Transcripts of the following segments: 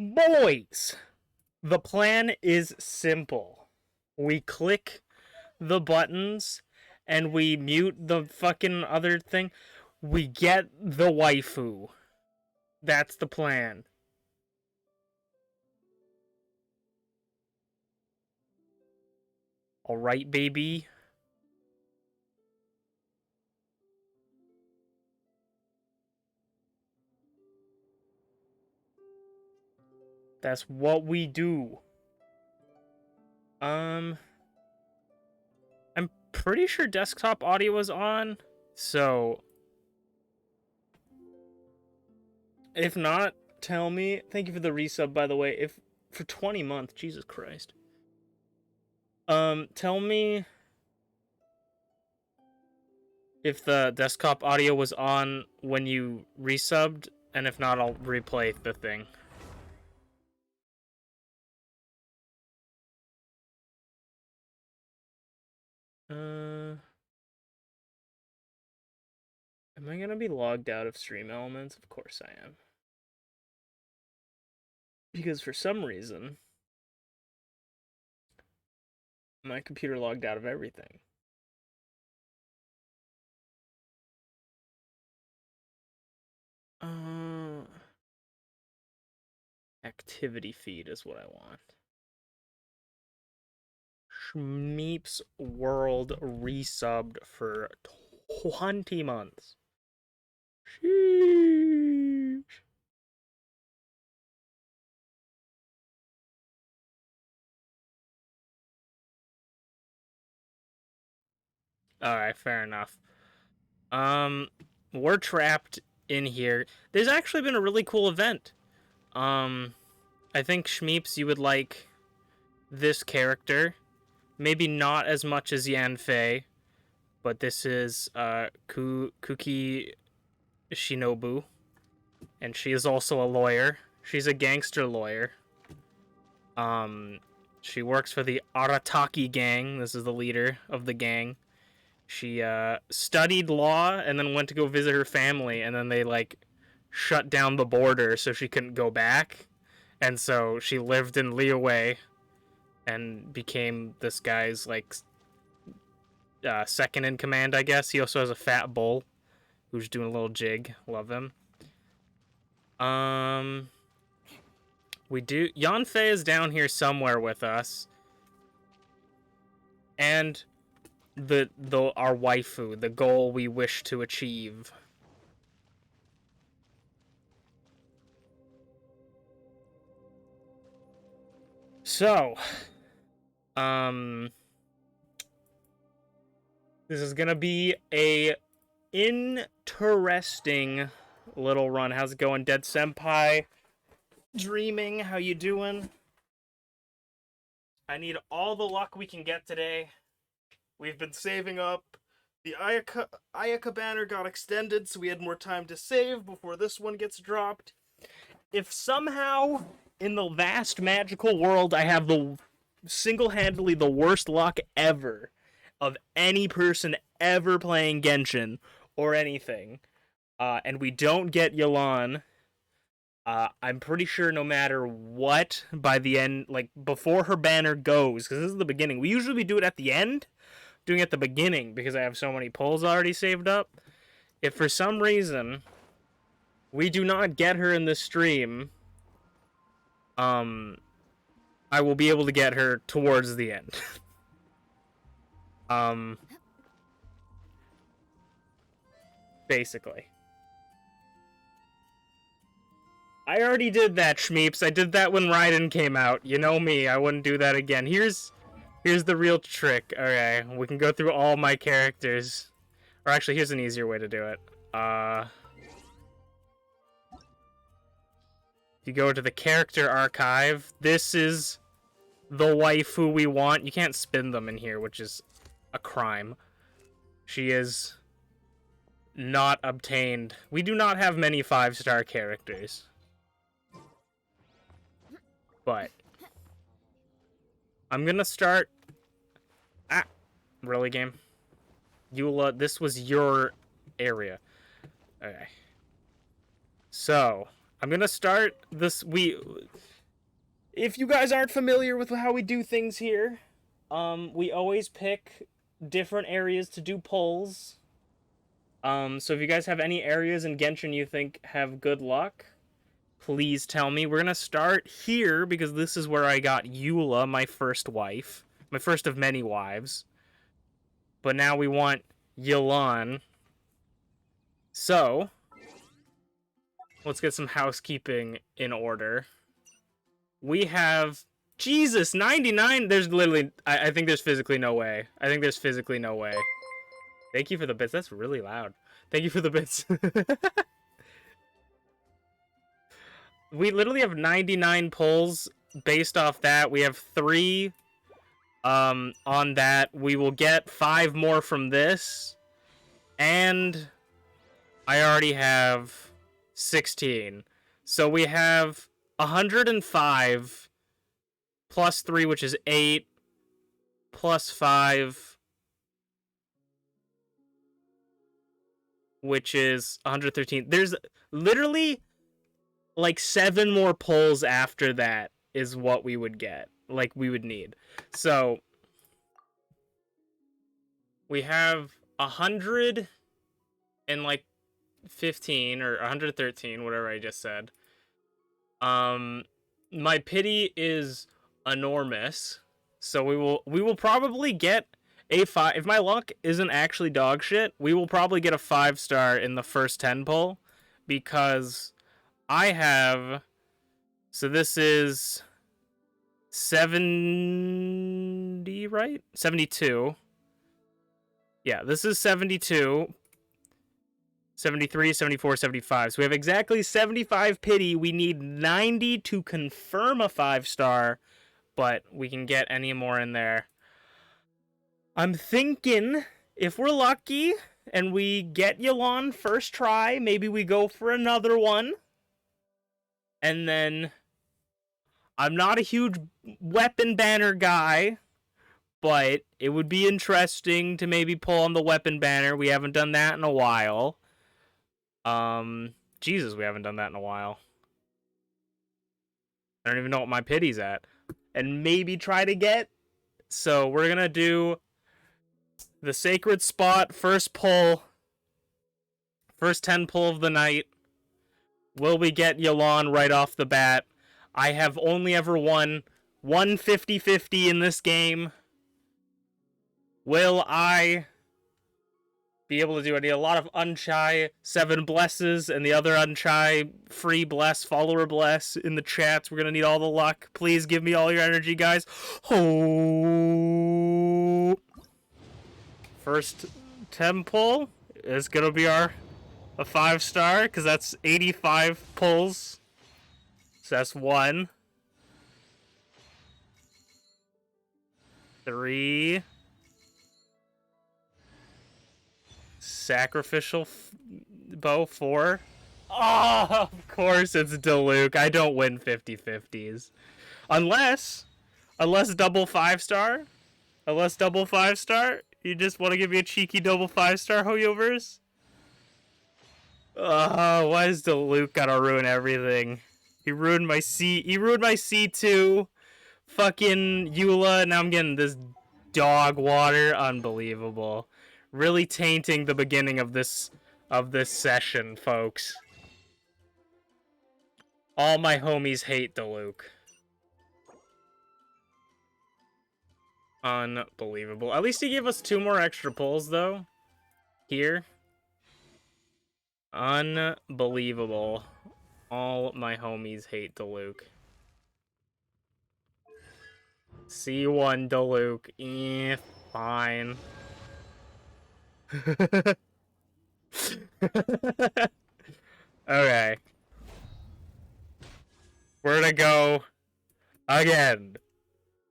Boys, the plan is simple. We click the buttons and we mute the fucking other thing. We get the waifu. That's the plan. Alright, baby. That's what we do. I'm pretty sure desktop audio was on, so if not, tell me. Thank you for the resub, by the way. If for 20 months, Jesus Christ. Tell me if the desktop audio was on when you resubbed, and if not, I'll replay the thing. Am I gonna be logged out of Stream Elements? Of course I am. Because for some reason, my computer logged out of everything. Activity feed is what I want. Schmeep's World resubbed for 20 months. Sheesh. Alright, fair enough. We're trapped in here. There's actually been a really cool event. I think Schmeeps, you would like this character. Maybe not as much as Yanfei, but this is Kuki Shinobu, and she is also a lawyer. She's a gangster lawyer. She works for the Arataki gang. This is the leader of the gang. She studied law and then went to go visit her family, and then they like shut down the border so she couldn't go back, and so she lived in Liyue and became this guy's like second in command, I guess. He also has a fat bull who's doing a little jig. Love him. We do. Yanfei is down here somewhere with us, and our waifu, the goal we wish to achieve. So, this is gonna be a interesting little run. How's it going, Dead Senpai? Dreaming, how you doing? I need all the luck we can get today. We've been saving up. The Ayaka banner got extended, so we had more time to save before this one gets dropped. If somehow, in the vast magical world, I have the single-handedly the worst luck ever of any person ever playing Genshin or anything, and we don't get YELAN, I'm pretty sure no matter what, by the end, like, before her banner goes, because this is the beginning. We usually do it at the end, doing it at the beginning, because I have so many pulls already saved up. If for some reason we do not get her in this stream, I will be able to get her towards the end. Basically. I already did that, Schmeeps. I did that when Raiden came out. You know me, I wouldn't do that again. Here's the real trick. Okay, we can go through all my characters. Or actually, here's an easier way to do it. You go to the character archive. This is the waifu we want. You can't spin them in here, which is a crime. She is not obtained. We do not have many 5-star characters. But I'm gonna start. Really, game? Eula, this was your area. Okay. So I'm gonna start this. if you guys aren't familiar with how we do things here, we always pick different areas to do polls. So if you guys have any areas in Genshin you think have good luck, please tell me. We're gonna start here because this is where I got Eula, my first wife, my first of many wives. But now we want YELAN. So let's get some housekeeping in order. We have Jesus 99. There's literally, I think there's physically no way. I think there's physically no way. Thank you for the bits. That's really loud. Thank you for the bits. We literally have 99 pulls based off that. We have 3 on that. We will get 5 more from this. And I already have 16. So we have 105 plus 3, which is 8, plus 5, which is 113. There's literally like 7 more pulls after that is what we would get. Like, we would need. So we have 115 or 113, whatever I just said. My pity is enormous, so we will probably get a 5. If my luck isn't actually dog shit, we will probably get a 5-star in the first 10 pull, because I have, so this is 70, right? 72. Yeah, this is 72. 73, 74, 75. So we have exactly 75 pity. We need 90 to confirm a 5-star, but we can get any more in there. I'm thinking if we're lucky and we get YELAN first try, maybe we go for another one. And then I'm not a huge weapon banner guy, but it would be interesting to maybe pull on the weapon banner. We haven't done that in a while. Jesus, we haven't done that in a while. I don't even know what my pity's at. And maybe try to get. So we're gonna do the sacred spot, first pull. First 10 pull of the night. Will we get YELAN right off the bat? I have only ever won 150-50 in this game. Will I be able to do it? I need a lot of Unchai 7 blesses and the other Unchai free bless, follower bless in the chats. We're going to need all the luck. Please give me all your energy, guys. Oh. First temple is going to be a 5-star, because that's 85 pulls. So that's 1. 3. Sacrificial bow, 4. Oh, of course it's Diluc. I don't win 50-50s. Unless double 5-star. Unless double 5-star. You just want to give me a cheeky double 5-star, Hoyoverse? Oh, why is Diluc gotta ruin everything? He ruined my C2. Fucking Eula. Now I'm getting this dog water. Unbelievable. Really tainting the beginning of this session, folks. All my homies hate Diluc. Unbelievable. At least he gave us 2 more extra pulls, though. Here. Unbelievable. All my homies hate Diluc. C1 Diluc. Fine. Okay. We're gonna go again.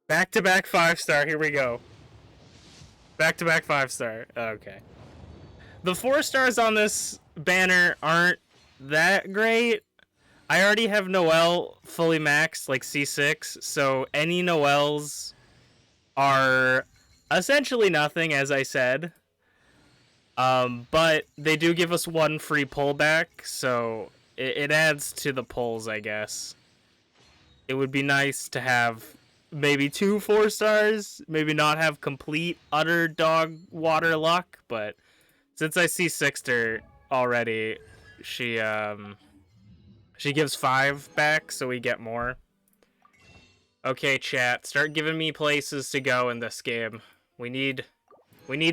Back-to-back 5-star. Here we go. Back-to-back 5-star. Okay. The 4-stars on this banner aren't that great. I already have Noelle fully maxed, like C6, so any Noelles are essentially nothing, as I said. But they do give us 1 free pullback, so it adds to the pulls, I guess. It would be nice to have maybe 2 4-stars, maybe not have complete, utter dog water luck, but since I see Sixter already, she gives 5 back, so we get more. Okay, chat, start giving me places to go in this game. We need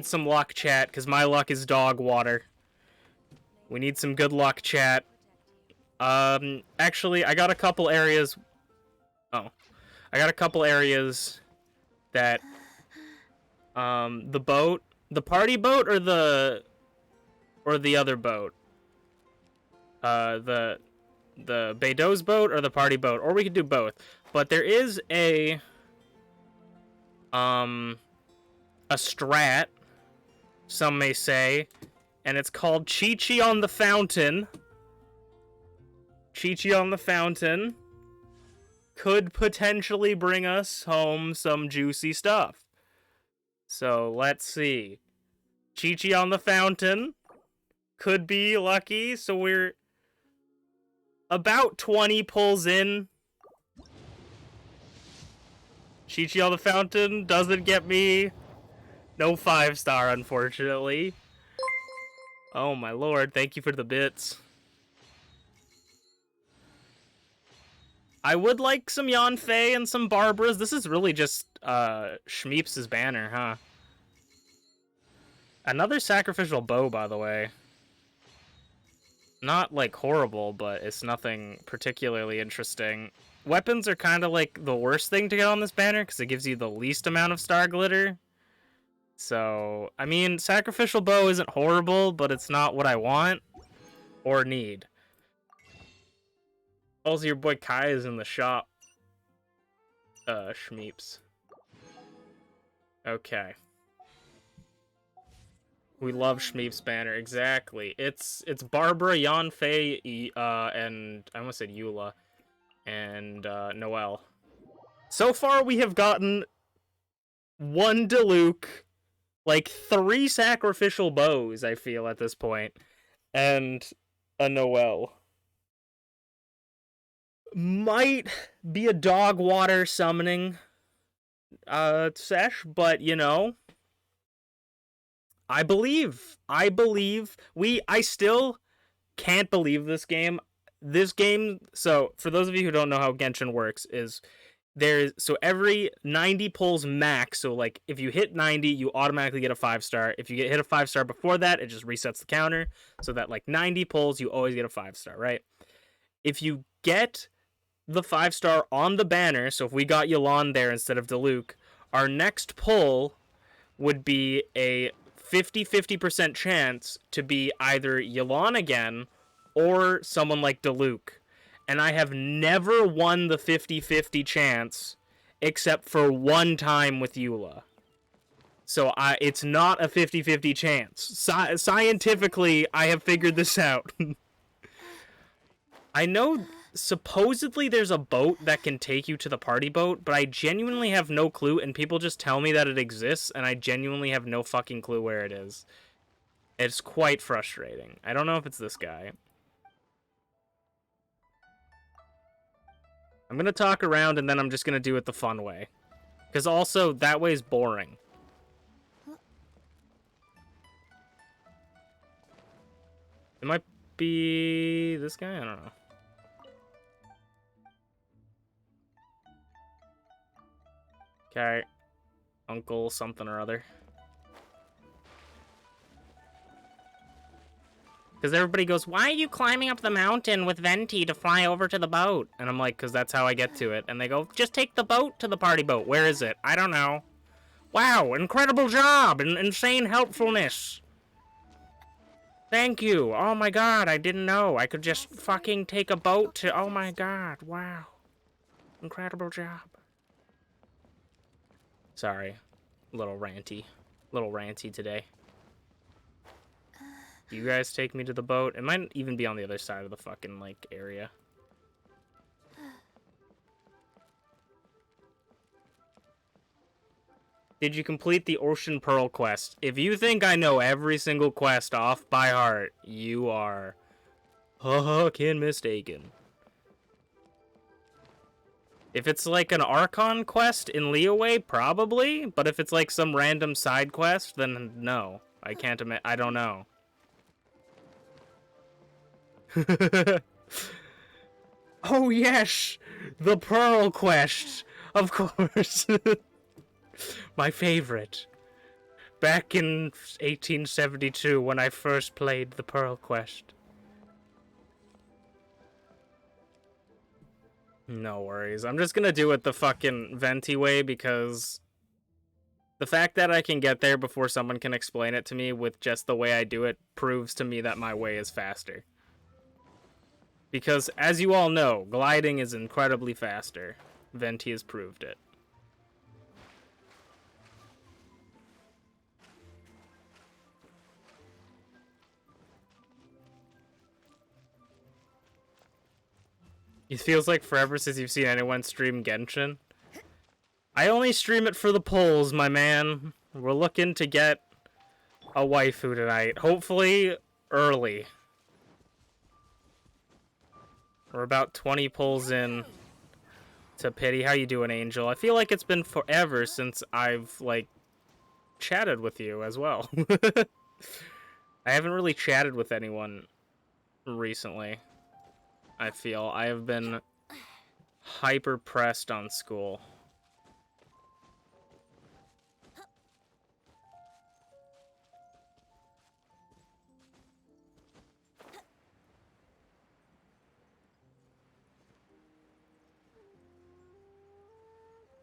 some luck, chat, because my luck is dog water. We need some good luck, chat. Actually, I got a couple areas... Oh. I got a couple areas that... the boat... The party boat or the other boat? The Beidou's boat or the party boat? Or we could do both. But there is a strat, some may say, and it's called Chi-Chi on the Fountain. Chi-Chi on the Fountain could potentially bring us home some juicy stuff. So, let's see. Chi-Chi on the Fountain could be lucky, so we're about 20 pulls in. Chi-Chi on the Fountain doesn't get me. No 5-star, unfortunately. Oh my lord, thank you for the bits. I would like some Yanfei and some Barbaras. This is really just Schmeeps' banner, huh? Another sacrificial bow, by the way. Not, like, horrible, but it's nothing particularly interesting. Weapons are kind of, like, the worst thing to get on this banner, because it gives you the least amount of star glitter. So, I mean, sacrificial bow isn't horrible, but it's not what I want or need. Also, your boy Kai is in the shop. Schmeeps. Okay. We love Schmeep's banner, exactly. It's Barbara, Yanfei, and I almost said Eula, and Noelle. So far, we have gotten 1 Diluc, like 3 sacrificial bows, I feel, at this point, and a Noelle. Might be a dog water summoning sesh, but you know, I believe. I still can't believe this game. So for those of you who don't know how Genshin works, is so every 90 pulls max, so like if you hit 90, you automatically get a 5-star. If you hit a 5-star before that, it just resets the counter, so that like 90 pulls, you always get a 5-star, right? If you get the 5-star on the banner, so if we got YELAN there instead of Diluc, our next pull would be a 50% chance to be either YELAN again or someone like Diluc. And I have never won the 50-50 chance except for one time with Eula. So it's not a 50-50 chance. Scientifically, I have figured this out. I know supposedly there's a boat that can take you to the party boat, but I genuinely have no clue, and people just tell me that it exists, and I genuinely have no fucking clue where it is. It's quite frustrating. I don't know if it's this guy. I'm gonna talk around, and then I'm just gonna do it the fun way. Because also, that way is boring. It might be this guy? I don't know. Okay. Uncle something or other. Because everybody goes, why are you climbing up the mountain with Venti to fly over to the boat? And I'm like, because that's how I get to it. And they go, just take the boat to the party boat. Where is it? I don't know. Wow, incredible job and insane helpfulness. Thank you. Oh my god, I didn't know. I could just fucking take a boat to... Oh my god, wow. Incredible job. Sorry. Little ranty today. You guys take me to the boat. It might even be on the other side of the fucking, like, area. Did you complete the Ocean Pearl quest? If you think I know every single quest off by heart, you are fucking mistaken. If it's like an Archon quest in Leeway, probably. But if it's like some random side quest, then no. I can't admit. I don't know. Oh yes, the Pearl quest, of course. My favorite. Back in 1872 when I first played the Pearl quest. No worries. I'm just gonna do it the fucking venti way because the fact that I can get there before someone can explain it to me with just the way I do it proves to me that my way is faster. Because, as you all know, gliding is incredibly faster. Venti has proved it. It feels like forever since you've seen anyone stream Genshin. I only stream it for the polls, my man. We're looking to get a waifu tonight. Hopefully, early. We're about 20 polls in to pity. How you doing, Angel? I feel like it's been forever since I've, like, chatted with you as well. I haven't really chatted with anyone recently. I feel I have been hyper pressed on school.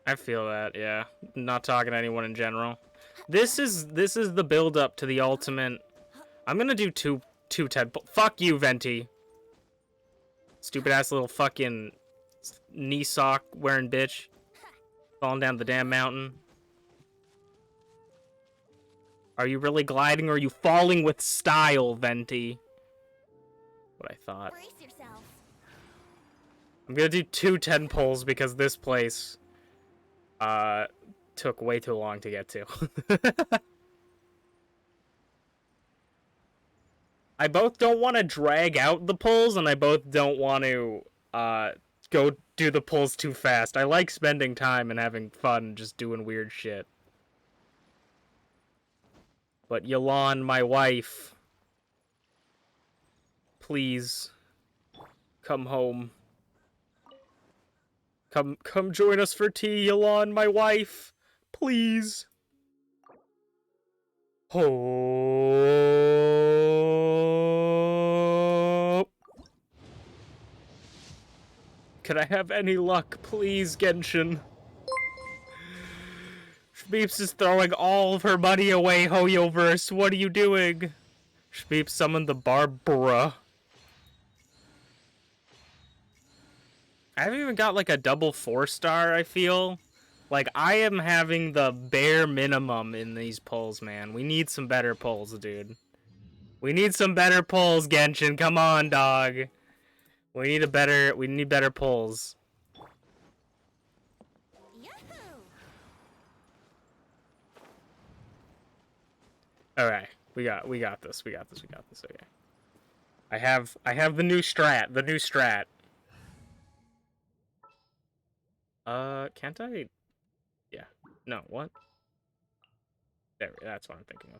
I feel that, yeah. Not talking to anyone in general. This is the build up to the ultimate. I'm gonna do two Ted. Fuck you, Venti. Stupid ass little fucking knee sock wearing bitch. Falling down the damn mountain. Are you really gliding or are you falling with style, Venti? What I thought. Brace yourself. I'm gonna do 2 10 pulls because this place took way too long to get to. I both don't want to drag out the pulls, and I both don't want to go do the pulls too fast. I like spending time and having fun just doing weird shit. But YELAN, my wife, please come home. Come join us for tea, YELAN, my wife. Please. Oh. Can I have any luck, please, Genshin? Shmeeps is throwing all of her money away, Hoyoverse. What are you doing? Shmeeps summoned the Barbara. I haven't even got like a double 4-star, I feel. Like, I am having the bare minimum in these pulls, man. We need some better pulls, dude. We need some better pulls, Genshin. Come on, dog. We need better pulls. Yahoo! Alright. We got this. Okay. I have the new strat. Can't I? Yeah. No, what? There, that's what I'm thinking of.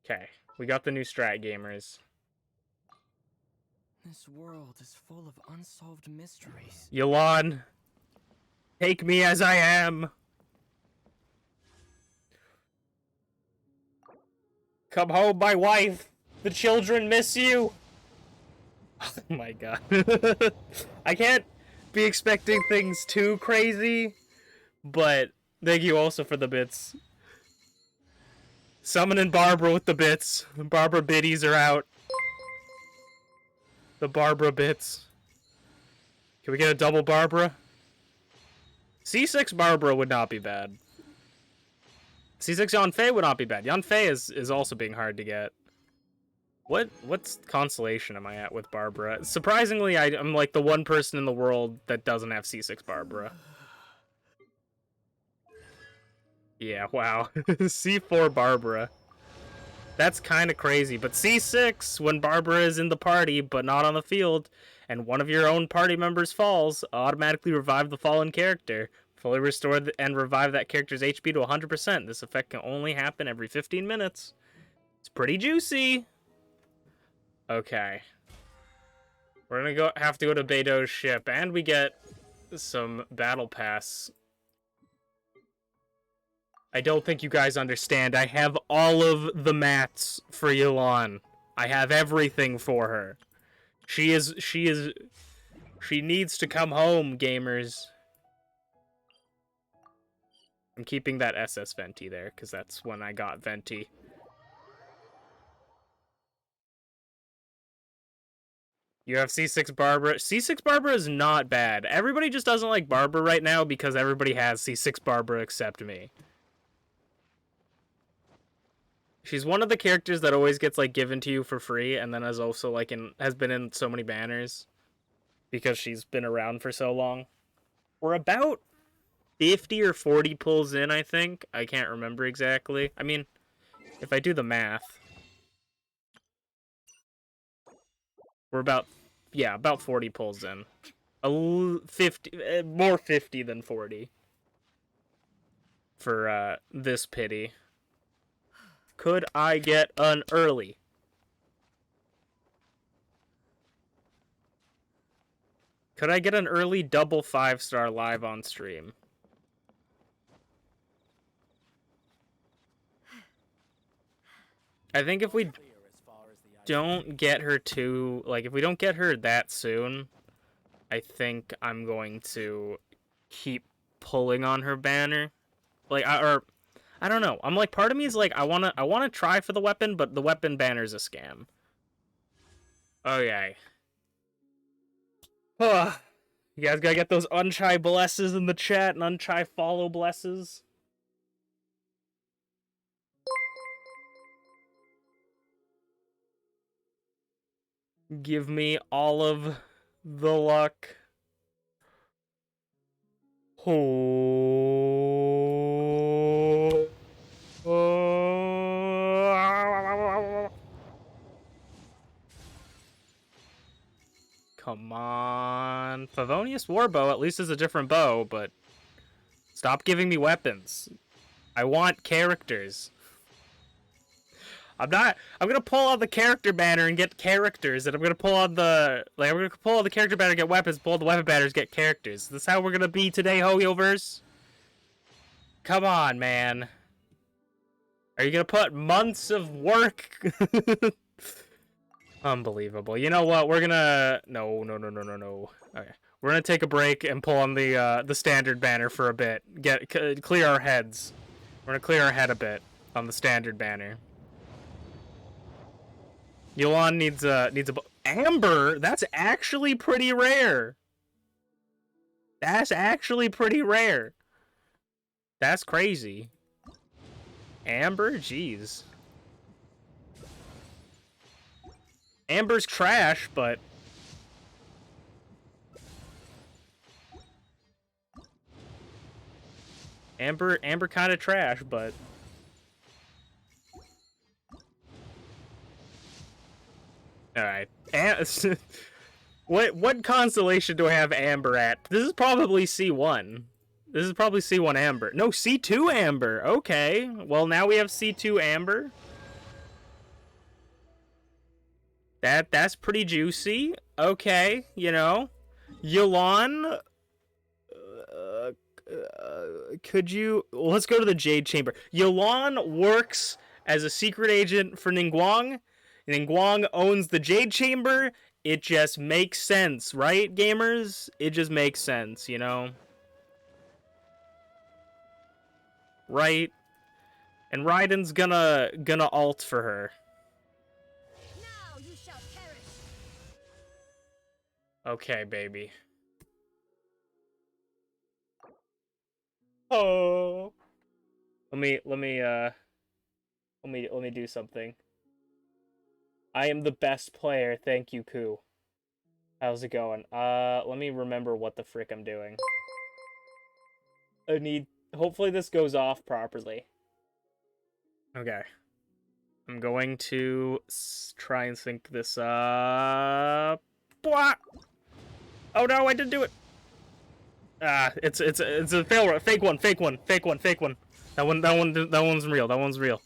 Okay, we got the new strat, gamers. This world is full of unsolved mysteries. YELAN, take me as I am. Come home, my wife. The children miss you. Oh my god. I can't be expecting things too crazy, but thank you also for the bits. Summoning Barbara with the bits. Barbara biddies are out. The Barbara bits. Can we get a double Barbara? C6 Barbara would not be bad. C6 Yanfei would not be bad. Yanfei is also being hard to get. What's constellation am I at with Barbara? Surprisingly, I'm like the one person in the world that doesn't have C6 Barbara. Yeah, wow. C4 Barbara. That's kind of crazy, but C6 when Barbara is in the party but not on the field and one of your own party members falls, automatically revive the fallen character. Fully restore and revive that character's HP to 100%. This effect can only happen every 15 minutes. It's pretty juicy. Okay. We're gonna have to go to Beto's ship, and we get some battle pass. I don't think you guys understand. I have all of the mats for YELAN. I have everything for her. She needs to come home, gamers. I'm keeping that SS Venti there, because that's when I got Venti. You have C6 Barbara. C6 Barbara is not bad. Everybody just doesn't like Barbara right now because everybody has C6 Barbara except me. She's one of the characters that always gets like given to you for free, and then has also like has been in so many banners because she's been around for so long. We're about 50 or 40 pulls in, I think. I can't remember exactly. I mean, if I do the math, we're about 40 pulls in. 50 more 50 than 40 for this pity. Could I get an early? Could I get an early double 5-star live on stream? I think if we don't get her too, like, if we don't get her that soon, I think I'm going to keep pulling on her banner. Like, I don't know. I'm like, part of me is like, I wanna try for the weapon, but the weapon banner's a scam. Okay. You guys gotta get those unchai blesses in the chat and unchai follow blesses. Give me all of the luck. Oh. Come on. Favonius Warbow at least is a different bow, but stop giving me weapons. I want characters. I'm gonna pull out the character banner and get characters, and I'm gonna pull out the I'm gonna pull out the character banner and get weapons, pull out the weapon banners, get characters. This is how we're gonna be today, Hoyoverse. Come on, man. Are you gonna put months of work? Unbelievable. You know what? We're gonna no. Okay, we're gonna take a break and pull on the standard banner for a bit. Clear our heads. We're gonna clear our head a bit on the standard banner. YELAN needs a Amber. That's actually pretty rare. That's actually pretty rare. That's crazy. Amber, jeez. Amber's trash, but Amber kind of trash, but all right. What constellation do I have Amber at? This is probably C1. This is probably C1 Amber. No, C2 Amber. Okay. Well, now we have C2 Amber. That's pretty juicy. Okay, you know. YELAN, could you... Let's go to the Jade Chamber. YELAN works as a secret agent for Ningguang. Ningguang owns the Jade Chamber. It just makes sense, right, gamers? It just makes sense, you know? Right? And Raiden's gonna ult for her. Now you shall perish. Okay, baby. Oh. Let me do something. I am the best player, thank you, Koo. How's it going? Let me remember what the frick I'm doing. Hopefully this goes off properly. Okay. I'm going to try and sync this up. Blah! Oh no, I didn't do it. Ah, it's a fail. Fake one. That one's real. That one's real.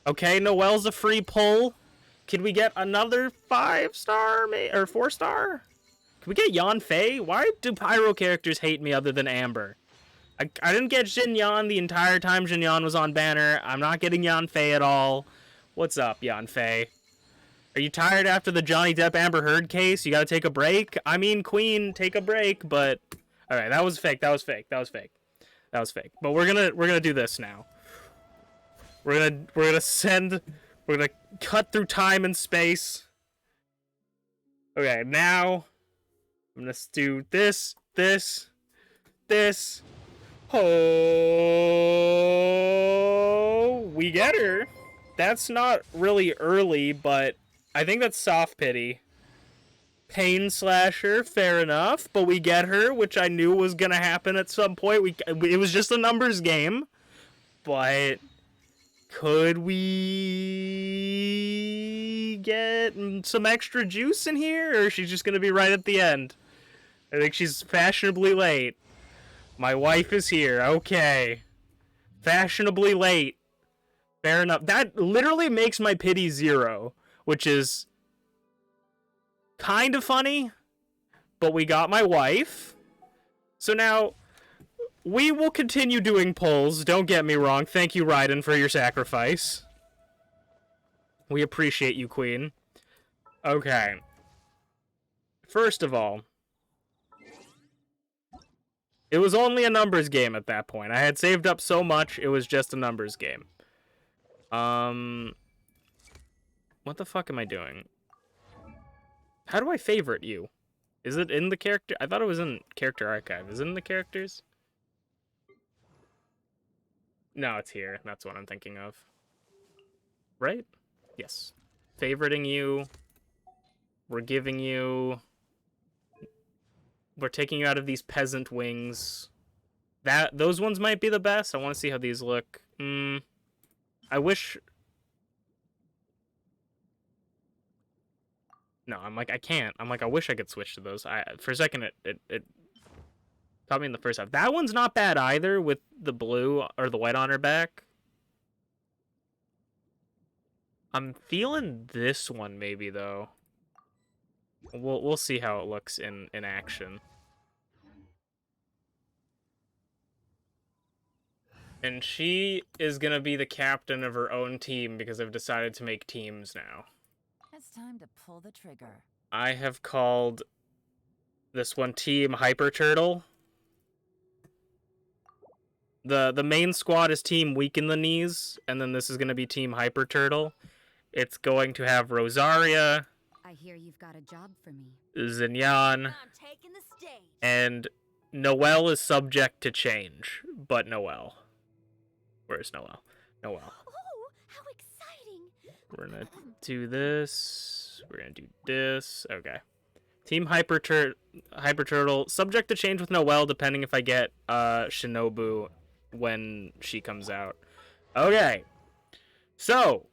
Okay, Noelle's a free pull. Can we get another 5-star or 4-star? Can we get Yan Fei? Why do Pyro characters hate me other than Amber? I didn't get Jin Yan the entire time Jin Yan was on banner. I'm not getting Yan Fei at all. What's up, Yan Fei? Are you tired after the Johnny Depp Amber Heard case? You gotta take a break? I mean, Queen, take a break, but... Alright, that was fake. But we're gonna do this now. We're gonna cut through time and space. Okay, now I'm gonna do this. Oh, we get her. That's not really early, but I think that's soft pity. Pain Slasher, fair enough, but we get her, which I knew was gonna happen at some point. It was just a numbers game, but could we get some extra juice in here, or is she just gonna be right at the end? I think she's fashionably late. My wife is here. Okay. Fashionably late. Fair enough. That literally makes my pity 0, which is kind of funny, but we got my wife. So now, we will continue doing polls, don't get me wrong. Thank you, Raiden, for your sacrifice. We appreciate you, Queen. Okay. First of all, it was only a numbers game at that point. I had saved up so much, it was just a numbers game. What the fuck am I doing? How do I favorite you? Is it in the character? I thought it was in character archive. Is it in the characters? No, it's here. That's what I'm thinking of. Right? Yes. Favoriting you. We're giving you... We're taking you out of these peasant wings. Those ones might be the best. I want to see how these look. I wish... No, I'm like, I can't. I'm like, I wish I could switch to those. For a second, it caught me in the first half. That one's not bad either, with the blue or the white on her back. I'm feeling this one maybe though. We'll see how it looks in action. And she is gonna be the captain of her own team because I've decided to make teams now. It's time to pull the trigger. I have called this one Team Hyper Turtle. The main squad is Team Weak in the Knees, and then this is going to be Team Hyper Turtle. It's going to have Rosaria. I hear you've got a job for me. Zinyan. I'm taking the stage. And Noelle is subject to change, but Noelle. Where's Noelle? Noelle. Oh, how exciting! We're gonna do this. We're gonna do this. Okay. Team Hyper Turtle. Subject to change with Noelle, depending if I get Shinobu when she comes out. Okay. So,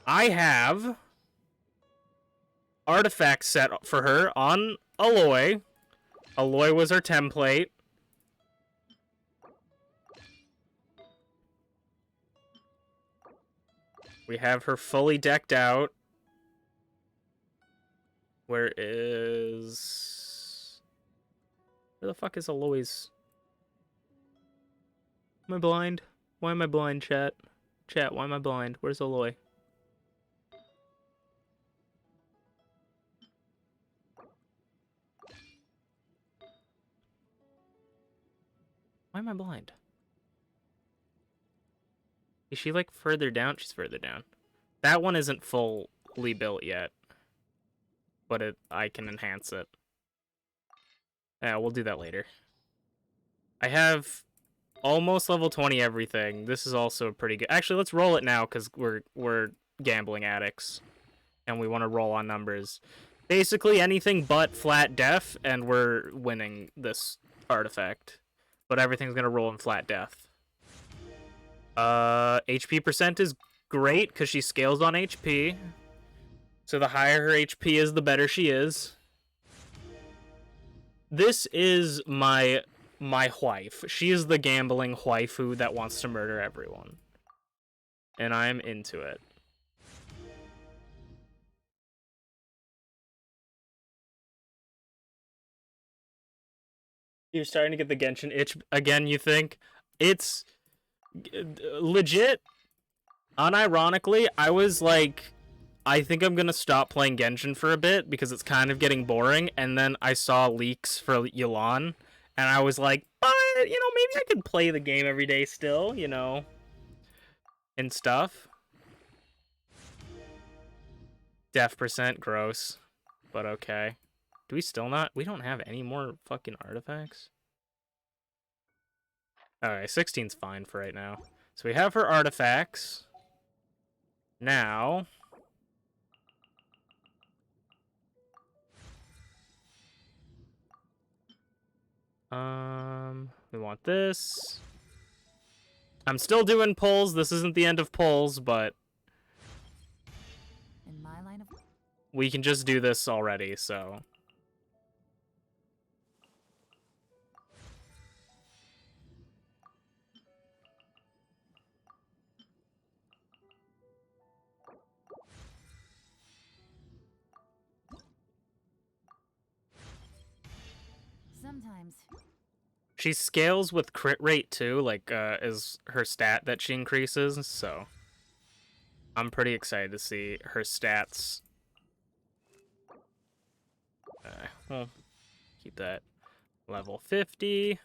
I have artifacts set for her on Aloy. Aloy was our template. We have her fully decked out. Where the fuck is Aloy's? Am I blind? Why am I blind, chat? Chat, why am I blind? Where's Aloy? Why am I blind? Is she, like, further down? She's further down. That one isn't fully built yet. But I can enhance it. Yeah, we'll do that later. I have almost level 20 everything. This is also pretty good. Actually, let's roll it now, because we're gambling addicts. And we want to roll on numbers. Basically, anything but flat death, and we're winning this artifact. But everything's going to roll in flat death. HP percent is great, because she scales on HP. So the higher her HP is, the better she is. This is my wife. She is the gambling waifu that wants to murder everyone. And I'm into it. You're starting to get the Genshin itch again, you think? It's legit. Unironically, I was like, I think I'm gonna stop playing Genshin for a bit because it's kind of getting boring. And then I saw leaks for YELAN, and I was like, but maybe I could play the game every day still, and stuff. Def percent gross, but okay. Do we still not? We don't have any more fucking artifacts. Alright, 16's fine for right now. So we have her artifacts. Now... we want this. I'm still doing polls. This isn't the end of polls, but... In my line of... we can just do this already, so... Sometimes. She scales with crit rate too, like is her stat that she increases, so I'm pretty excited to see her stats. We'll keep that level 50.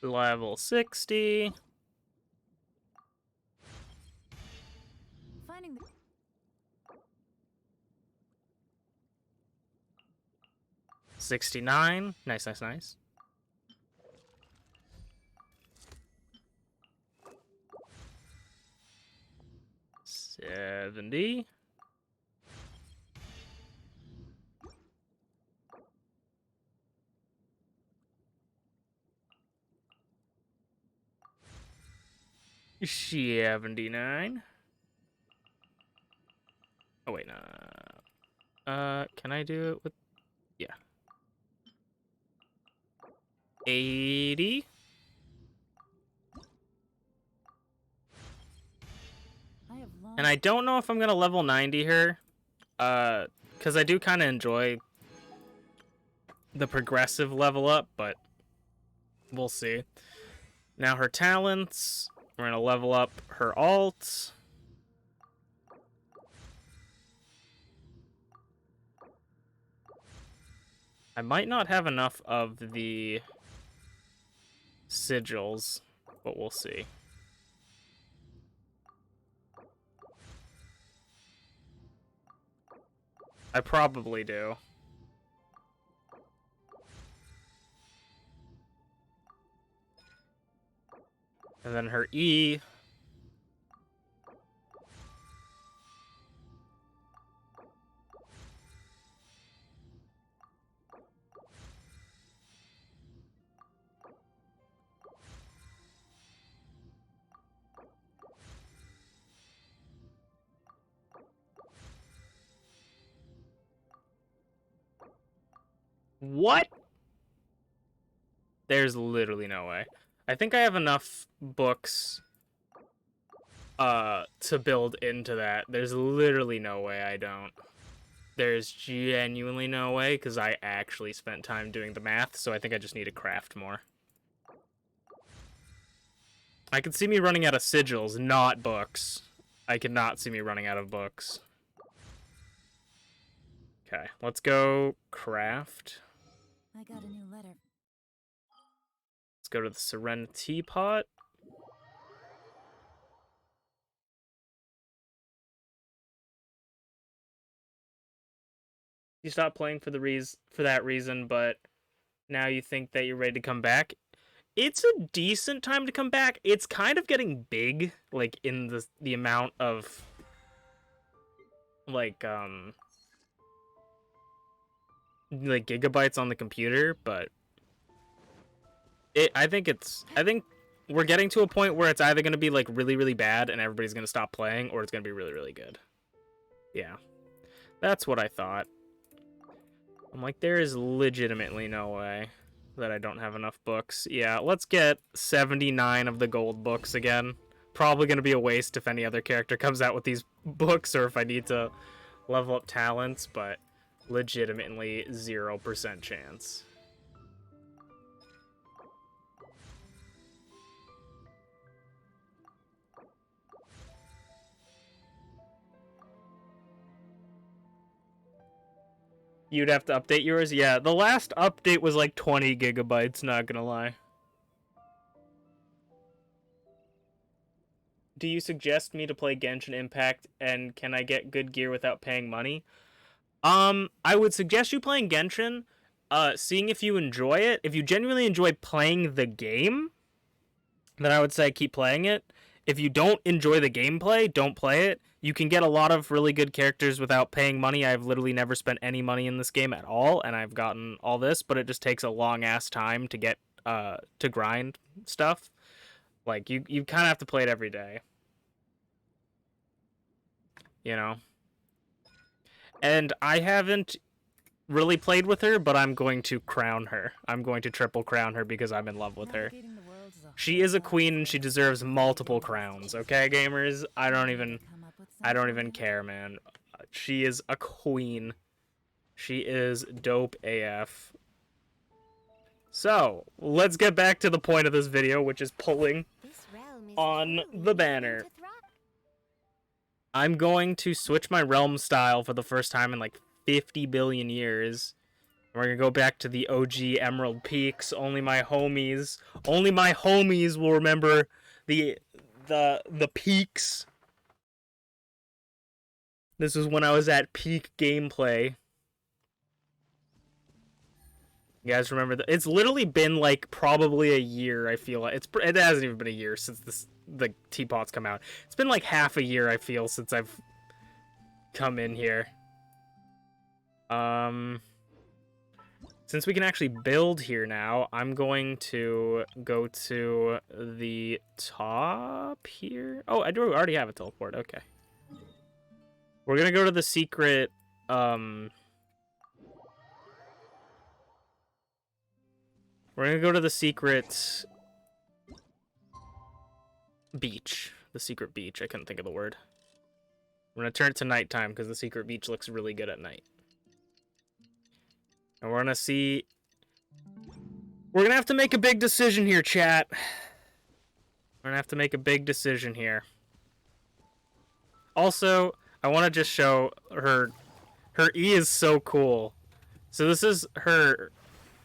Level 60. Finding the... 69. Nice, nice, nice. $70. $79. Oh wait, no. Can I do it with? Yeah. 80. And I don't know if I'm gonna level 90 her, because I do kind of enjoy the progressive level up, but we'll see. Now her talents, we're gonna level up her alt. I might not have enough of the sigils, but we'll see. I probably do. And then her E. What? There's literally no way. I think I have enough books to build into that. There's literally no way I don't. There's genuinely no way, because I actually spent time doing the math, so I think I just need to craft more. I could see me running out of sigils, not books. I could not see me running out of books. Okay, let's go craft. I got a new letter. Let's go to the Serenity Pot. You stopped playing for that reason, but now you think that you're ready to come back. It's a decent time to come back. It's kind of getting big, like in the amount of like like gigabytes on the computer, but I think we're getting to a point where it's either going to be like really really bad and everybody's going to stop playing, or it's going to be really really good. Yeah. That's what I thought. I'm like, there is legitimately no way that I don't have enough books. Yeah, let's get 79 of the gold books again. Probably going to be a waste if any other character comes out with these books, or if I need to level up talents, but legitimately 0% chance. You'd have to update yours? Yeah, the last update was like 20 gigabytes, not gonna lie. Do you suggest me to play Genshin Impact, and can I get good gear without paying money? I would suggest you playing Genshin, seeing if you enjoy it. If you genuinely enjoy playing the game, then I would say keep playing it. If you don't enjoy the gameplay, don't play it. You can get a lot of really good characters without paying money. I've literally never spent any money in this game at all, and I've gotten all this, but it just takes a long ass time to get to grind stuff. Like you kind of have to play it every day. You know? And I haven't really played with her, but I'm going to crown her. I'm going to triple crown her because I'm in love with her. She is a queen and she deserves multiple crowns, okay, gamers? I don't even care, man. She is a queen. She is dope AF. So, let's get back to the point of this video, which is pulling on the banner. I'm going to switch my realm style for the first time in like 50 billion years. We're gonna go back to the OG Emerald Peaks. Only my homies will remember the peaks. This is when I was at peak gameplay. You guys remember that? It's literally been like probably a year. I feel like it hasn't even been a year since the teapots come out. It's been like half a year. I feel since I've come in here. Since we can actually build here now, I'm going to go to the top here. Oh, I do already have a teleport. Okay. We're gonna go to the secret, we're gonna go to the secret beach. The secret beach. I couldn't think of the word. We're gonna turn it to nighttime because the secret beach looks really good at night. And we're gonna see... We're gonna have to make a big decision here, chat. We're gonna have to make a big decision here. Also, I want to just show her... Her E is so cool. So this is her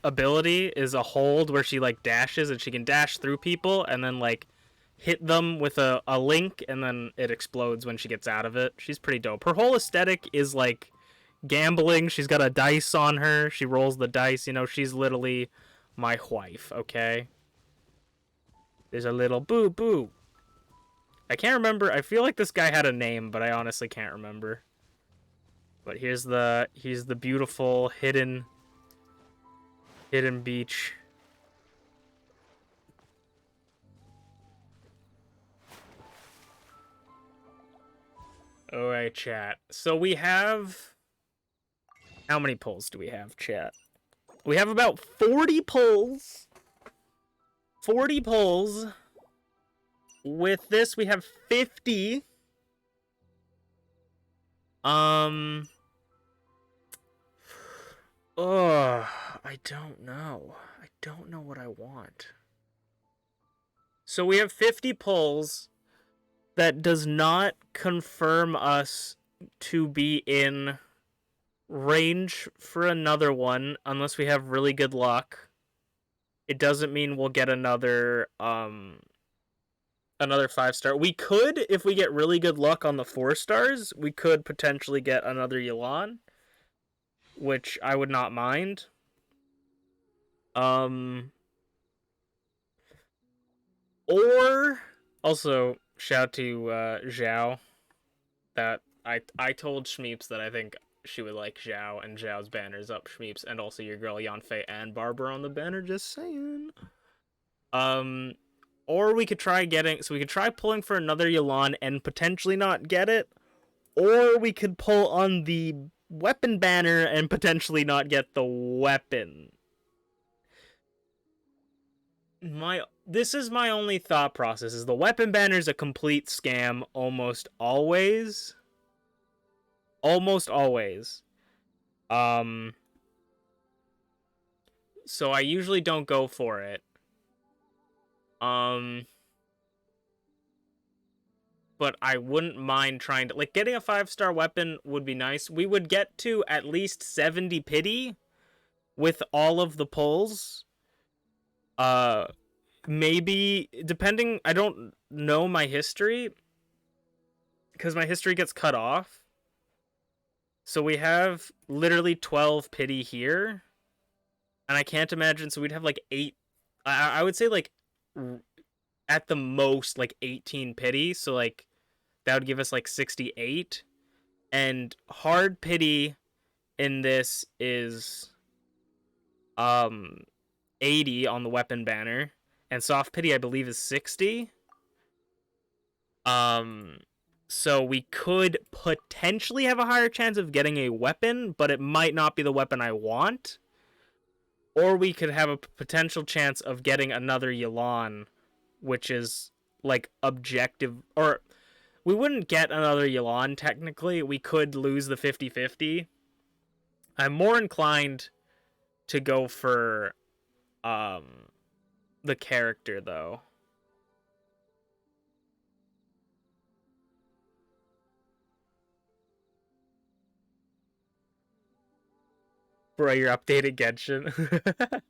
ability, is a hold where she, like, dashes, and she can dash through people, and then, like, hit them with a link, and then it explodes when she gets out of it. She's pretty dope. Her whole aesthetic is, like, gambling. She's got a dice on her. She rolls the dice. You know, she's literally my wife, okay? There's a little boo-boo. I can't remember. I feel like this guy had a name, but I honestly can't remember. But here's the beautiful hidden beach. Alright, chat. So we have... How many pulls do we have, chat? We have about 40 pulls. 40 pulls. With this, we have 50. I don't know. I don't know what I want. So we have 50 pulls. That does not confirm us to be in range for another one unless we have really good luck. It doesn't mean we'll get another 5-star. We could, if we get really good luck on the 4 stars, we could potentially get another YELAN, which I would not mind. Or also shout to Zhao that I told Schmeeps that I think she would like Zhao, and Zhao's banner's up Schmeeps, and also your girl Yanfei and Barbara on the banner, just saying. Or we could try pulling for another YELAN and potentially not get it, or we could pull on the weapon banner and potentially not get the weapon. This is my only thought process, is the weapon banner is a complete scam almost always. Almost always. So I usually don't go for it. But I wouldn't mind trying to, like, getting a 5-star weapon would be nice. We would get to at least 70 pity with all of the pulls. Maybe, depending, I don't know my history, because my history gets cut off. So we have literally 12 pity here. And I can't imagine, so we'd have like 8, I would say like, at the most, like 18 pity. So like, that would give us like 68. And hard pity in this is 80 on the weapon banner. And soft pity, I believe, is 60. So we could potentially have a higher chance of getting a weapon, but it might not be the weapon I want. Or we could have a potential chance of getting another YELAN, which is like objective, or we wouldn't get another YELAN technically. We could lose the 50-50. I'm more inclined to go for the character though. Bro, you're updated Genshin.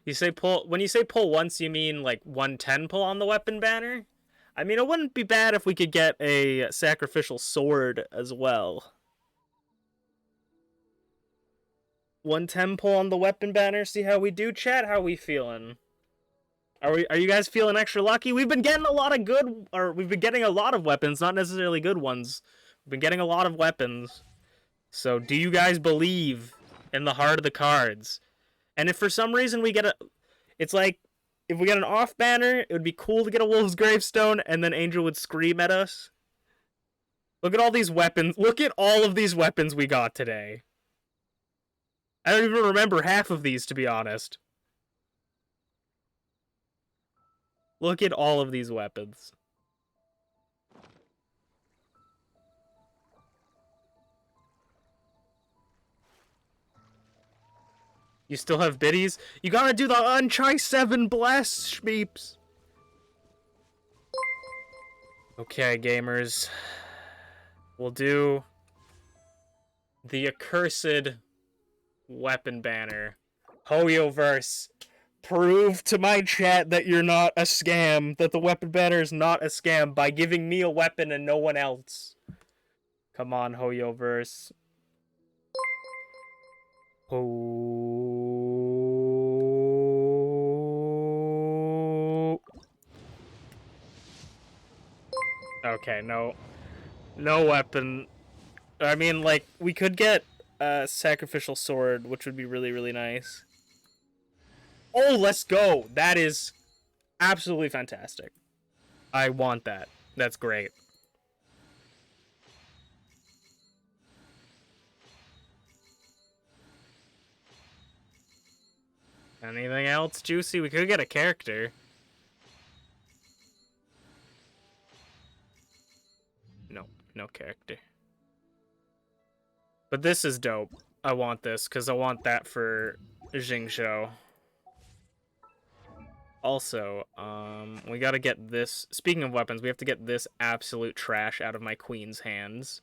You say pull, when you say pull once, you mean like 110 pull on the weapon banner? I mean, it wouldn't be bad if we could get a sacrificial sword as well. 110 pull on the weapon banner, see how we do, chat? How we feeling? Are you guys feeling extra lucky? We've been getting a lot of weapons, not necessarily good ones. We've been getting a lot of weapons. So do you guys believe in the heart of the cards? And if for some reason we get it's like, if we get an off banner, it would be cool to get a Wolf's Gravestone, and then Angel would scream at us. Look at all these weapons. Look at all of these weapons we got today. I don't even remember half of these, to be honest. Look at all of these weapons. You still have biddies? You gotta do the Unchai 7 Bless, Schmeeps. Okay, gamers. We'll do the accursed weapon banner. Hoyoverse, prove to my chat that you're not a scam, that the weapon banner is not a scam by giving me a weapon and no one else. Come on, Hoyoverse. Okay, no weapon. I mean, like, we could get a sacrificial sword, which would be really, really nice. Oh, let's go! That is absolutely fantastic. I want that. That's great. Anything else juicy? We could get a character. No character. But this is dope. I want this, because I want that for Jingzhou. Also, we gotta get this. Speaking of weapons, we have to get this absolute trash out of my queen's hands.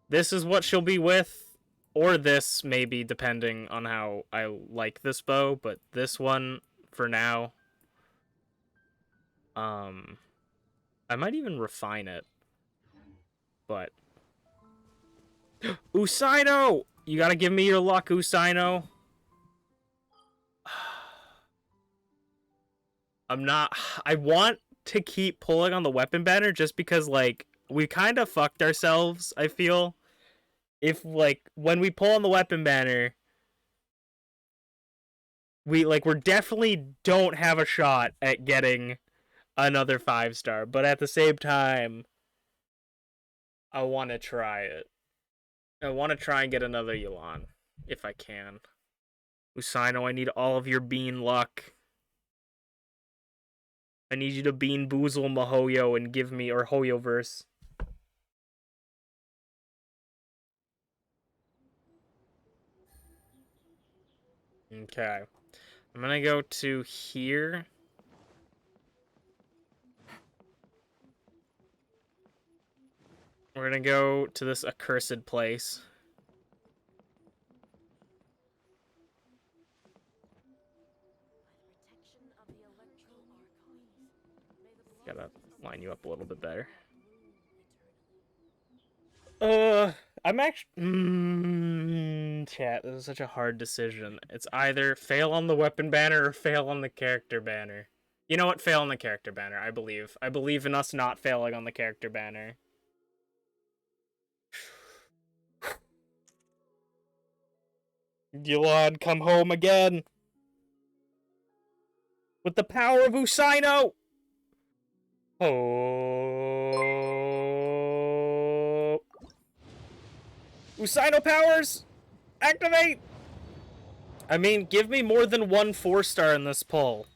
This is what she'll be with, or this, maybe, depending on how I like this bow, but this one, for now. I might even refine it. But Usaino! You gotta give me your luck, Usaino. I want to keep pulling on the weapon banner just because, like, we kind of fucked ourselves, I feel. If, like, when we pull on the weapon banner, we're definitely don't have a shot at getting another 5-star, but at the same time, I want to try it. I want to try and get another YELAN, if I can. Usaino, I need all of your bean luck. I need you to bean boozle Mahoyo and give me, or Hoyoverse. Okay. I'm gonna go to here. We're gonna go to this accursed place. Gotta line you up a little bit better. I'm actually... chat, this is such a hard decision. It's either fail on the weapon banner or fail on the character banner. You know what? Fail on the character banner, I believe. I believe in us not failing on the character banner. YELAN, come home again! With the power of Usaino! Oh... Usaino powers! Activate! I mean, give me more than one 4-star in this pull.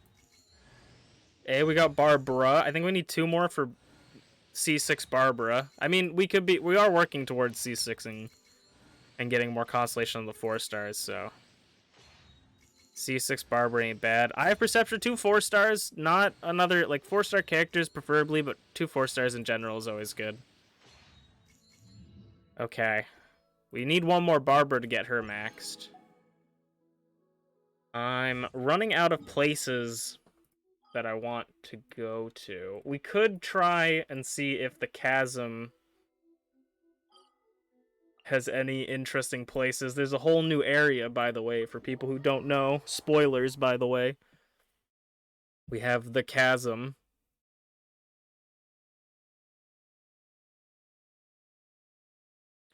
Hey, we got Barbara. I think we need 2 more for C6 Barbara. I mean, we are working towards C6ing and getting more constellation on the 4-stars, so. C6 Barbara ain't bad. I have Perception 2 4-stars, not another, like, 4-star characters preferably, but 2 4-stars in general is always good. Okay. We need 1 more Barbara to get her maxed. I'm running out of places that I want to go to. We could try and see if the chasm has any interesting places. There's a whole new area, by the way, for people who don't know. Spoilers, by the way. We have the chasm.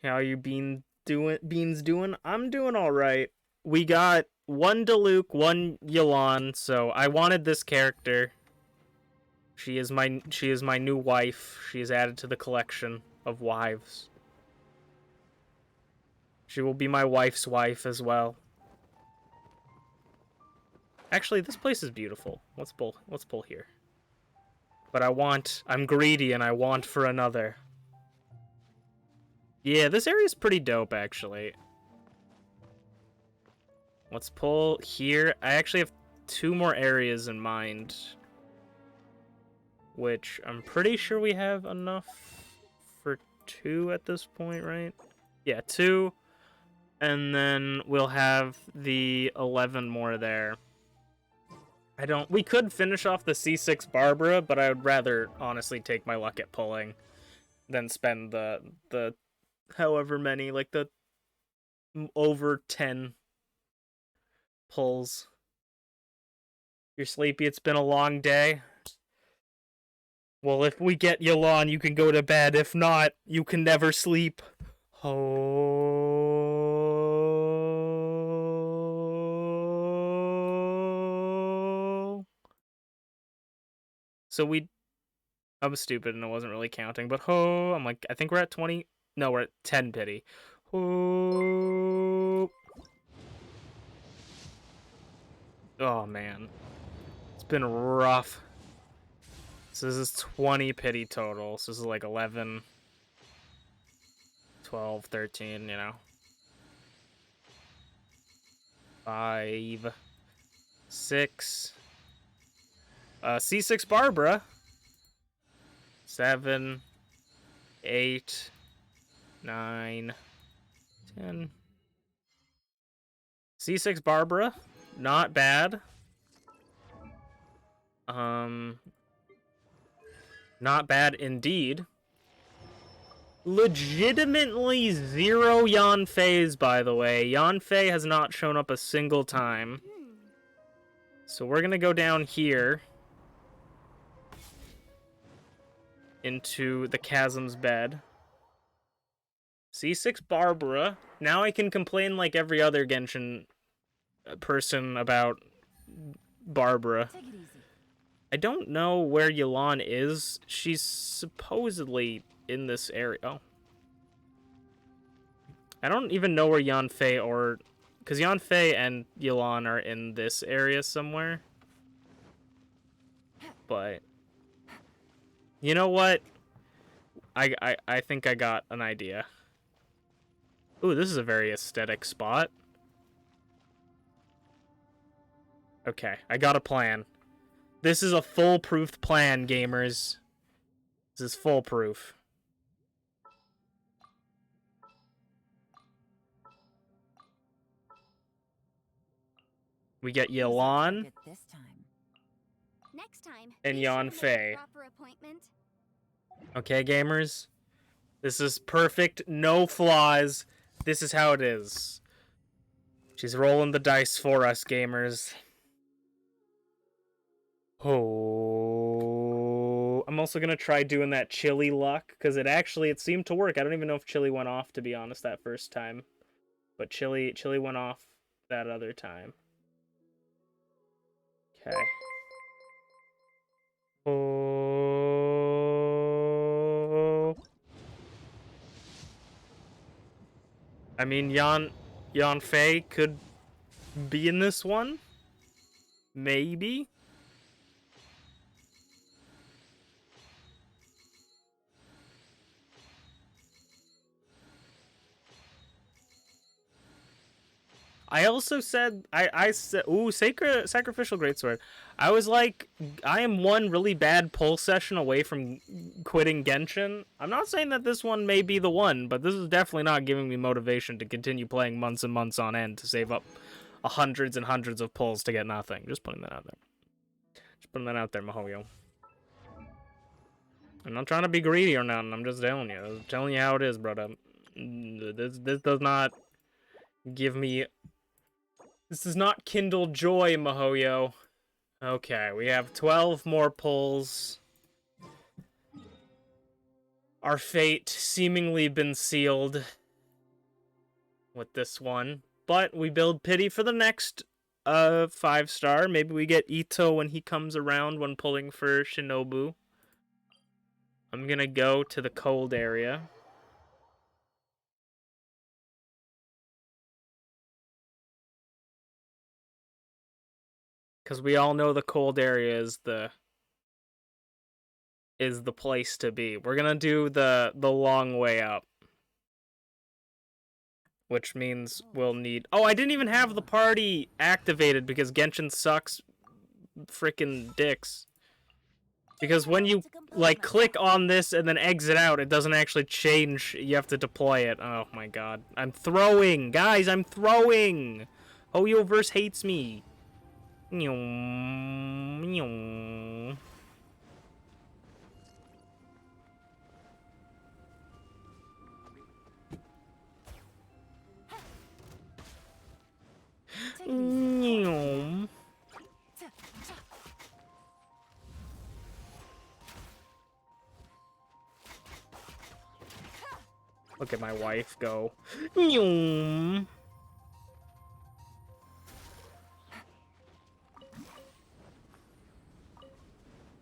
How you beans doing? I'm doing all right. We got 1 Diluc, 1 YELAN, so I wanted this character. She is my new wife. She is added to the collection of wives. She will be my wife's wife as well. Actually, this place is beautiful. Let's pull here. But I'm greedy and I want for another. Yeah, this area is pretty dope, actually. Let's pull here. I actually have 2 more areas in mind, which I'm pretty sure we have enough for 2 at this point, right? Yeah, 2. And then we'll have the 11 more there. We could finish off the C6 Barbara, but I would rather honestly take my luck at pulling than spend the however many, like the over 10 pulls. You're sleepy, it's been a long day. Well, if we get YELAN, you can go to bed. If not, you can never sleep. Oh. So I was stupid and I wasn't really counting, but I'm like, I think we're at 20. No, we're at 10 pity. Oh, man. It's been rough. So this is 20 pity total. So this is like 11, 12, 13, you know. 5, 6. C6 Barbara. 7, 8, 9, 10. C6 Barbara. Not bad. Not bad indeed. Legitimately 0 Yanfeis, by the way. Yanfei has not shown up a single time. So we're gonna go down here into the chasm's bed. C6 Barbara. Now I can complain like every other Genshin person about Barbara. Take it easy. I don't know where YELAN is. She's supposedly in this area. Oh. I don't even know where Yanfei or... Because Yanfei and YELAN are in this area somewhere. But... You know what? I think I got an idea. Ooh, this is a very aesthetic spot. Okay, I got a plan. This is a foolproof plan, gamers. This is foolproof. We get Who's our YELAN target this time? Next time, and be sure to make a Yanfei. proper appointment. Okay, gamers? This is perfect, no flaws. This is how it is. She's rolling the dice for us, gamers. Oh, I'm also gonna try doing that chili luck, because it seemed to work. I don't even know if chili went off, to be honest, that first time. But chili went off that other time. Okay. Oh. I mean, Yanfei could be in this one. Maybe. I also said, I said, ooh, Sacrificial Greatsword. I was like, I am one really bad pull session away from quitting Genshin. I'm not saying that this one may be the one, but this is definitely not giving me motivation to continue playing months and months on end to save up hundreds and hundreds of pulls to get nothing. Just putting that out there. Just putting that out there, Mahoyo. I'm not trying to be greedy or nothing. I'm just telling you. I'm telling you how it is, brother. This does not give me... This does not kindle joy, Mahoyo. Okay, we have 12 more pulls. Our fate seemingly been sealed with this one. But we build pity for the next 5-star. Maybe we get Ito when he comes around when pulling for Shinobu. I'm gonna go to the cold area. Because we all know the cold area is the place to be. We're gonna do the long way up. Which means we'll need... Oh, I didn't even have the party activated because Genshin sucks freaking dicks. Because when you, like, click on this and then exit out, it doesn't actually change. You have to deploy it. Oh my god. I'm throwing! Guys, I'm throwing! Hoyoverse hates me. Take it easy. Look at my wife go.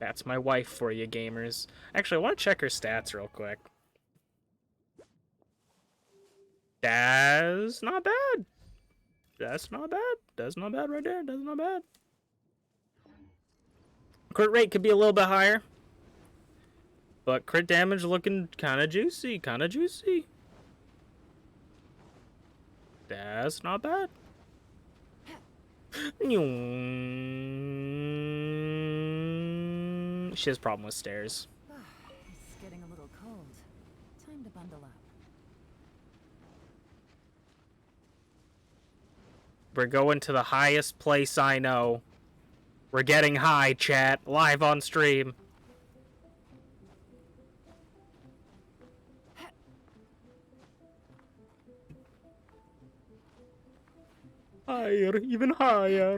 That's my wife for you, gamers. Actually, I want to check her stats real quick. That's not bad. That's not bad. That's not bad right there. That's not bad. Crit rate could be a little bit higher. But crit damage looking kind of juicy. Kind of juicy. That's not bad. She has a problem with stairs. It's getting a little cold. Time to bundle up. We're going to the highest place I know. We're getting high, chat. Live on stream. Higher, even higher.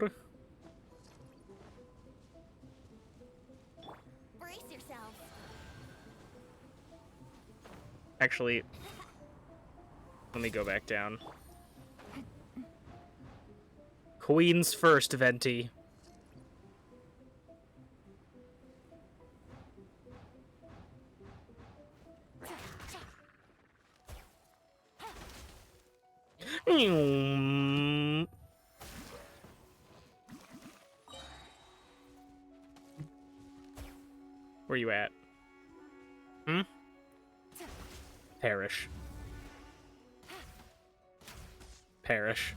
Brace yourself. Actually, let me go back down. Queens first, Venti. Where you at? Hmm? Perish. Perish.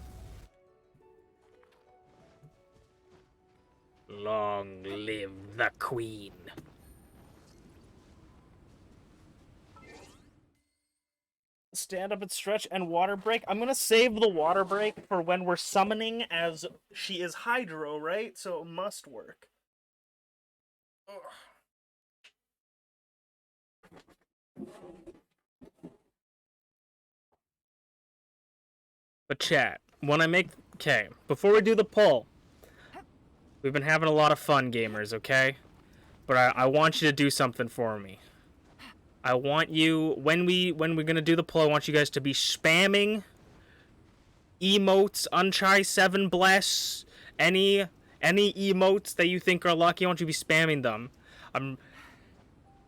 Long live the queen. Stand up and stretch and water break. I'm gonna save the water break for when we're summoning, as she is Hydro, right? So it must work. Ugh. But chat, when I make... Okay, before we do the poll, we've been having a lot of fun, gamers, okay? But I want you to do something for me. I want you, when we're gonna do the poll, I want you guys to be spamming emotes, Unchai 7 Bless, any emotes that you think are lucky. I want you to be spamming them.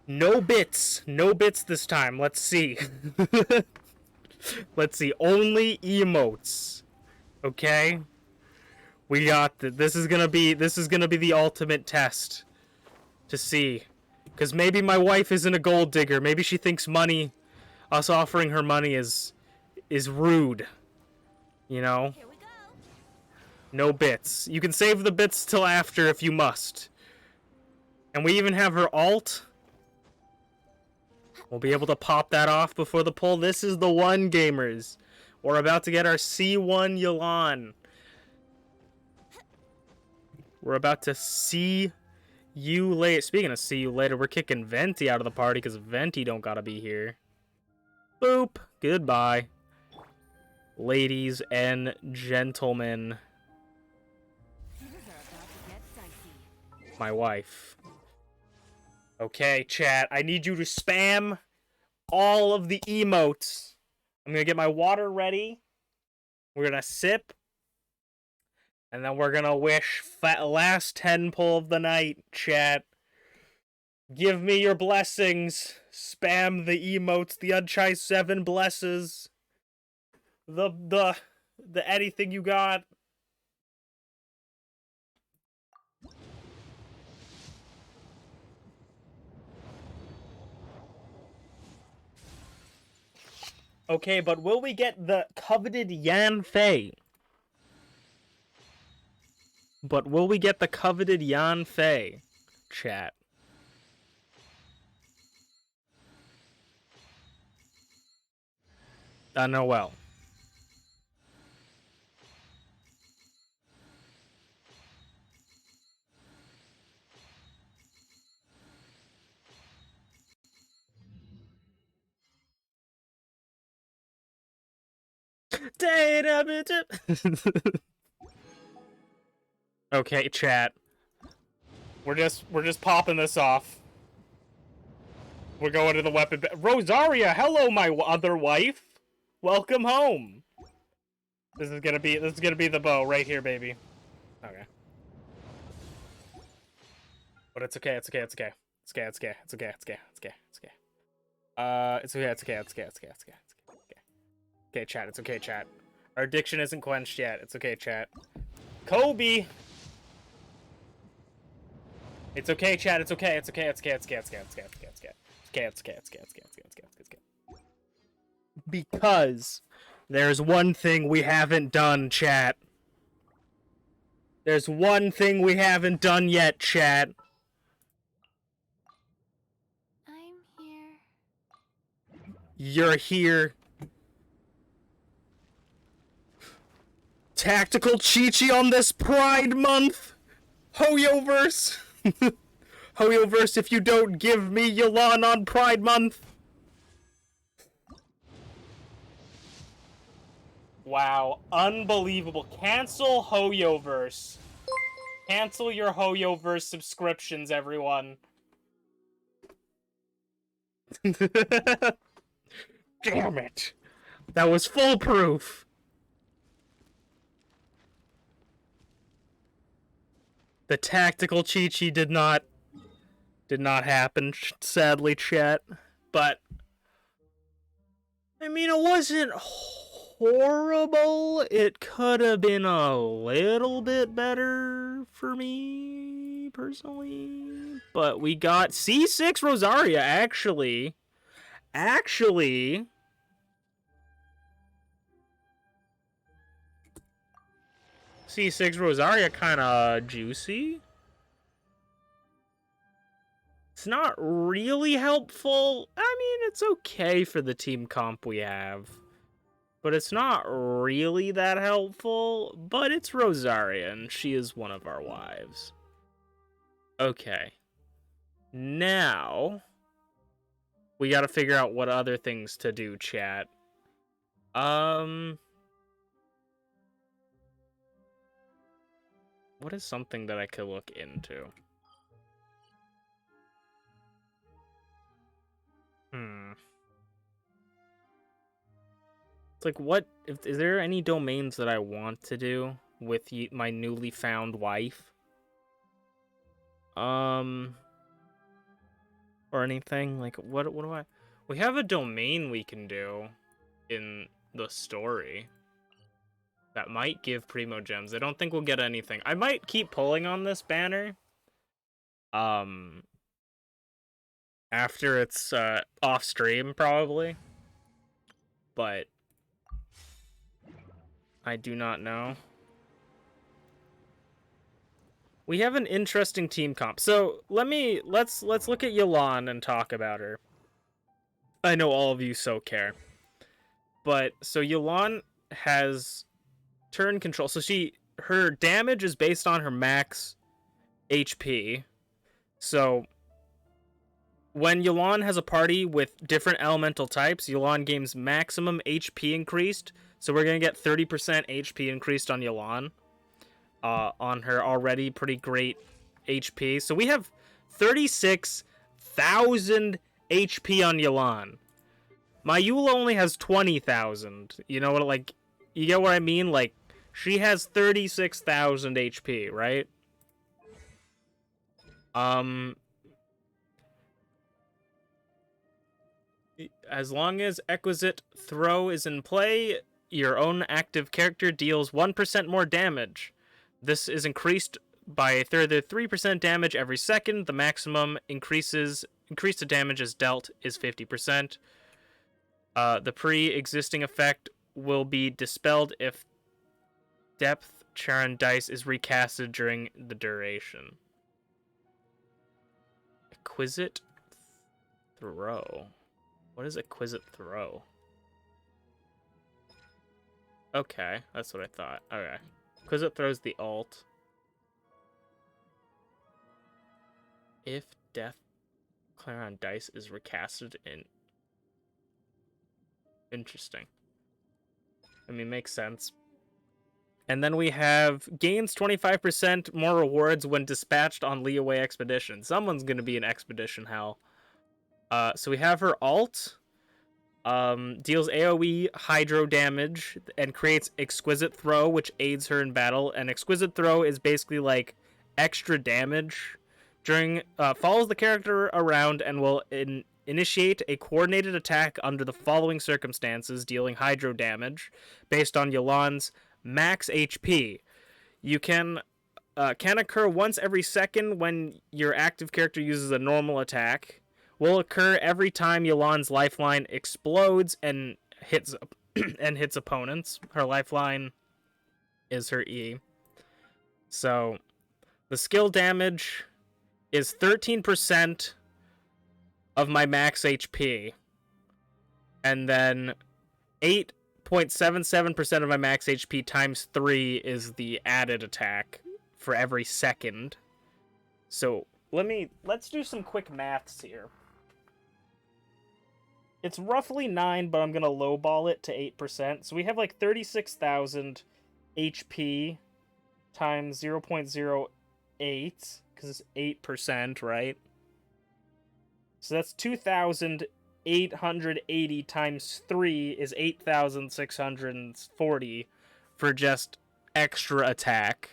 No bits this time. Let's see. Let's see, only emotes. Okay? We got this is gonna be the ultimate test to see. Cause maybe my wife isn't a gold digger. Maybe she thinks money, us offering her money is rude. You know? Here we go. No bits. You can save the bits till after if you must. And we even have her alt. We'll be able to pop that off before the poll. This is the one, gamers. We're about to get our C1 YELAN. We're about to see you later. Speaking of see you later, we're kicking Venti out of the party because Venti don't gotta be here. Boop. Goodbye. Ladies and gentlemen. Things are about to get dicey. My wife. Okay, chat. I need you to spam all of the emotes. I'm gonna get my water ready. We're gonna sip. And then we're gonna wish last 10 pull of the night, chat. Give me your blessings. Spam the emotes, the Unchai 7 blesses. The anything you got. Okay, but will we get the coveted Yan Fei? But will we get the coveted Yan Fei? Chat. Noel. Okay, chat. We're just popping this off. We're going to the weapon. Rosaria, hello, my other wife. Welcome home. This is gonna be the bow right here, baby. Okay. But it's okay. It's okay. It's okay. It's okay. It's okay. It's okay. It's okay. It's okay. It's okay. It's okay. It's okay. It's okay. It's okay. It's okay. It's okay. Okay, chat. It's okay, chat. Our addiction isn't quenched yet. It's okay, chat. Kobe. It's okay, chat. It's okay. It's okay. It's okay. It's okay. It's okay. It's okay. It's okay. It's okay. It's okay. It's okay. It's okay. It's okay. It's okay. It's okay. It's okay. Because there's one thing we haven't done, chat. There's one thing we haven't done yet, chat. I'm here. You're here. Tactical Chi-Chi on this Pride Month. Hoyoverse. Hoyoverse, if you don't give me YELAN on Pride Month. Wow, unbelievable. Cancel Hoyoverse. Cancel your Hoyoverse subscriptions, everyone. Damn it! That was foolproof! The tactical Chi-Chi did not happen, sadly, chat. But I mean, it wasn't horrible. It could have been a little bit better for me, personally. But we got C6 Rosaria, actually. Actually... C6 Rosaria kinda juicy. It's not really helpful. I mean, it's okay for the team comp we have. But it's not really that helpful. But it's Rosaria, and she is one of our wives. Okay. Now, we gotta figure out what other things to do, chat. What is something that I could look into? It's like, what is there any domains that I want to do with my newly found wife? Or anything? Like, what do I... We have a domain we can do in the story that might give Primo Gems. I don't think we'll get anything. I might keep pulling on this banner. After it's off stream, probably. But I do not know. We have an interesting team comp. So let's look at YELAN and talk about her. I know all of you so care. But so YELAN has turn control. So her damage is based on her max HP. So when YELAN has a party with different elemental types, YELAN gains maximum HP increased. So we're going to get 30% HP increased on YELAN. On her already pretty great HP. So we have 36,000 HP on YELAN. My Eula only has 20,000. You know what, like, you get what I mean? Like, she has 36,000 HP, right? As long as Exquisite Throw is in play, your own active character deals 1% more damage. This is increased by a further 3% damage every second. The maximum increased damage as dealt is 50%. The pre-existing effect will be dispelled if Depth Charon Dice is recasted during the duration. Exquisite Throw. What is Exquisite Throw? Okay, that's what I thought. Okay. Exquisite Throws the ult. If Death Claron Dice is recasted in... Interesting. I mean, makes sense. And then we have gains 25% more rewards when dispatched on Leeway Expedition. Someone's going to be in Expedition Hell. So we have her ult. Deals AoE hydro damage and creates Exquisite Throw, which aids her in battle. And Exquisite Throw is basically like extra damage during follows the character around and will initiate a coordinated attack under the following circumstances, dealing hydro damage based on YELAN's max HP. You can occur once every second when your active character uses a normal attack. Will occur every time YELAN's lifeline explodes and hits opponents. Her lifeline is her E. So the skill damage is 13% of my max HP. And then 8.77% of my max HP times 3 is the added attack for every second. So let's do some quick maths here. It's roughly 9, but I'm going to lowball it to 8%. So we have like 36,000 HP times 0.08, because it's 8%, right? So that's 2,000 880 times 3 is 8,640 for just extra attack.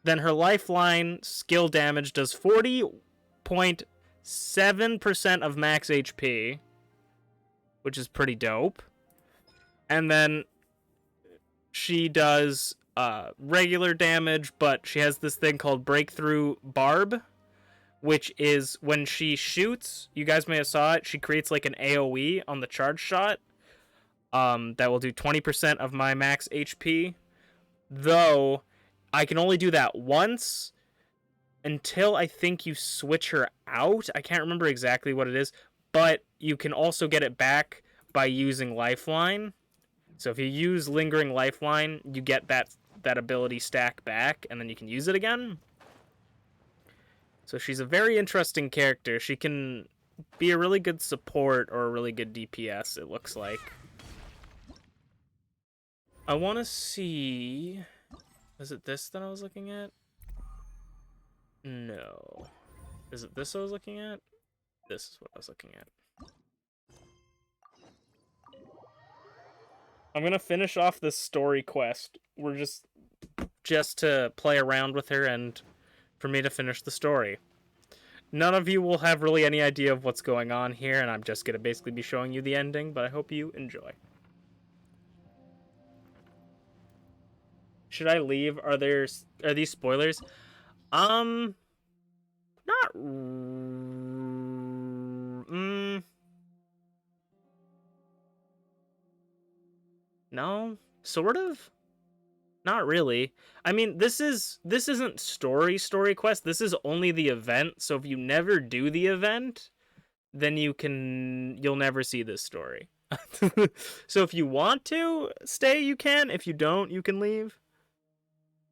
Then her lifeline skill damage does 40.7% of max HP, which is pretty dope. And then she does regular damage, but she has this thing called Breakthrough Barb, which is when she shoots, you guys may have saw it, she creates like an AoE on the charge shot that will do 20% of my max HP. Though, I can only do that once until I think you switch her out. I can't remember exactly what it is, but you can also get it back by using Lifeline. So if you use Lingering Lifeline, you get that ability stack back, and then you can use it again. So she's a very interesting character. She can be a really good support or a really good DPS, it looks like. I want to see... Is it this that I was looking at? No. Is it this I was looking at? This is what I was looking at. I'm gonna finish off this story quest. We're just to play around with her and for me to finish the story. None of you will have really any idea of what's going on here, and I'm just gonna basically be showing you the ending, but I hope you enjoy. Should I leave? Are these spoilers? Not. No, sort of. Not really. I mean, this isn't story quest. This is only the event. So if you never do the event, then you'll never see this story. So if you want to stay, you can. If you don't, you can leave.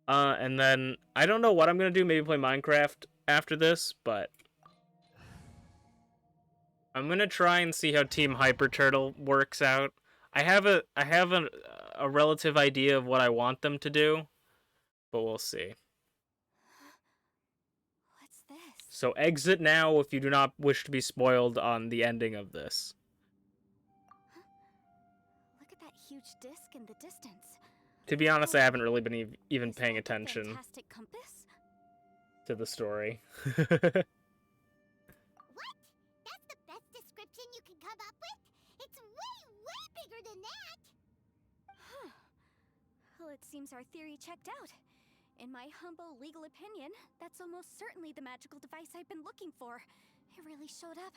And then I don't know what I'm gonna do. Maybe play Minecraft after this, but I'm gonna try and see how Team Hyper Turtle works out. I have a relative idea of what I want them to do, but we'll see. What's this? So exit now if you do not wish to be spoiled on the ending of this. Look at that huge disc in the distance. To be honest, I haven't really been even Is paying that the attention fantastic compass? to the story. What? That's the best description you can come up with? It's way bigger than that! Huh. Well, it seems our theory checked out. In my humble legal opinion, that's almost certainly the magical device I've been looking for. It really showed up.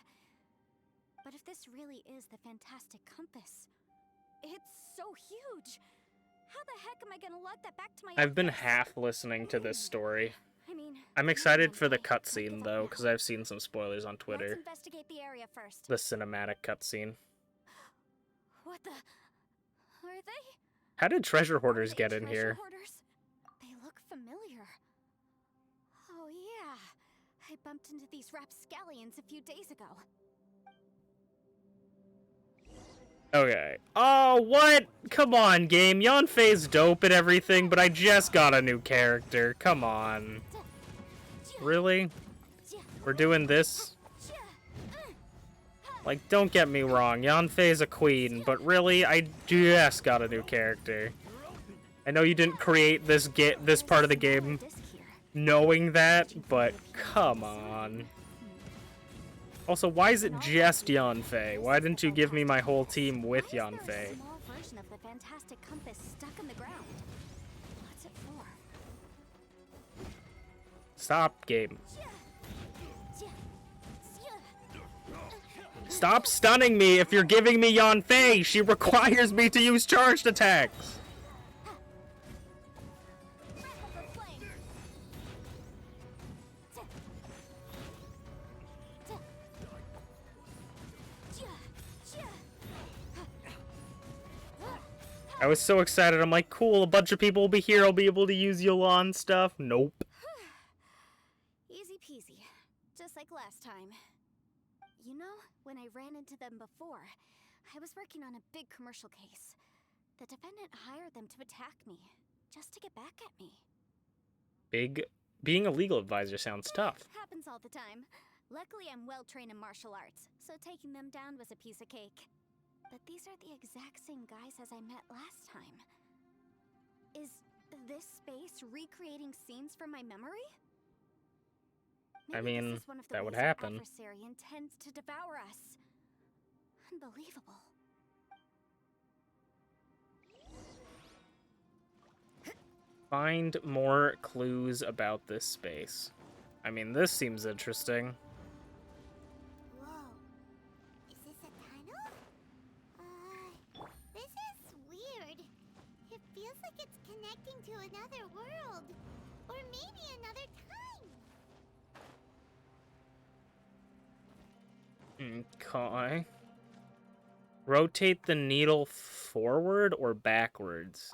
But if this really is the fantastic compass, it's so huge. How the heck am I gonna log that back to my I've been office? half listening to this story. I mean, I'm no excited one for the way. What cutscene, does though, that because matter? I've seen some spoilers on Twitter. Let's investigate the area first. The cinematic cutscene. What the? Are they? How did treasure Are hoarders they get in treasure here? hoarders? They look familiar. Oh yeah, I bumped into these rapscallions a few days ago. Okay. Oh, what? Come on, game. Yanfei's dope and everything, but I just got a new character. Come on. Really? We're doing this? Like, don't get me wrong. Yanfei's a queen, but really, I just got a new character. I know you didn't create this part of the game knowing that, but come on. Also, why is it just Yanfei? Why didn't you give me my whole team with Why is there a Yanfei? small version of the fantastic compass stuck in the ground? What's it for? Stop, game. Stop stunning me if you're giving me Yanfei! She requires me to use charged attacks! I was so excited, I'm like, cool, a bunch of people will be here, I'll be able to use YELAN stuff. Nope. Easy peasy. Just like last time. You know, when I ran into them before, I was working on a big commercial case. The defendant hired them to attack me, just to get back at me. Being a legal advisor sounds tough. Happens all the time. Luckily, I'm well trained in martial arts, so taking them down was a piece of cake. But these are the exact same guys as I met last time. Is this space recreating scenes from my memory? I Maybe mean, this is one of the that would ways our happen. adversary intends to devour us. Unbelievable. Find more clues about this space. I mean, this seems interesting. Whoa. Is this a tunnel? This is weird. It feels like it's connecting to another world. Or maybe another time. Okay. Rotate the needle forward or backwards?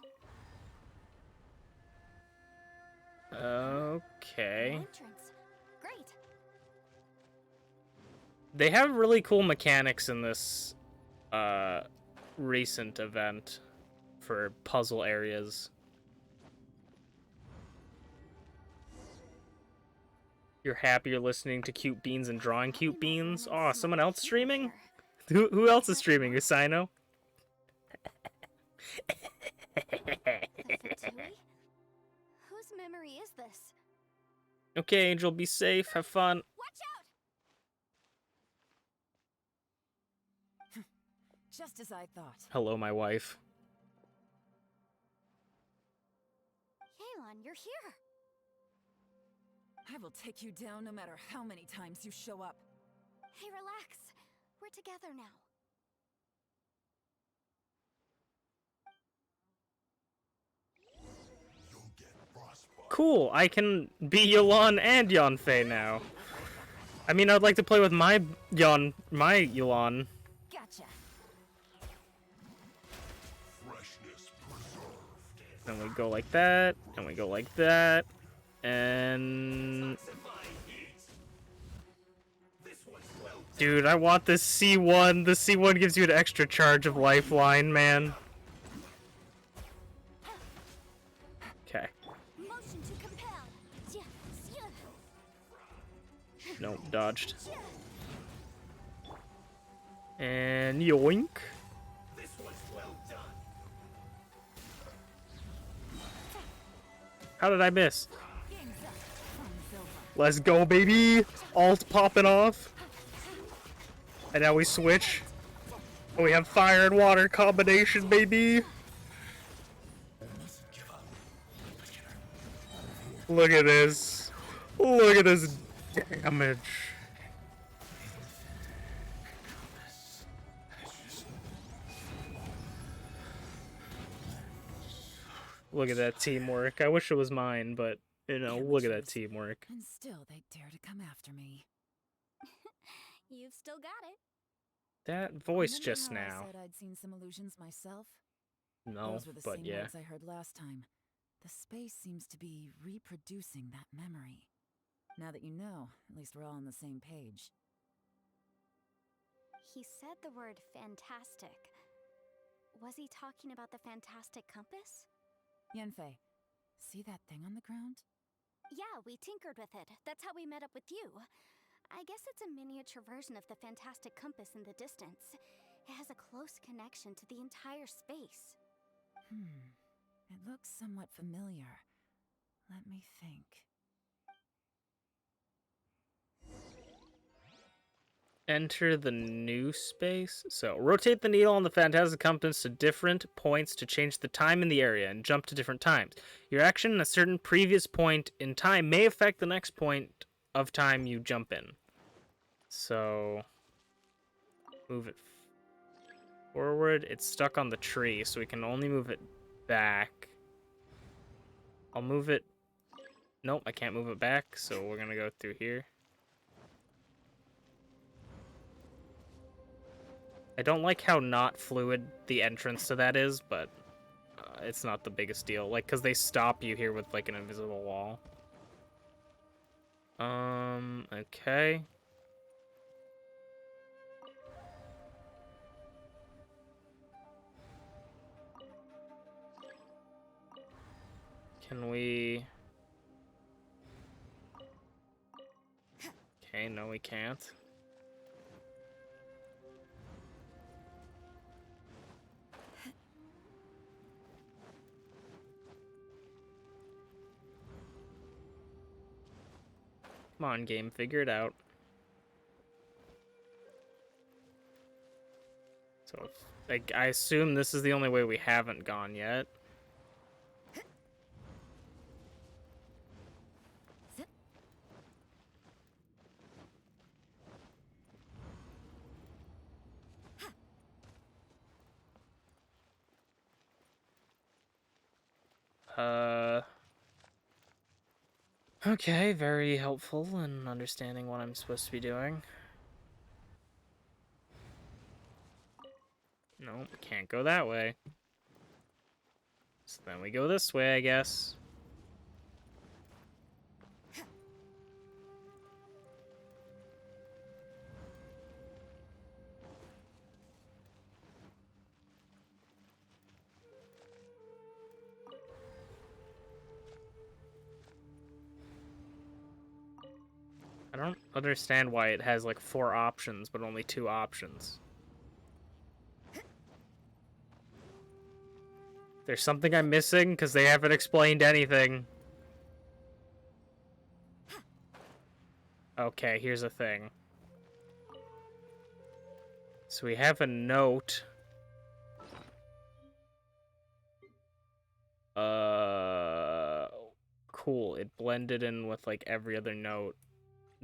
Okay. No entrance. Great. They have really cool mechanics in this recent event for puzzle areas. You're happy you're listening to Cute Beans and drawing cute beans? Aw, someone else streaming? Who else is streaming? Usino? The Fatui? Whose memory is this? Okay, Angel, be safe. Have fun. Watch out! Just as I thought. Hello, my wife. YELAN, you're here. I will take you down no matter how many times you show up. Hey, relax. We're together now. Cool, I can be YELAN and Yanfei now. I mean, I'd like to play with my YELAN. Gotcha. And we go like that, and we go like that, and... Dude, I want this C1. The C1 gives you an extra charge of lifeline, man. Okay. Motion to compel. Nope, dodged. And yoink. How did I miss? Let's go, baby! Alt popping off. And now we switch. And we have fire and water combination, baby! Look at this. Look at this damage. Look at that teamwork. I wish it was mine, but, you know, look at that teamwork. And still they dare to come after me. You've still got it. That voice Remember just how now. I said I'd seen some illusions myself? No, Those were the but same yeah. words I heard last time. The space seems to be reproducing that memory. Now that you know, at least we're all on the same page. He said the word fantastic. Was he talking about the fantastic compass? Yanfei, see that thing on the ground? Yeah, we tinkered with it. That's how we met up with you. I guess it's a miniature version of the fantastic compass in the distance. It has a close connection to the entire space. It looks somewhat familiar. Let me think. Enter the new space. So, rotate the needle on the Fantastic Compass to different points to change the time in the area and jump to different times. Your action at a certain previous point in time may affect the next point of time you jump in. So, move it forward. It's stuck on the tree, so we can only move it back. I'll move it. Nope, I can't move it back, so we're gonna go through here. I don't like how not fluid the entrance to that is, but it's not the biggest deal. Like, because they stop you here with, like, an invisible wall. Okay. Can we... Okay, no, we can't. Come on, game, figure it out. So, I assume this is the only way we haven't gone yet. Okay, very helpful in understanding what I'm supposed to be doing. Nope, can't go that way. So then we go this way, I guess. I don't understand why it has like 4 options, but only 2 options. There's something I'm missing, because they haven't explained anything. Okay, here's a thing. So we have a note. Cool. It blended in with like every other note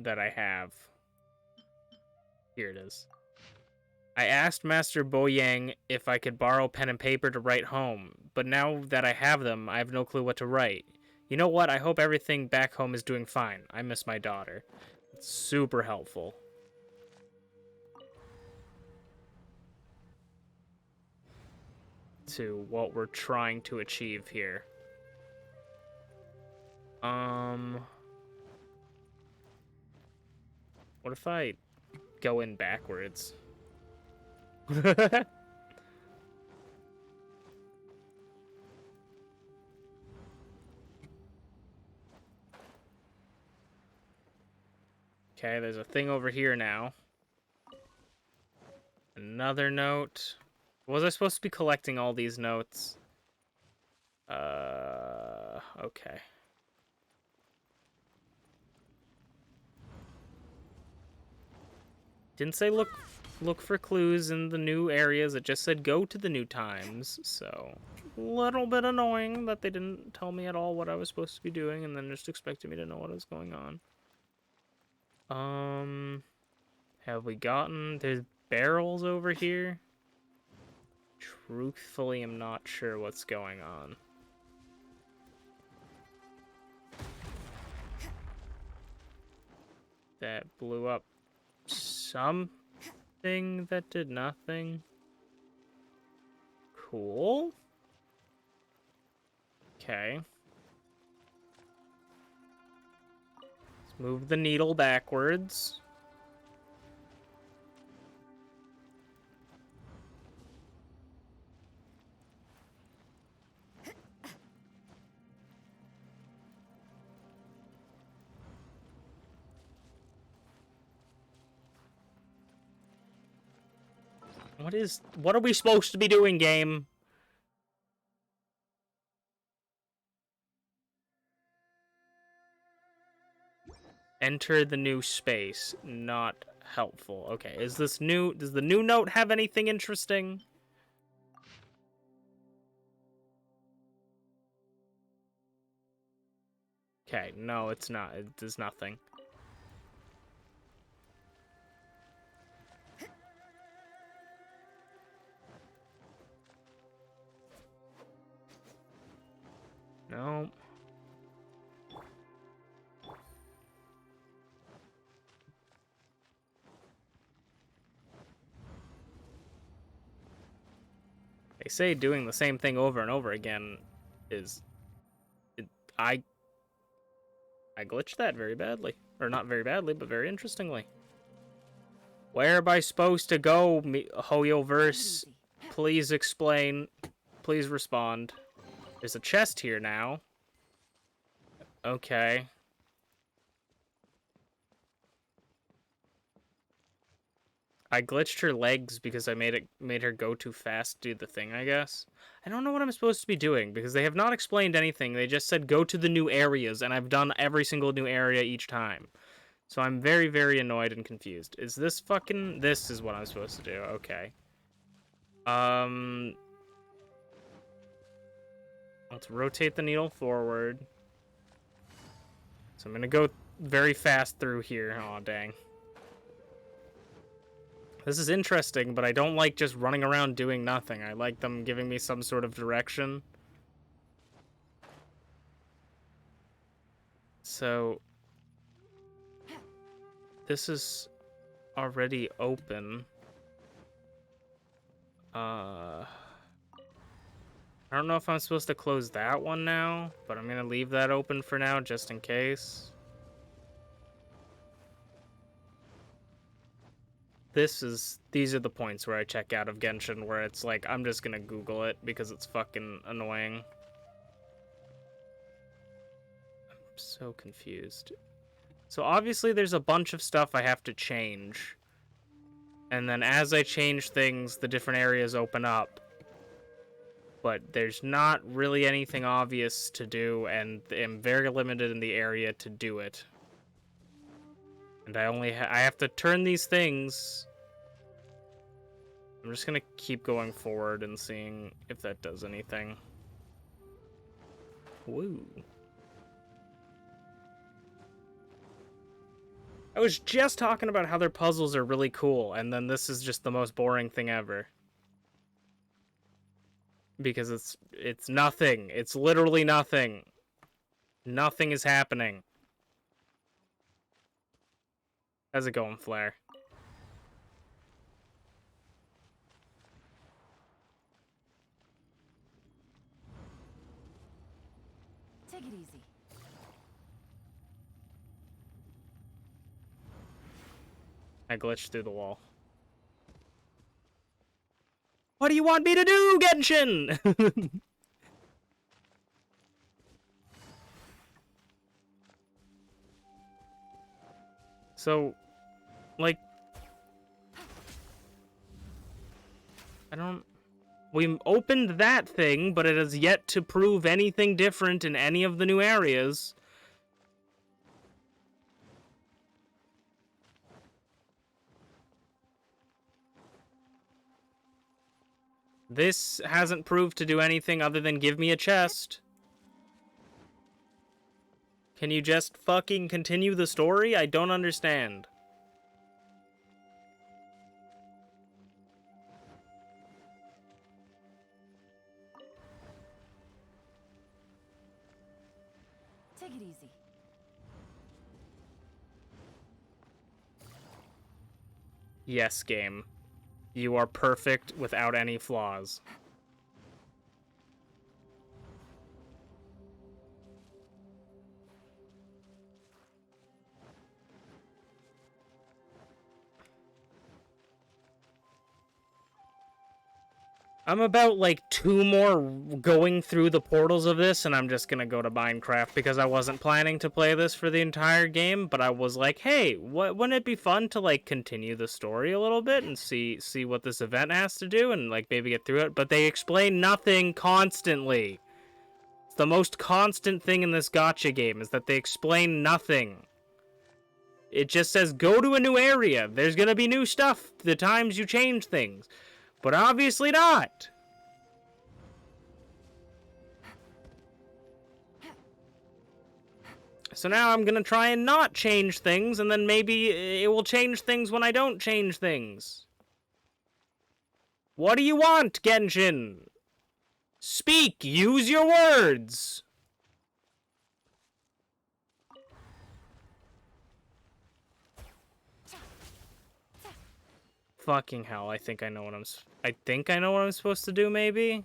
that I have. Here it is. I asked Master Boyang if I could borrow pen and paper to write home, but now that I have them, I have no clue what to write. You know what? I hope everything back home is doing fine. I miss my daughter. It's super helpful. To what we're trying to achieve here. What if I go in backwards? Okay, there's a thing over here now. Another note. Was I supposed to be collecting all these notes? Okay. Didn't say look for clues in the new areas. It just said go to the new times. So, a little bit annoying that they didn't tell me at all what I was supposed to be doing and then just expected me to know what was going on. Have we gotten... There's barrels over here. Truthfully, I'm not sure what's going on. That blew up something that did nothing. Cool. Okay. Let's move the needle backwards. What are we supposed to be doing, game? Enter the new space. Not helpful. Okay, is this new? Does the new note have anything interesting? Okay, no, it's not. It does nothing. No. They say doing the same thing over and over again is... I glitched that very badly. Or not very badly, but very interestingly. Where am I supposed to go, Hoyoverse? Please explain. Please respond. There's a chest here now. Okay. I glitched her legs because I made her go too fast to do the thing, I guess. I don't know what I'm supposed to be doing because they have not explained anything. They just said go to the new areas, and I've done every single new area each time. So I'm very, very annoyed and confused. Is this fucking... This is what I'm supposed to do. Okay. Let's rotate the needle forward. So I'm gonna go very fast through here. Aw, dang. This is interesting, but I don't like just running around doing nothing. I like them giving me some sort of direction. So... This is already open. I don't know if I'm supposed to close that one now, but I'm gonna leave that open for now just in case. These are the points where I check out of Genshin, where it's like, I'm just gonna Google it because it's fucking annoying. I'm so confused. So obviously there's a bunch of stuff I have to change. And then as I change things, the different areas open up. But there's not really anything obvious to do, and I'm very limited in the area to do it. And I have to turn these things. I'm just gonna keep going forward and seeing if that does anything. Woo. I was just talking about how their puzzles are really cool, and then this is just the most boring thing ever. Because it's nothing. It's literally nothing. Nothing is happening. How's it going, Flare? Take it easy. I glitched through the wall. What do you want me to do, Genshin? So, like, we opened that thing, but it has yet to prove anything different in any of the new areas. This hasn't proved to do anything other than give me a chest. Can you just fucking continue the story? I don't understand. Take it easy. Yes, game. You are perfect without any flaws. I'm about, like, 2 more going through the portals of this, and I'm just gonna go to Minecraft, because I wasn't planning to play this for the entire game, but I was like, hey, wouldn't it be fun to, like, continue the story a little bit and see what this event has to do, and, like, maybe get through it? But they explain nothing constantly. It's the most constant thing in this gacha game, is that they explain nothing. It just says, go to a new area. There's gonna be new stuff the times you change things. But obviously not. So now I'm gonna try and not change things, and then maybe it will change things when I don't change things. What do you want, Genshin? Speak! Use your words! Fucking hell, I think I know what I'm supposed to do, maybe?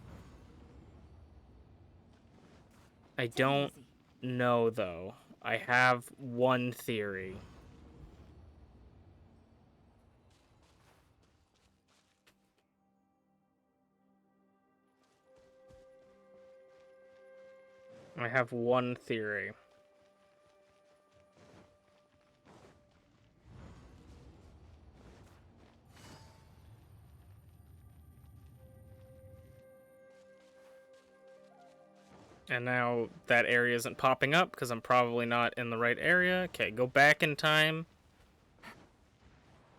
I don't know, though. I have one theory. I have one theory. And now that area isn't popping up because I'm probably not in the right area. Okay, go back in time.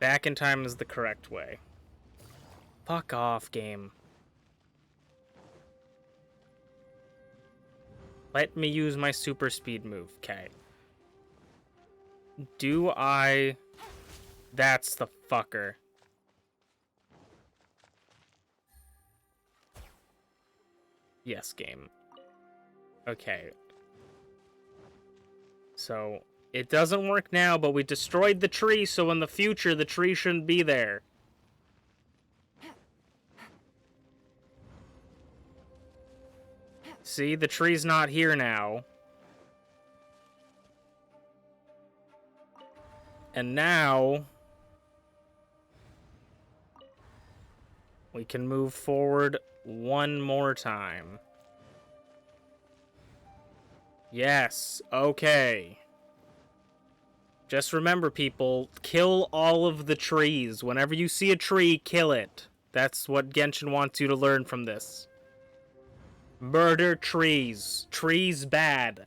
Back in time is the correct way. Fuck off, game. Let me use my super speed move. Okay. Do I... That's the fucker. Yes, game. Okay. So, it doesn't work now, but we destroyed the tree, so in the future, the tree shouldn't be there. See, the tree's not here now. And now... we can move forward one more time. Yes, okay. Just remember, people, kill all of the trees. Whenever you see a tree, kill it. That's what Genshin wants you to learn from this. Murder trees. Trees bad.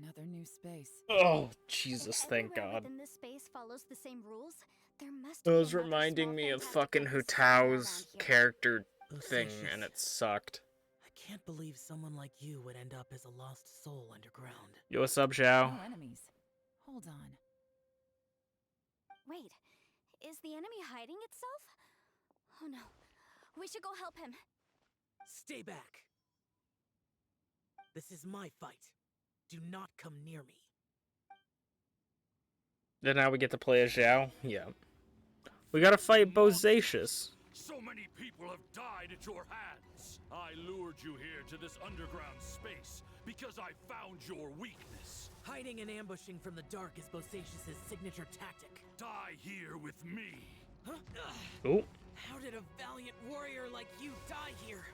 Another new space. Oh, Jesus, If thank everywhere God. within this space follows the same rules, there must It be was another reminding small me of fantastic fucking place somewhere around Hutao's here. character thing, Lucius, and it sucked. I can't believe someone like you would end up as a lost soul underground. Yo, what's up, Xiao? No enemies. Hold on. Wait, is the enemy hiding itself? Oh no, we should go help him. Stay back. This is my fight. Do not come near me. Then now we get to play as Xiao? Yeah. We gotta fight Bozacious. So many people have died at your hands. I lured you here to this underground space because I found your weakness. Hiding and ambushing from the dark is Bosacious' signature tactic. Die here with me. Huh? Ooh. How did a valiant warrior like you die here?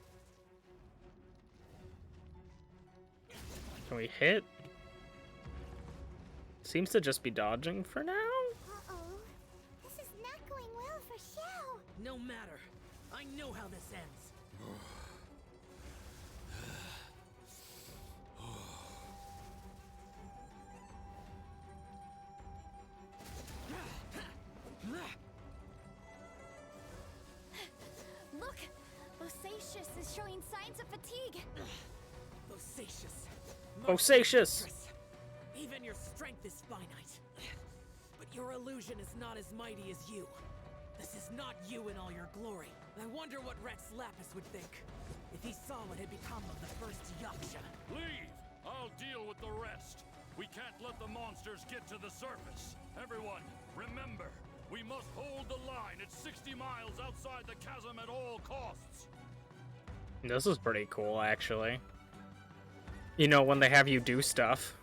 Can we hit? Seems to just be dodging for now. Uh-oh. This is not going well for Xiao. No matter. I know how this ends. Look, Bosacious is showing signs of fatigue. Bosacious. Bosacious. Monstrous. Even your strength is finite. But your illusion is not as mighty as you. This is not you in all your glory. I wonder what Rex Lapis would think if he saw what had become of the first Yaksha. Leave! I'll deal with the rest. We can't let the monsters get to the surface. Everyone, remember, we must hold the line at 60 miles outside the chasm at all costs. This is pretty cool, actually. You know, when they have you do stuff.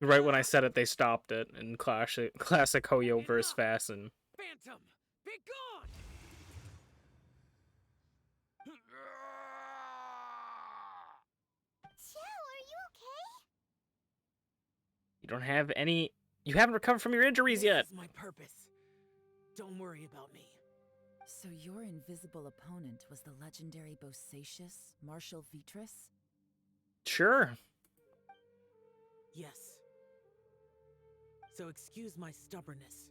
Right when I said it, they stopped it in classic Hoyo vs. Fasten. Phantom, be gone! Xiao, are you okay? You don't have any... You haven't recovered from your injuries yet. This is my purpose. Don't worry about me. So your invisible opponent was the legendary Bosacious, Marshal Vitris? Sure. Yes. So excuse my stubbornness.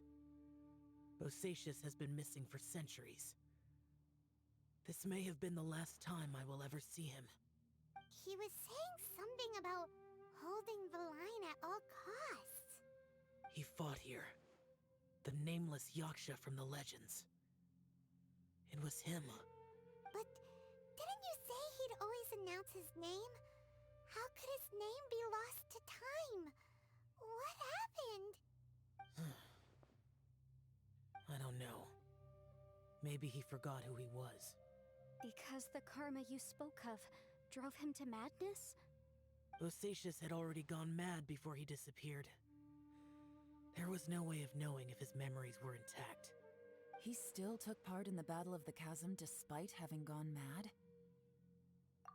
Bosacious has been missing for centuries. This may have been the last time I will ever see him. He was saying something about holding the line at all costs. He fought here. The nameless Yaksha from the legends. It was him. But didn't you say he'd always announce his name? How could his name be lost to time? What happened? I don't know. Maybe he forgot who he was. Because the karma you spoke of drove him to madness? Bosacious had already gone mad before he disappeared. There was no way of knowing if his memories were intact. He still took part in the Battle of the Chasm despite having gone mad?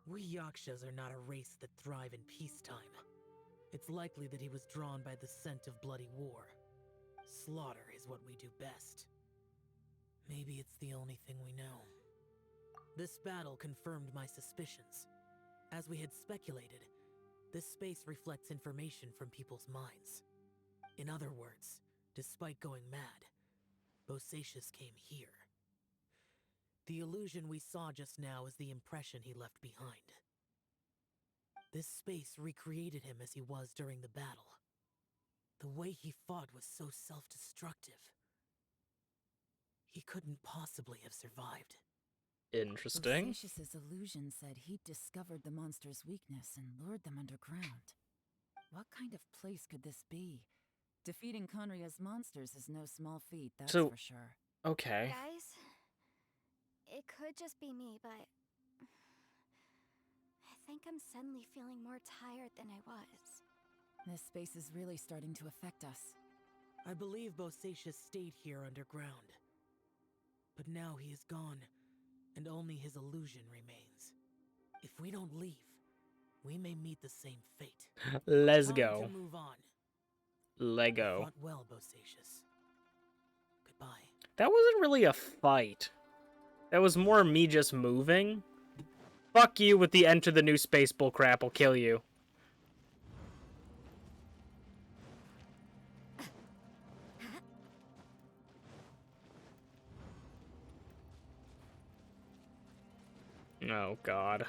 We Yakshas are not a race that thrive in peacetime. It's likely that he was drawn by the scent of bloody war. Slaughter is what we do best. Maybe it's the only thing we know. This battle confirmed my suspicions. As we had speculated, this space reflects information from people's minds. In other words, despite going mad, Bosacius came here. The illusion we saw just now is the impression he left behind. This space recreated him as he was during the battle. The way he fought was so self-destructive. He couldn't possibly have survived. Interesting. Bosacius's illusion said he'd discovered the monster's weakness and lured them underground. What kind of place could this be? Defeating Conria's monsters is no small feat, that's So- for sure. Okay. Guys, it could just be me, but I think I'm suddenly feeling more tired than I was. This space is really starting to affect us. I believe Bosacius stayed here underground. But now he is gone, and only his illusion remains. If we don't leave, we may meet the same fate. Let's Time go. to move on. Lego. Fought well, Bosacius. Goodbye. That wasn't really a fight. That was more me just moving. Fuck you with the enter the new space bullcrap. I'll kill you. Oh, God.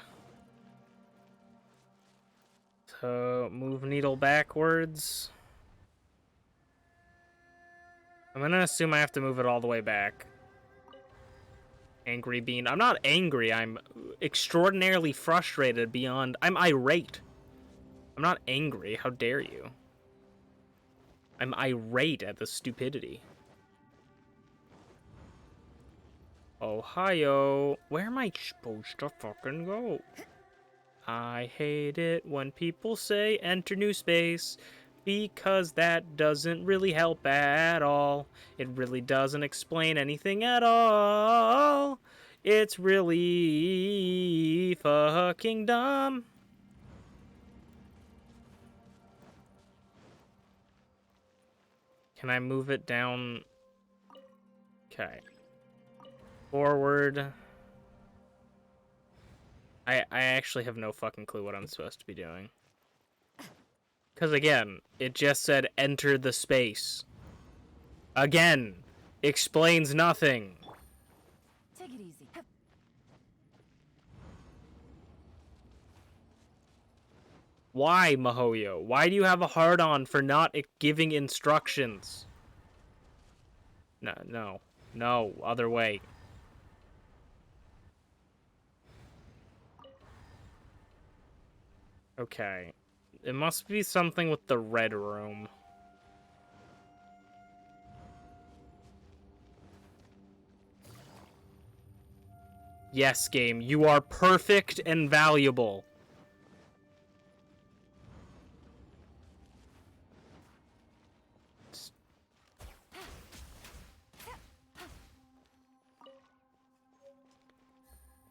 So, move needle backwards. I'm gonna assume I have to move it all the way back. Angry bean. I'm not angry. I'm extraordinarily frustrated beyond... I'm irate. I'm not angry. How dare you? I'm irate at the stupidity. Ohio. Where am I supposed to fucking go? I hate it when people say enter new space, because that doesn't really help at all. It really doesn't explain anything at all. It's really fucking dumb. Can I move it down? Okay. Forward. I actually have no fucking clue what I'm supposed to be doing. Because again, it just said enter the space. Again, explains nothing. Take it easy. Why, Mihoyo? Why do you have a hard-on for not giving instructions? No, other way. Okay. It must be something with the red room. Yes, game. You are perfect and valuable.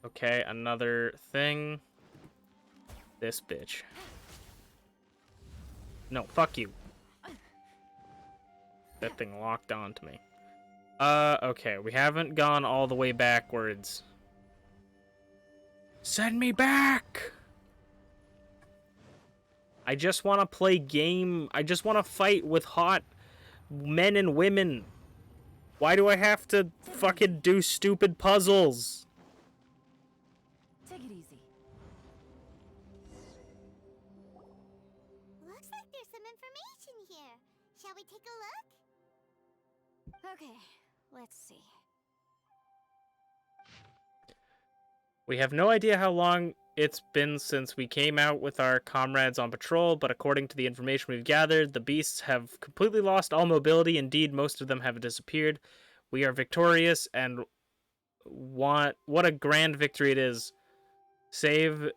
Okay, another thing. This bitch. No, fuck you. That thing locked onto me. Okay, we haven't gone all the way backwards. Send me back! I just want to play game. I just want to fight with hot men and women. Why do I have to fucking do stupid puzzles? Take it easy. Looks like there's some information here. Shall we take a look? Okay, let's see. We have no idea how long it's been since we came out with our comrades on patrol, but according to the information we've gathered, the beasts have completely lost all mobility. Indeed, most of them have disappeared. We are victorious, and what a grand victory it is. Save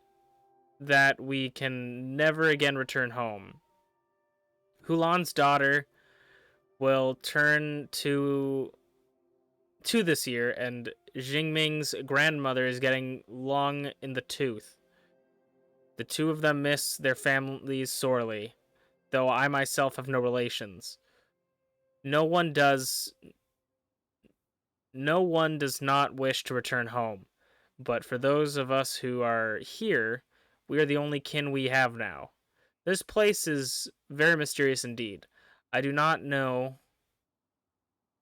that we can never again return home. Hulan's daughter will turn to this year, and Jingming's grandmother is getting long in the tooth. The two of them miss their families sorely, though I myself have no relations. No one does not wish to return home, But for those of us who are here, we are the only kin we have now. This place is very mysterious indeed. I do not know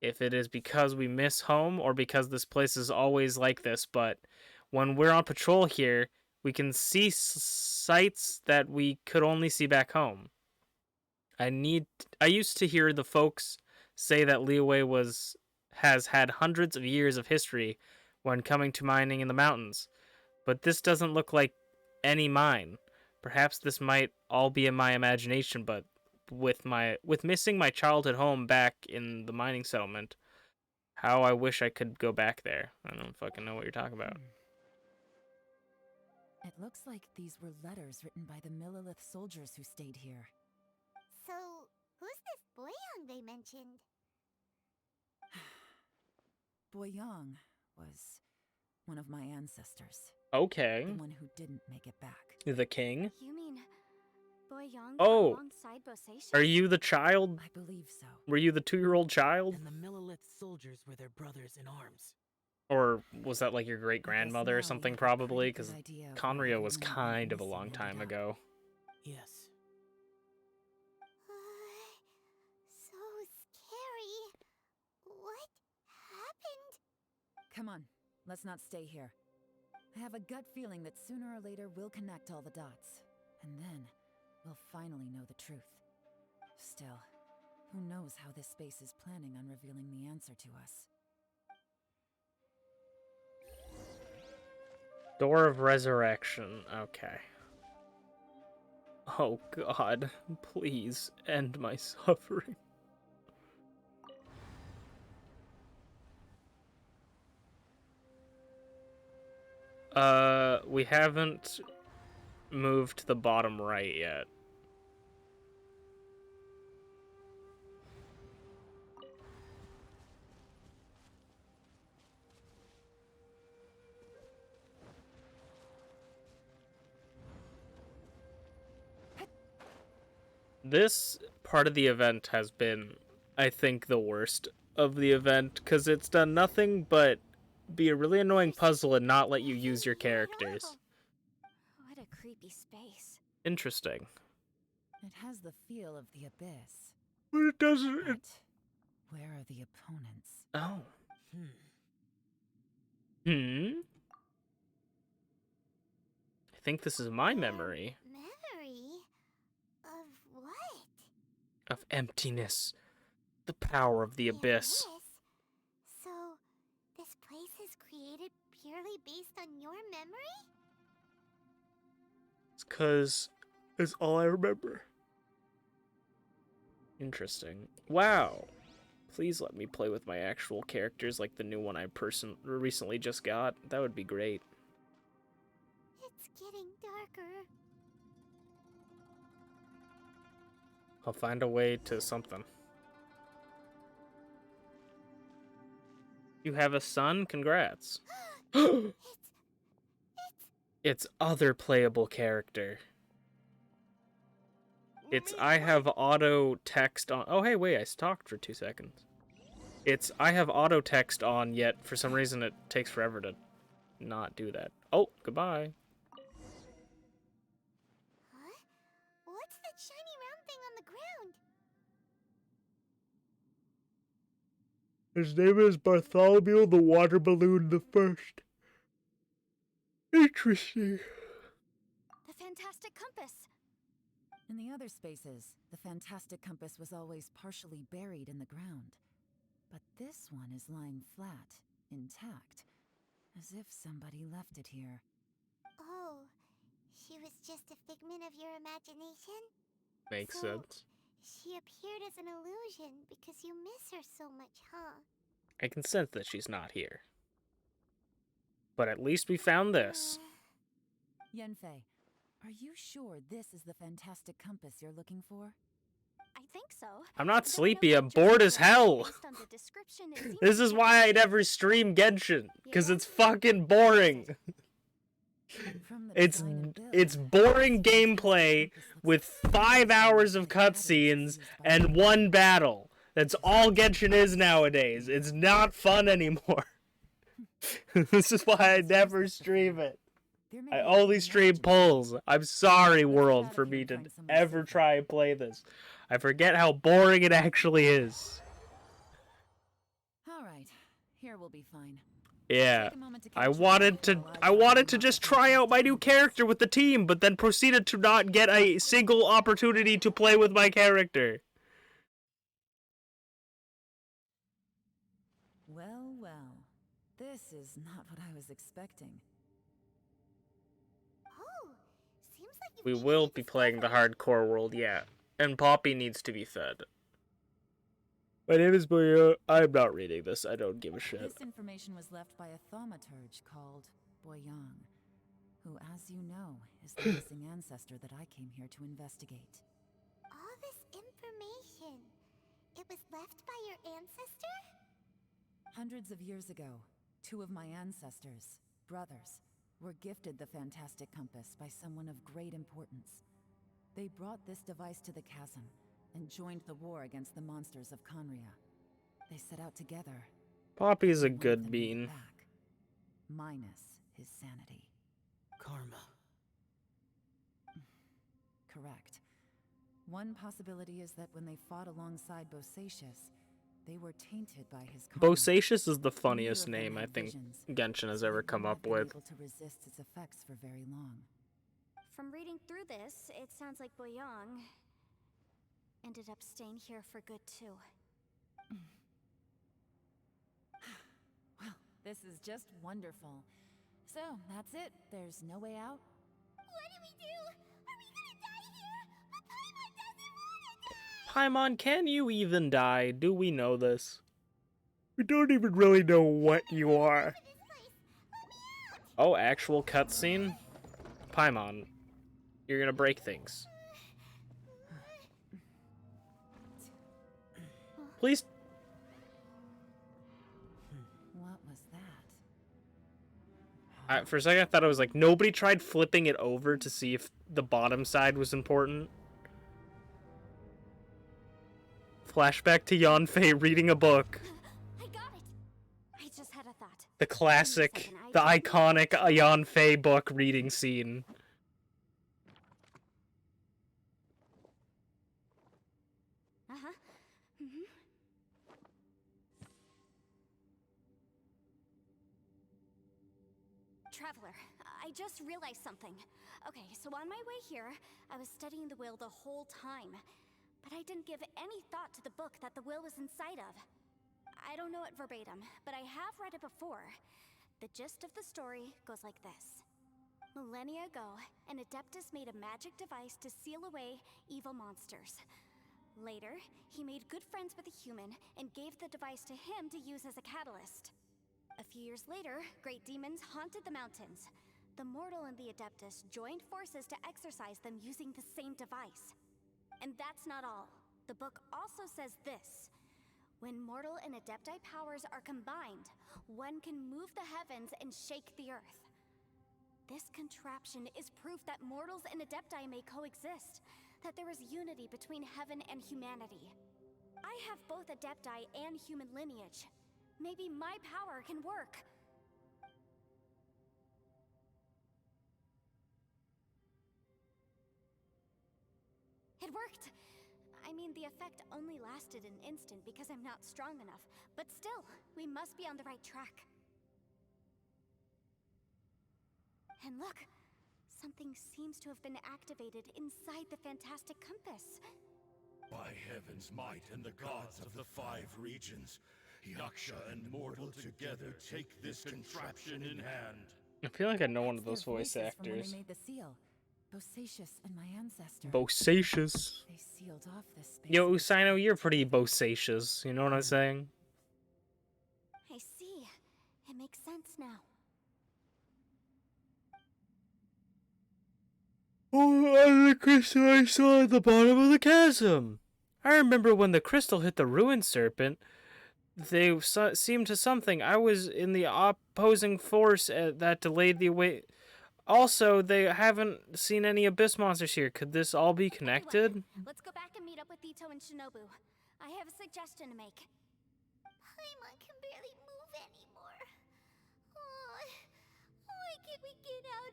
if it is because we miss home or because this place is always like this, but when we're on patrol here, we can see sights that we could only see back home. I used to hear the folks say that Liyue has had hundreds of years of history when coming to mining in the mountains, but this doesn't look like any mine. Perhaps this might all be in my imagination, but with missing my childhood home back in the mining settlement, how I wish I could go back there. I don't fucking know what you're talking about. It looks like these were letters written by the Millelith soldiers who stayed here. So, who's this Boyang they mentioned? Boyang was one of my ancestors. Okay. The one who didn't make it back. The king? You mean Boyang Oh. alongside Bosation? Are you the child? I believe so. Were you the 2-year-old child? And the Millelith soldiers were their brothers in arms. Or was that like your great I guess grandmother now or we something have a probably? pretty good Because idea of Conrio what was everyone kind of a missing long ended time up. ago. Yes. So scary. What happened? Come on, let's not stay here. I have a gut feeling that sooner or later we'll connect all the dots. And then, we'll finally know the truth. Still, who knows how this space is planning on revealing the answer to us. Door of Resurrection. Okay. Oh god, please end my suffering. We haven't moved to the bottom right yet. This part of the event has been, I think, the worst of the event, because it's done nothing but be a really annoying puzzle and not let you use your characters. What a creepy space. Interesting. It has the feel of the abyss. But it doesn't... But where are the opponents? Oh. Hmm. I think this is my memory Memory? Of what? of emptiness. The power of the abyss. So, this place is created purely based on your memory? It's 'cause it's all I remember. Interesting. Wow. Please let me play with my actual characters like the new one I recently just got. That would be great. It's getting darker. I'll find a way to something. You have a son? Congrats. It's other playable character. It's I have auto text on. Oh, hey, wait, I stalked for 2 seconds. It's I have auto text on, yet for some reason it takes forever to not do that. Oh, goodbye. Huh? What's that shiny round thing on the ground? His name is Bartholomew the Water Balloon the First. Interesting. The fantastic compass. In the other spaces, the fantastic compass was always partially buried in the ground. But this one is lying flat, intact, as if somebody left it here. Oh, she was just a figment of your imagination? Makes So- sense. She appeared as an illusion because you miss her so much, huh? I can sense that she's not here. But at least we found this. Yenfei, are you sure this is the fantastic compass you're looking for? I think so. I'm not Though I sleepy, know I'm pictures bored of as it, hell. based on the description, it seems This to is be why I a- never stream Genshin, because Yeah. it's fucking boring. From the It's design and build, it's boring this gameplay compass looks with exactly 5 hours of like the patterns cutscenes used by and the- one battle. That's all Genshin is nowadays. It's not fun anymore. This is why I never stream it. There may I be only hidden stream magic. pulls. I'm sorry, Let's world, get out for of here me and to find somewhere ever safer. try and play this. I forget how boring it actually is. All right, here we'll be fine. Yeah. Take a moment to I catch your wanted breath to while I try wanted and to unlock just the try out my new fantastic character with the team, but then proceeded to not get a single opportunity to play with my character. Well, well. This is not what I was expecting. Oh, seems like you've We made a will new be playing the discovery. hardcore world, yeah. And Poppy needs to be fed. My name is Boyo. I'm not reading this. I don't give a shit. This information was left by a thaumaturge called Boyang, who, as you know, is the missing ancestor that I came here to investigate. All this information. It was left by your ancestor? Hundreds of years ago, two of my ancestors, brothers, were gifted the fantastic compass by someone of great importance. They brought this device to the chasm and joined the war against the monsters of Conria. They set out together. Poppy's a Only one of good them made it bean. back, minus his sanity. Karma. Correct. One possibility is that when they fought alongside Bosacius, they were tainted by his karma. Bosacious is the Neither funniest of them name I had think visions, Genshin has so ever they come wouldn't up have been with. able to resist its effects for very long. From reading through this, it sounds like Boyang ended up staying here for good too. Well, this is just wonderful. So, that's it. There's no way out? What do we do? Are we gonna die here? But Paimon doesn't wanna die! Paimon, can you even die? Do we know this? We don't even really know what you are. For this place, let me out! Oh, actual cutscene? Paimon, you're gonna break things. Please. What was that? For a second, I thought it was like nobody tried flipping it over to see if the bottom side was important. Flashback to Yanfei reading a book. I got it! I just had a thought. The classic, the iconic Yanfei book reading scene. Uh-huh. Mm-hmm. Traveler, I just realized something. Okay, so on my way here, I was studying the will the whole time. But I didn't give any thought to the book that the will was inside of. I don't know it verbatim, but I have read it before. The gist of the story goes like this. Millennia ago, an Adeptus made a magic device to seal away evil monsters. Later, he made good friends with a human and gave the device to him to use as a catalyst. A few years later, great demons haunted the mountains. The mortal and the Adeptus joined forces to exorcise them using the same device. And that's not all. The book also says this. When mortal and Adepti powers are combined, one can move the heavens and shake the earth. This contraption is proof that mortals and Adepti may coexist, that there is unity between heaven and humanity. I have both Adepti and human lineage. Maybe my power can work. It worked! I mean, the effect only lasted an instant because I'm not strong enough, but still, we must be on the right track. And look! Something seems to have been activated inside the fantastic compass. By heaven's might and the gods of the 5 regions, Yaksha and mortal together take this contraption in hand. I feel like I know one of That's those their voice voices from when actors. they made the seal. Bosacius and my ancestor. Bosacious. They sealed off this space. Yo, Usaino, you're pretty bosacious. You know what I'm saying? I see. It makes sense now. Oh, the crystal I saw at the bottom of the chasm. I remember when the crystal hit the ruined serpent. They seemed to something. I was in the opposing force that delayed the away. Also, they haven't seen any abyss monsters here. Could this all be connected? Anyway, let's go back and meet up with Ito and Shinobu. I have a suggestion to make. Paimon can barely move anymore.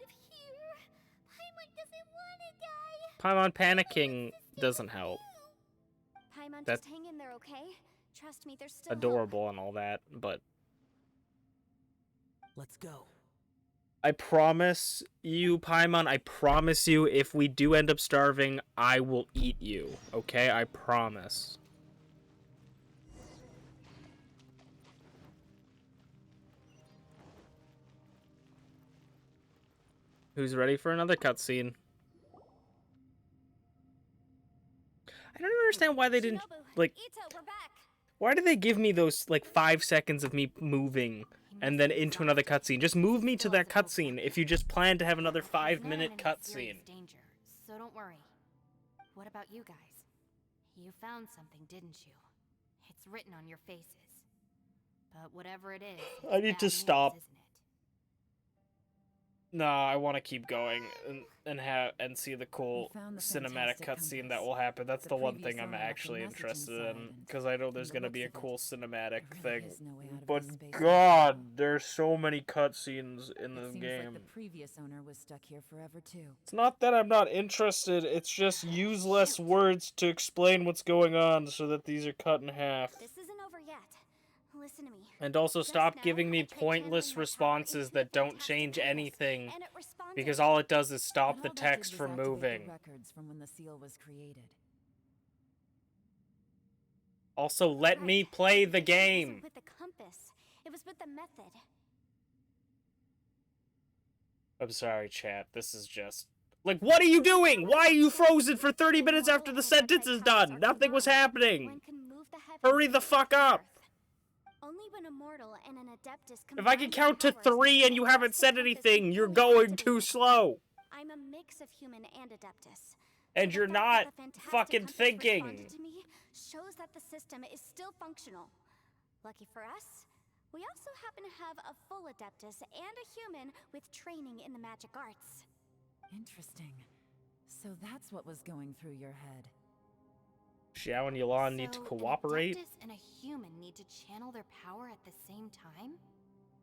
out of here. Paimon doesn't want to die. Paimon panicking doesn't help. Paimon, That's just hang in there, okay? Trust me, there's still hope. adorable and all that, but Let's go. I promise you, Paimon, I promise you, if we do end up starving, I will eat you, okay? I promise. Who's ready for another cutscene? I don't understand why they didn't, Shinobu, like, Ito, we're back. why did they give me those, like, 5 seconds of me moving and then into another cutscene? Just move me to that cutscene if you just plan to have another He's not 5-minute in any serious cutscene. danger, so don't worry. What about you guys? You found something, didn't you? It's written on your faces. But whatever it is, I need it's to bad stop. news, isn't it? No, I want to keep going and see the cool We found the cinematic fantastic cutscene that compass. will happen. That's The the one previous thing I'm owner left a actually message interested inside, in, and because I know from there's the gonna looks be a of it, cool cinematic there really thing. is no way out of But this space God, now. there's so many cutscenes in It this seems game. like the previous owner was stuck here forever too. It's not that I'm not interested, it's just use less words to explain what's going on so that these are cut in half. This isn't over yet. Listen to me. And also Just stop now, giving me I tried pointless channeling my power responses into the that don't fantastic change compass, anything, and it responded. because all it does is But stop all the that did text was from activate moving. the records from when the seal was created. Also, let Right, me play but the issue wasn't game. with the compass. It was with the method. I'm sorry, chat. This is just... Like, what are you doing? Why are you frozen for 30 minutes after the sentence is done? Nothing was happening. One can move the heavens Hurry the and fuck the up. earth. Only when a mortal and an adeptus If I can combine count to their powers 3 and you can haven't adjust the said compass anything, and you're fully going activate too it. slow. I'm a mix of human and adeptus. And So you're the fact not that the fantastic fucking compass thinking. responded to me shows that the system is still functional. Lucky for us, we also happen to have a full adeptus and a human with training in the magic arts. Interesting. So that's what was going through your head. Xiao and YELAN need to So, cooperate. An adeptus and a human need to channel their power at the same time?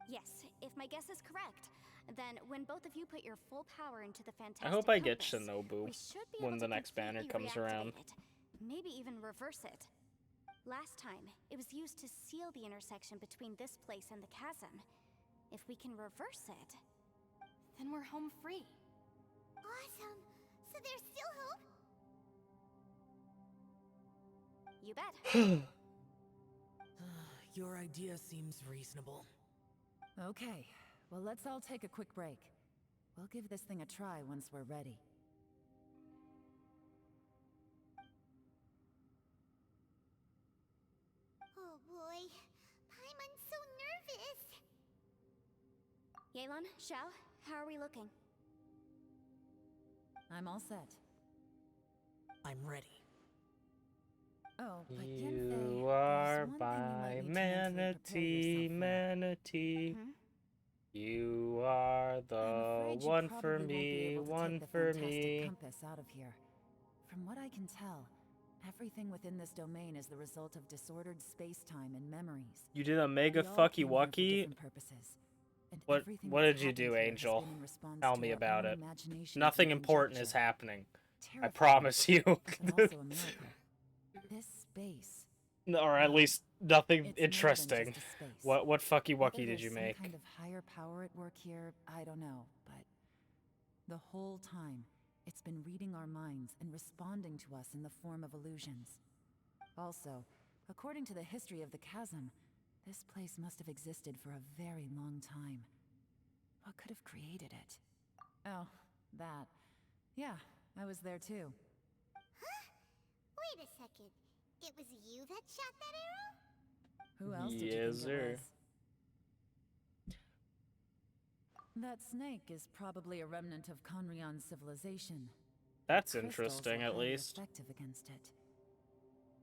Yes, if my guess is correct, then when both of you put your full power into the fantastic I hope I get compass, Shinobu we should be when able the to next banner completely comes around. reactivate it, maybe even reverse it. Last time, it was used to seal the intersection between this place and the chasm. If we can reverse it, Then we're home free. Awesome. So there's still hope? you bet. Your idea seems reasonable. Okay, well let's all take a quick break. We'll give this thing a try once we're ready. Oh boy. Paimon's so nervous. Yelan, Xiao, how are we looking? I'm all set. I'm ready. Oh, but You Yanfei, are there's one thing you my might need to mentally prepare manatee, yourself for. manatee. Hmm? You are I'm the afraid you one probably for won't be me, able to one take the for fantastic me. compass out of here. From what I can tell, everything within this domain is the result of disordered space-time and memories. You did a mega We all fucky came here for wucky? different purposes, and What- everything what that's did you happened do, here has Angel? been in response Tell to me our about own it. imaginations Nothing and important is conjecture. happening. I Terrifying, promise you. but also a miracle. This space, Or at least nothing it's more than interesting. just a space. What fucky Whether wucky did there's you some make? kind of higher power at work here, I don't know, but the whole time, it's been reading our minds and responding to us in the form of illusions. Also, according to the history of the chasm, this place must have existed for a very long time. What could have created it? Oh, that. Yeah, I was there too. Wait a second. It was you that shot that arrow? Who else did Yes, you think sir. it was? That snake is probably a remnant of Conrion's civilization. That's Crystals interesting, are at highly least. effective against it.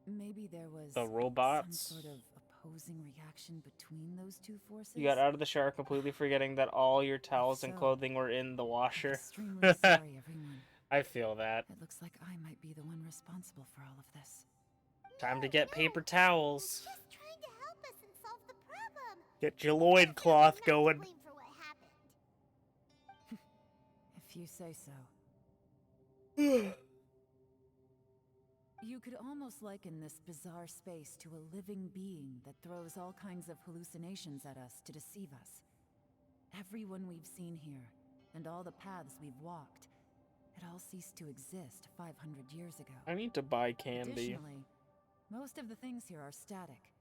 Maybe there was The robots? some sort of opposing reaction between those two forces. You got out of the shower completely forgetting that all your towels and so, clothing were in the I'm washer. extremely sorry, everyone. I feel that. It looks like I might be the one responsible for all of this. Time to get paper towels. Just trying to help us and solve the problem. Get your loincloth Not to going. blame for what happened. you say so. You could almost liken this bizarre space to a living being that throws all kinds of hallucinations at us to deceive us. Everyone we've seen here, and all the paths we've walked, it all ceased to exist 500 years ago. I need to buy candy. Additionally, most of the things here are static.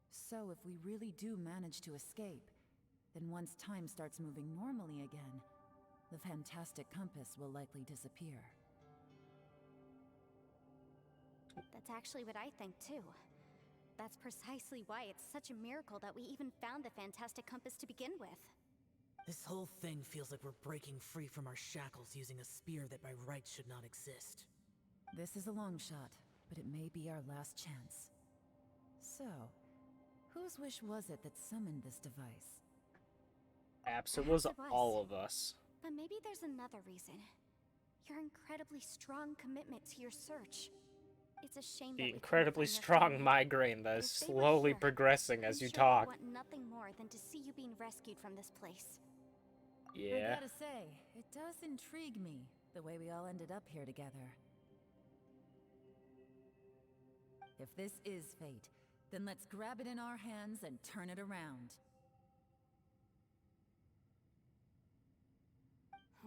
So if we really do manage to escape, then once time starts moving normally again, the fantastic compass will likely disappear. That's actually what I think too. That's precisely why it's such a miracle that we even found the fantastic compass to begin with. This whole thing feels like we're breaking free from our shackles using a spear that by rights should not exist. This is a long shot, but it may be our last chance. So, whose wish was it that summoned this device? Perhaps it was Perhaps it was. all of us. But maybe there's another reason. Your incredibly strong commitment to your search. It's a shame that The we couldn't incredibly find your strong family. migraine that is If they were slowly here, progressing as I'm you sure talk. they want nothing more than to see you being rescued from this place. Yeah. I gotta say, it does intrigue me, the way we all ended up here together. If this is fate, then let's grab it in our hands and turn it around.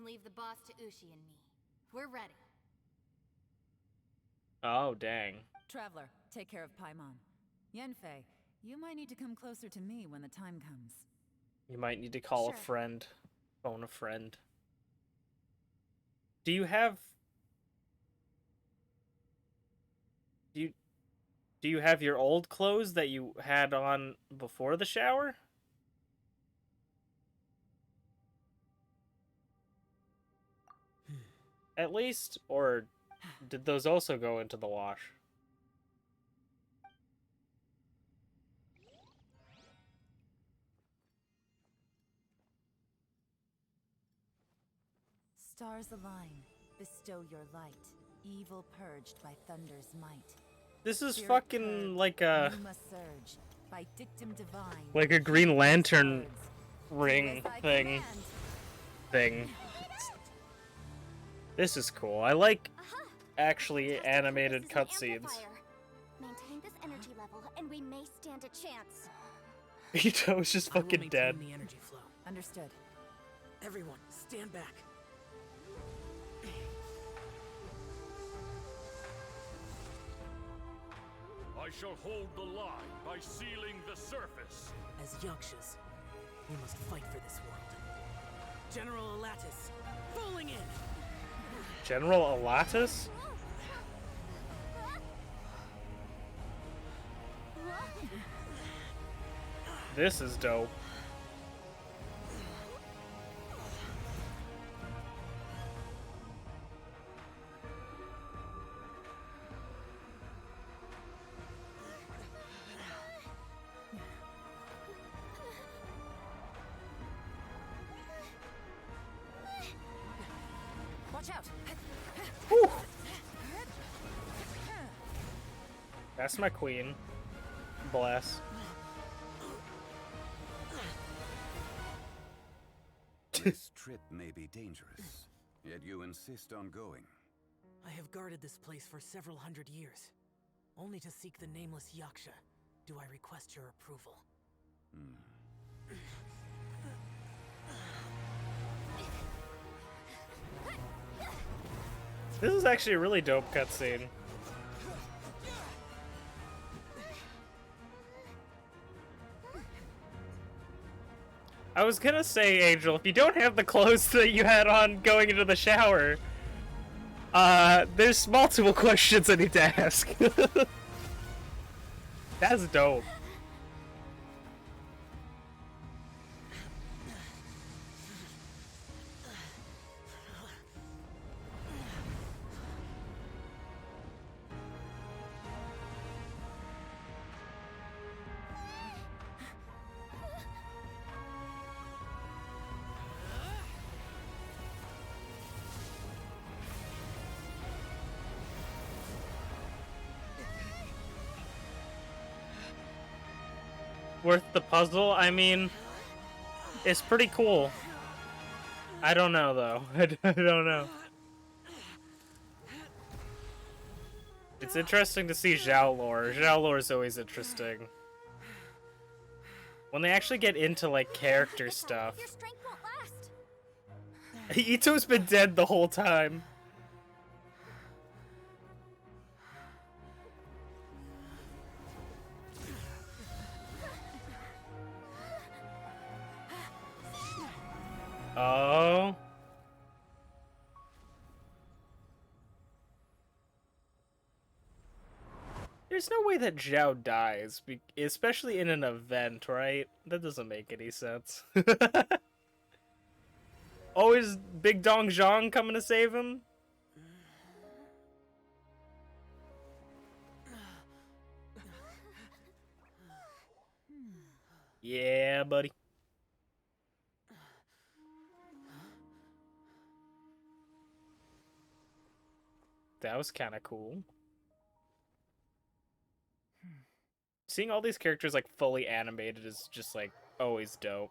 Leave the boss to Ushi and me. We're ready. Oh, dang. Traveler, take care of Paimon. Yanfei, you might need to come closer to me when the time comes. You might need to call Sure. a friend. Phone a friend. Do you have... Do you have your old clothes that you had on before the shower? At least? Or did those also go into the wash? Stars align, bestow your light, evil purged by thunder's might. This is Spirit fucking curbed, like a... you must surge, by dictum divine. like a Green Lantern Words, ring do as I thing. command. Thing. This is cool. I like Aha! actually Fantastic animated compass is an cutscenes. amplifier. Maintain this energy level, and we may stand a chance. Ito's just I will fucking maintain dead. the energy flow. Understood. Everyone, stand back. I shall hold the line by sealing the surface. As Yakshas, we must fight for this world. General Alatus, falling in! General Alatus? This is dope. Watch out! Whew. That's my queen. Bless. This trip may be dangerous, yet you insist on going. I have guarded this place for several hundred years. Only to seek the nameless Yaksha do I request your approval. This is actually a really dope cutscene. I was gonna say, Angel, if you don't have the clothes that you had on going into the shower, there's multiple questions I need to ask. That's dope. Worth the puzzle? I mean, it's pretty cool. I don't know though. I don't know. It's interesting to see Zhao lore. Zhao lore is always interesting. When they actually get into like character stuff. Your strength won't last. Ito's been dead the whole time. Oh. There's no way that Zhao dies, especially in an event, right? That doesn't make any sense. Always Big Dong Zhang coming to save him? Yeah, buddy. That was kind of cool. Seeing all these characters like fully animated is just like always dope.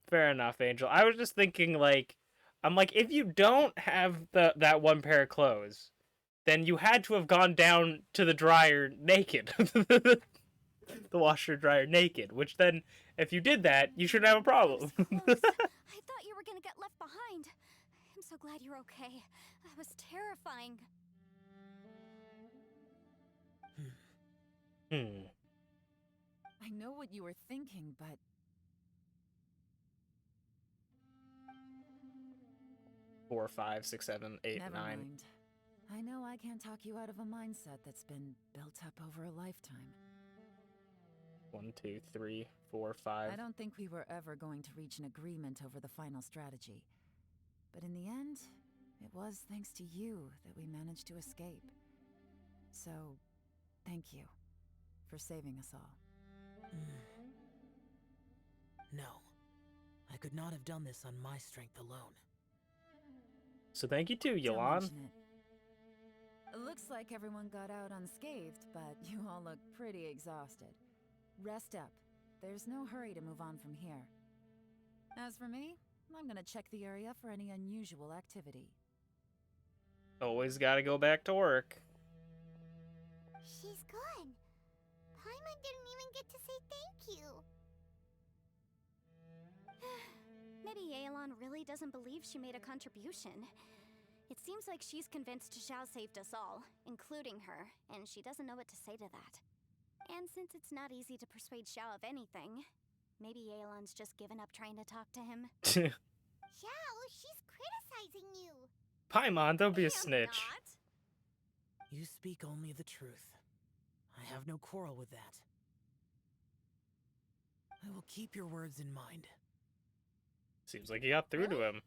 Fair enough, Angel. I was just thinking like I'm like if you don't have that one pair of clothes, then you had to have gone down to the dryer naked. The washer dryer naked, which then if you did that, you shouldn't have a problem. I thought you were gonna get left behind. I'm so glad you're okay. That was terrifying. I know what you were thinking, but 4, 5, 6, 7, 8, never 9. mind. I know I can't talk you out of a mindset that's been built up over a lifetime. 1, 2, 3, 4, 5. I don't think we were ever going to reach an agreement over the final strategy. But in the end, it was thanks to you that we managed to escape. So, thank you for saving us all. No. I could not have done this on my strength alone. So thank you too, Don't YELAN. mention it. It looks like everyone got out unscathed, but you all look pretty exhausted. Rest up. There's no hurry to move on from here. As for me, I'm gonna check the area for any unusual activity. Always gotta go back to work. She's gone. Paimon didn't even get to say thank you. Maybe YELAN really doesn't believe she made a contribution. It seems like she's convinced Zhao saved us all, including her, and she doesn't know what to say to that. And since it's not easy to persuade Zhao of anything, maybe YELAN's just given up trying to talk to him. Zhao, she's criticizing you. Paimon, don't be a I'm snitch. not. You speak only the truth. I have no quarrel with that. I will keep your words in mind. Seems like you got through to him.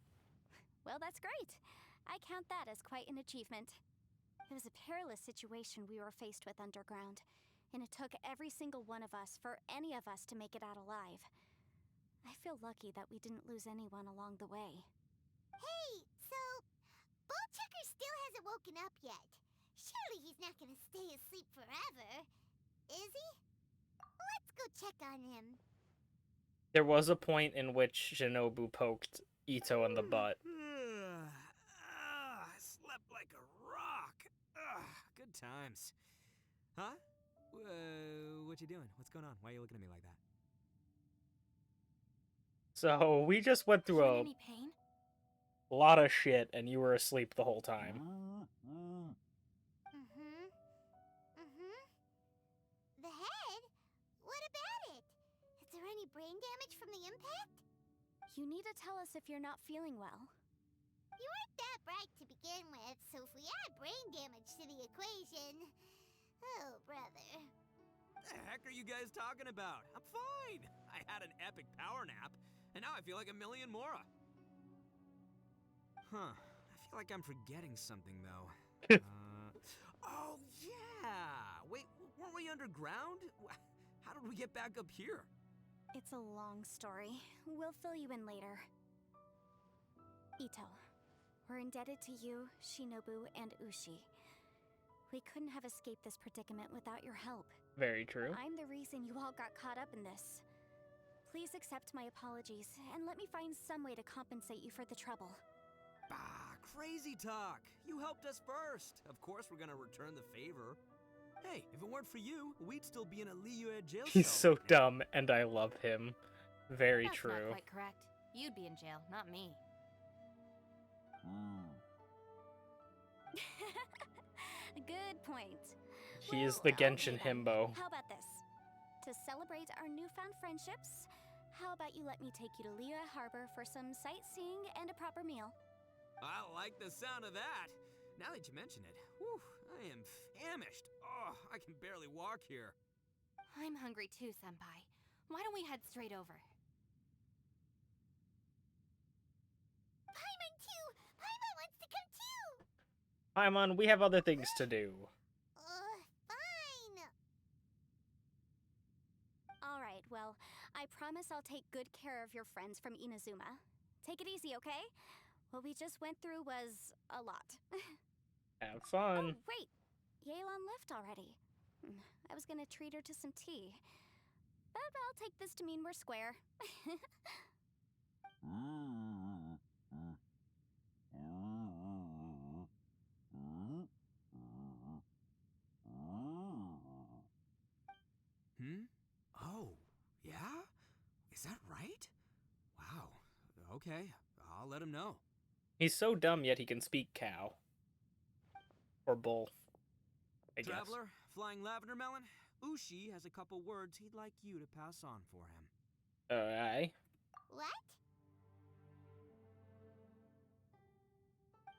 Well, that's great. I count that as quite an achievement. It was a perilous situation we were faced with underground, and it took every single one of us for any of us to make it out alive. I feel lucky that we didn't lose anyone along the way. Hey, so Ballchecker still hasn't woken up yet. Surely he's not gonna stay asleep forever, is he? Let's go check on him. There was a point in which Shinobu poked Ito in the butt. I slept like a rock. Good times. Huh? What you doing? What's going on? Why are you looking at me like that? So we just went through You a in any pain? lot of shit and you were asleep the whole time. The head? What about it? Is there any brain damage from the impact? You need to tell us if you're not feeling well. You weren't that bright to begin with, so if we add brain damage to the equation... Oh, brother. What the heck are you guys talking about? I'm fine. I had an epic power nap, and now I feel like a million more. Huh. I feel like I'm forgetting something, though. Oh, yeah! Wait, weren't we underground? How did we get back up here? It's a long story. We'll fill you in later. Ito, we're indebted to you, Shinobu, and Ushi. We couldn't have escaped this predicament without your help. Very true. I'm the reason you all got caught up in this. Please accept my apologies, and let me find some way to compensate you for the trouble. Bah, crazy talk. You helped us first. Of course we're gonna return the favor. Hey, if it weren't for you, we'd still be in a Liyue jail He's cell so right now. dumb, and I love him. Very That's true. not quite correct. You'd be in jail, not me. Good point. He is the Well, Genshin okay then. himbo. How about this? To celebrate our newfound friendships, how about you let me take you to Liyue Harbor for some sightseeing and a proper meal? I like the sound of that. Now that you mention it, whew, I am famished. Oh, I can barely walk here. I'm hungry too, Senpai. Why don't we head straight over? Paimon too! Paimon wants to come too! Paimon, we have other things to do. Fine! Alright, well, I promise I'll take good care of your friends from Inazuma. Take it easy, okay? What we just went through was a lot. Have fun. Oh, wait! Yelan left already. I was gonna treat her to some tea. But I'll take this to mean we're square. Oh, yeah? Is that right? Wow. Okay, I'll let him know. He's so dumb, yet he can speak cow. Or bull, I guess. Traveler, Flying Lavender Melon, Ushi has a couple words he'd like you to pass on for him. Alright. What?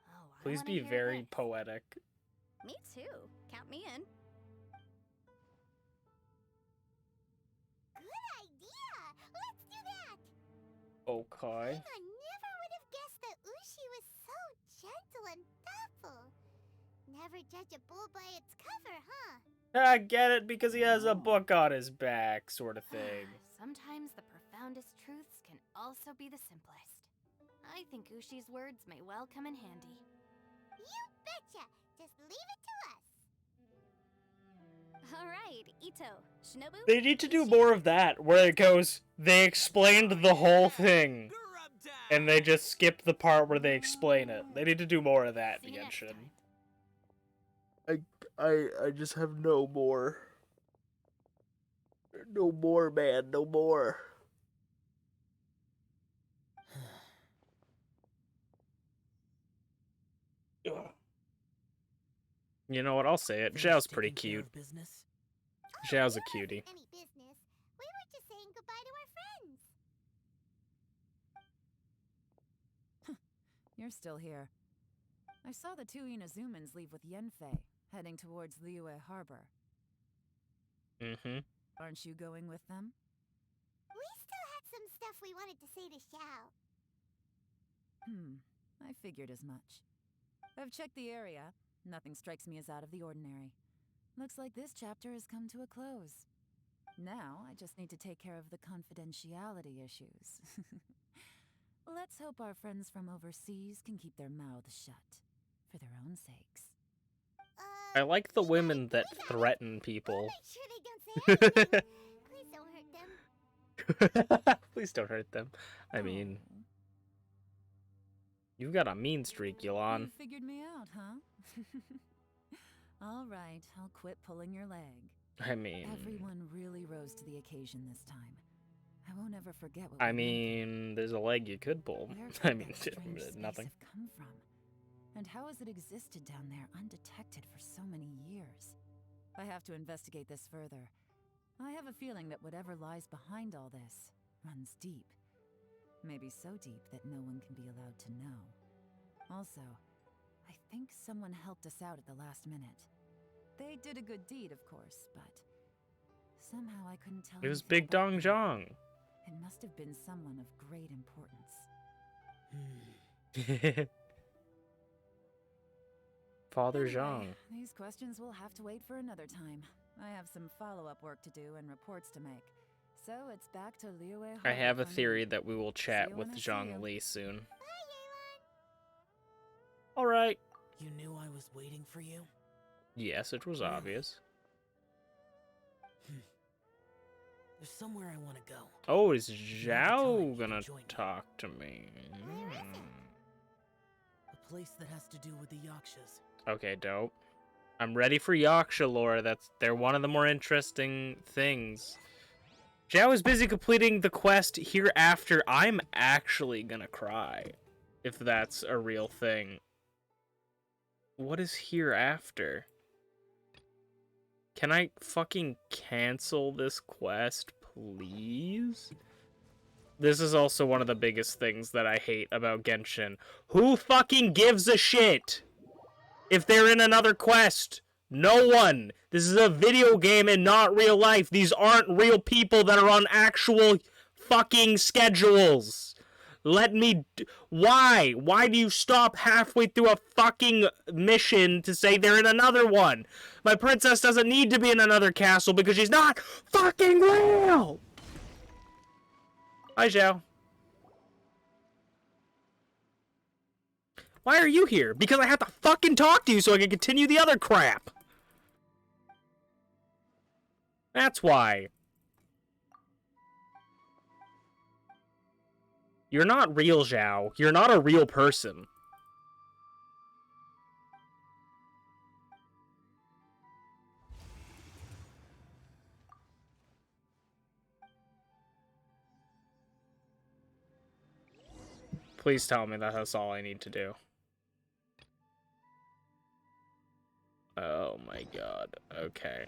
Oh, I Please wanna be hear very this. poetic. Me too. Count me in. Good idea! Let's do that! Okay. I never would have guessed that Ushi was so gentle and thoughtful. Never judge a bull by its cover, huh? I get it, because he has a book on his back, sort of thing. Sometimes the profoundest truths can also be the simplest. I think Ushi's words may well come in handy. You betcha! Just leave it to us. Alright, Ito, Shinobu? They need to do more of that, where it goes, they explained the whole thing, and they just skip the part where they explain it. They need to do more of that See in you next Genshin. time. I just have no more. No more, man, no more. You know what, I'll say it. Finish Zhao's pretty taking care cute. of business? Zhao's a There cutie. wasn't any business. We were just saying goodbye to our friends. You're still here. I saw the two Inazumans leave with Yenfei, heading towards Liyue Harbor. Mm-hmm. Aren't you going with them? We still had some stuff we wanted to say to Xiao. I figured as much. I've checked the area. Nothing strikes me as out of the ordinary. Looks like this chapter has come to a close. Now, I just need to take care of the confidentiality issues. Let's hope our friends from overseas can keep their mouths shut, for their own sakes. I like the we women got it, that we got it. threaten We'll people. make sure they don't say anything. Please don't hurt them. Please don't hurt them. I mean, Oh. you've got a mean streak, Yelan. You figured me out, huh? All right, I'll quit pulling your leg. I mean, Everyone really rose to the occasion this time. I won't ever forget what I we went mean, there's a leg you could pull. through. Where I could mean, that strange space nothing. have come from? And how has it existed down there undetected for so many years? I have to investigate this further. I have a feeling that whatever lies behind all this runs deep. Maybe so deep that no one can be allowed to know. Also, I think someone helped us out at the last minute. They did a good deed, of course, but somehow I couldn't tell It was anything Big about Dong them. Zhang. It must have been someone of great importance. Father Anyway, Zhang. these questions will have to wait for another time. I have some follow-up work to do and reports to make. So it's back to Liyue Harbor I have a for me. theory that we will chat you with when I see Zhang you. Li soon. Bye, Yelan. Alright. You knew I was waiting for you? Yes, it was Really? obvious. There's somewhere I want to go. Oh, is Time, Zhao you gonna can join me. talk to me? Where is it? A place that has to do with the Yakshas. Okay, dope. I'm ready for Yaksha lore. They're one of the more interesting things. Zhao is busy completing the quest Hereafter. I'm actually gonna cry if that's a real thing. What is Hereafter? Can I fucking cancel this quest, please? This is also one of the biggest things that I hate about Genshin. Who fucking gives a shit if they're in another quest? No one. This is a video game and not real life. These aren't real people that are on actual fucking schedules. Let me... Why? Why do you stop halfway through a fucking mission to say they're in another one? My princess doesn't need to be in another castle because she's not fucking real! Hi, Zhao. Why are you here? Because I have to fucking talk to you so I can continue the other crap. That's why. You're not real, Zhao. You're not a real person. Please tell me that that's all I need to do. Oh my god. Okay.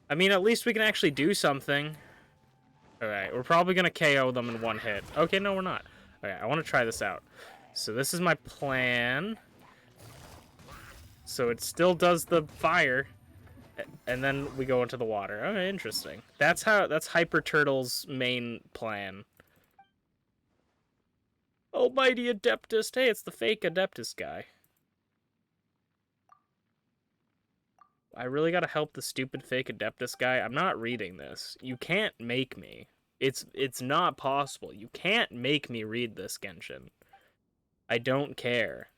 I mean, at least we can actually do something. Alright, we're probably gonna KO them in one hit. Okay, no, we're not. Okay, I want to try this out. So this is my plan. So it still does the fire. And then we go into the water. Okay, interesting. That's Hyper Turtle's main plan. Almighty Adeptus. Hey, it's the fake Adeptus guy. I really gotta help the stupid fake Adeptus guy. I'm not reading this. You can't make me. It's not possible. You can't make me read this, Genshin. I don't care.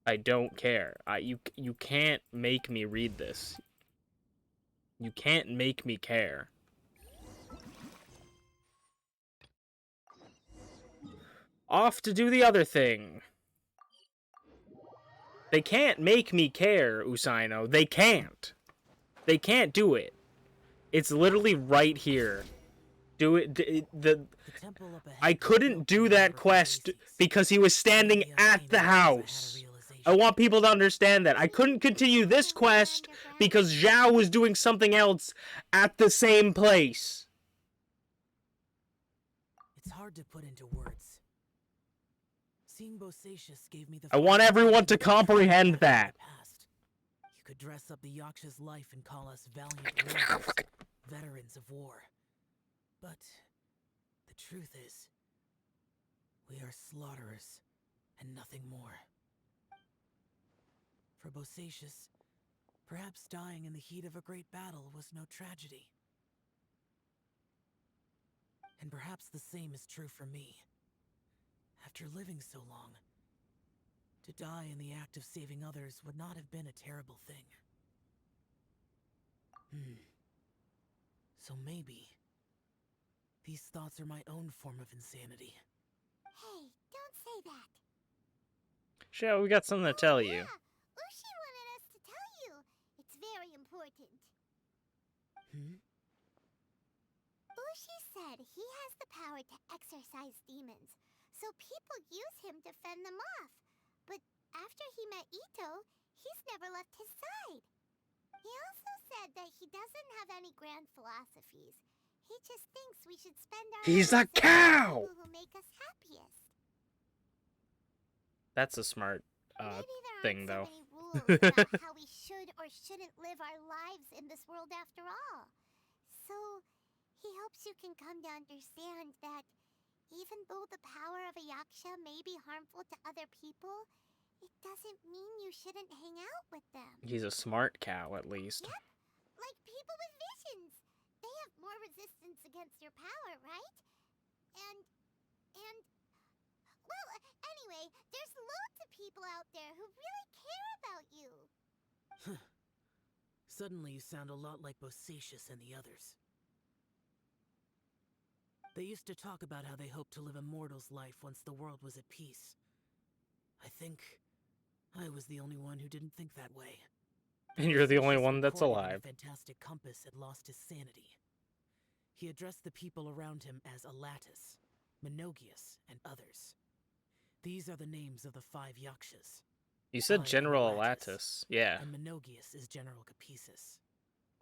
I don't care. You can't make me read this. You can't make me care. Off to do the other thing. They can't make me care, Usaino. They can't. They can't do it. It's literally right here. Do it. I couldn't do that quest because he was standing at the house. I want people to understand that. I couldn't continue this quest because Zhao was doing something else at the same place. It's hard to put into words. Seeing Bosacius gave me the I want everyone to comprehend that. You could dress up the Yaksha's life and call us valiant warriors, veterans of war. But the truth is, we are slaughterers and nothing more. For Bosacius, perhaps dying in the heat of a great battle was no tragedy. And perhaps the same is true for me. After living so long, to die in the act of saving others would not have been a terrible thing. So maybe these thoughts are my own form of insanity. Hey, don't say that. Zhao, we got something to tell you. Yeah, Ushi wanted us to tell you. It's very important. Ushi said he has the power to exorcise demons, so people use him to fend them off. But after he met Ito, he's never left his side. He also said that he doesn't have any grand philosophies. He just thinks we should spend our He's a lives with cow! people who make us happiest. That's a smart Maybe there thing, aren't so though. many rules about how we should or shouldn't live our lives in this world after all. So, he hopes you can come to understand that even though the power of a yaksha may be harmful to other people, it doesn't mean you shouldn't hang out with them. He's a smart cow, at least. Yep, like people with visions. They have more resistance against your power, right? And, well, anyway, there's loads of people out there who really care about you. Suddenly you sound a lot like Bosacius and the others. They used to talk about how they hoped to live a mortal's life once the world was at peace. I think I was the only one who didn't think that way. And you're the only Bosacius one that's reported that alive. a fantastic compass had lost his sanity. He addressed the people around him as Alatus, Minogius, and others. These are the names of the 5 Yakshas. You said I am General Alatus, Alatus. Yeah. And Minogius is General Capesus.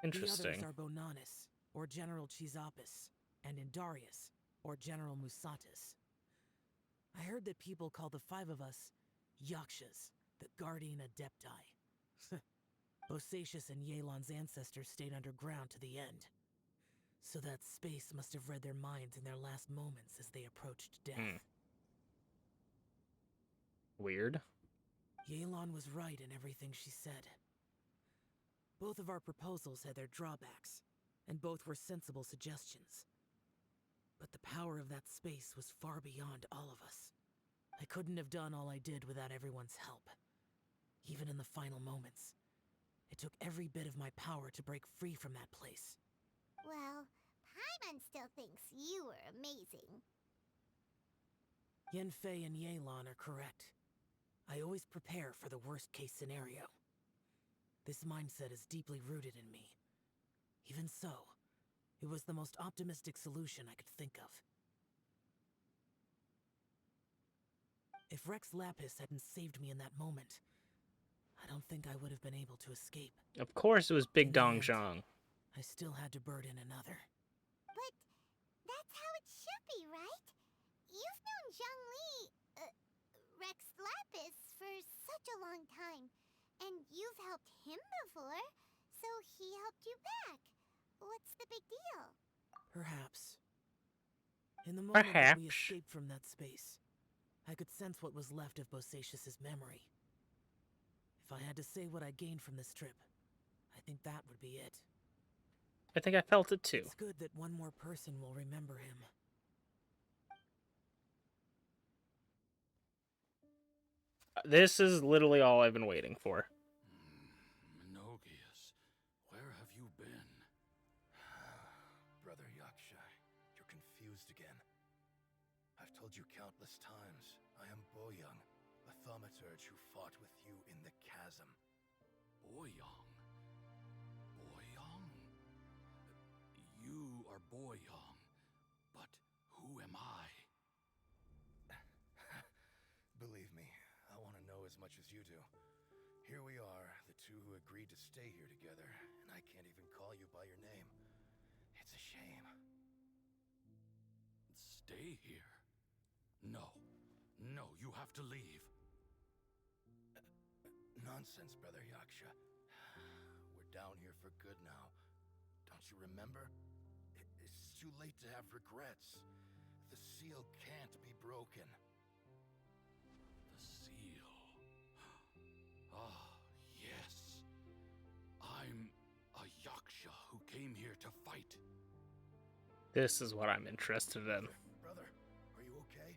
Interesting. The others are Bonanis, or General Chisapis, and Indarius, or General Musatus. I heard that people call the 5 of us Yakshas, the Guardian Adepti. Bosacius and YELAN's ancestors stayed underground to the end. So that space must have read their minds in their last moments as they approached death. Weird. YELAN was right in everything she said. Both of our proposals had their drawbacks, and both were sensible suggestions. But the power of that space was far beyond all of us. I couldn't have done all I did without everyone's help. Even in the final moments, it took every bit of my power to break free from that place. Well, Paimon still thinks you were amazing. Yanfei and YELAN are correct. I always prepare for the worst-case scenario. This mindset is deeply rooted in me. Even so, it was the most optimistic solution I could think of. If Rex Lapis hadn't saved me in that moment, I don't think I would have been able to escape. Of course it was Big In the Dong end, Zhang. I still had to burden another. But that's how it should be, right? You've known Zhang Li, Rex Lapis, for such a long time. And you've helped him before, so he helped you back. What's the big deal? Perhaps. In the moment that we Perhaps. escaped from that space, I could sense what was left of Bosacius's memory. If I had to say what I gained from this trip, I think that would be it. I think I felt it too. It's good that one more person will remember him. This is literally all I've been waiting for. Minogius, where have you been? Brother Yaksha, you're confused again. I've told you countless times, I am Boyoung, a thaumaturge who fought with you in the chasm. Boyoung? Boyoung? You are Boyoung, but who am I? Believe me, I want to know as much as you do. Here we are, the two who agreed to stay here together, and I can't even call you by your name. It's a shame. Stay here? No. No, you have to leave. Nonsense, Brother Yaksha. We're down here for good now. Don't you remember? It's too late to have regrets. The seal can't be broken. The seal. Ah, yes. I'm a Yaksha who came here to fight. This is what I'm interested in. Brother, are you okay?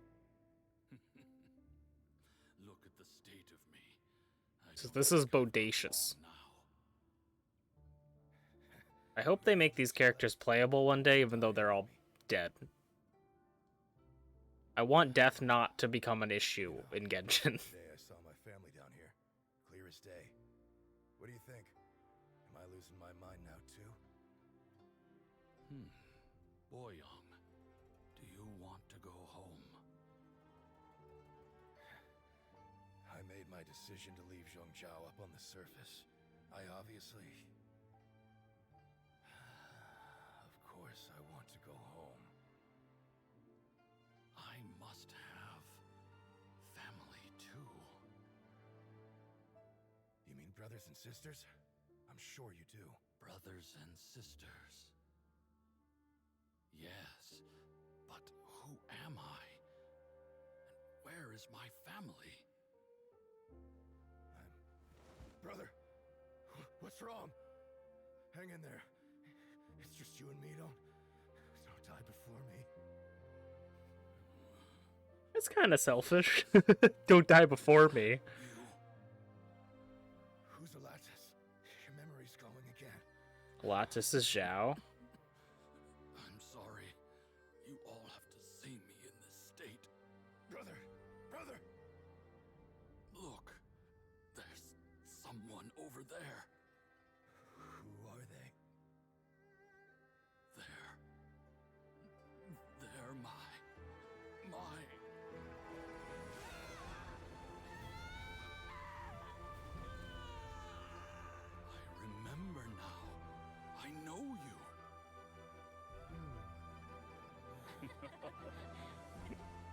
Look at the state of me. So this is bodacious. Now. I hope they make these characters playable one day, even though they're all dead. I want death not to become an issue in Genshin. Today I saw my family down here. Clear as day. What do you think? Am I losing my mind now too? Boyoung, do you want to go home? I made my decision to leave Zhongzhou up on the surface. I obviously... Of course I want to go home. I must have family too. You mean brothers and sisters? I'm sure you do. Brothers and sisters. Yes, but who am I? And where is my family? Brother, what's wrong? Hang in there. It's just you and me. Don't die before me. It's kind of selfish. Don't die before me. Who's Alatus? Your memory's going again. Alatus is Zhao. I'm sorry. You all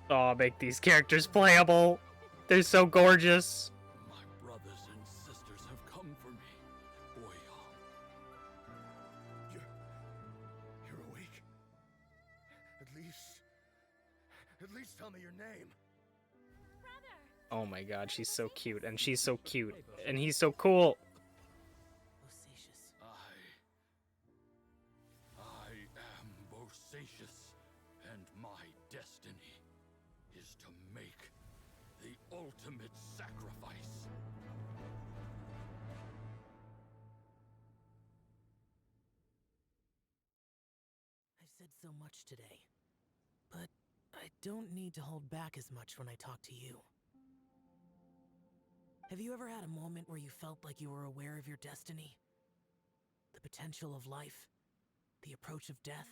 Oh, make these characters playable. They're so gorgeous. My brothers and sisters have come for me, Boyong. You're awake. At least tell me your name. Oh my god, she's so cute, and she's so cute, and he's so cool. Bosacius. I am Bosacius, and my destiny is to make the ultimate sacrifice. I've said so much today, but I don't need to hold back as much when I talk to you. Have you ever had a moment where you felt like you were aware of your destiny? The potential of life? The approach of death?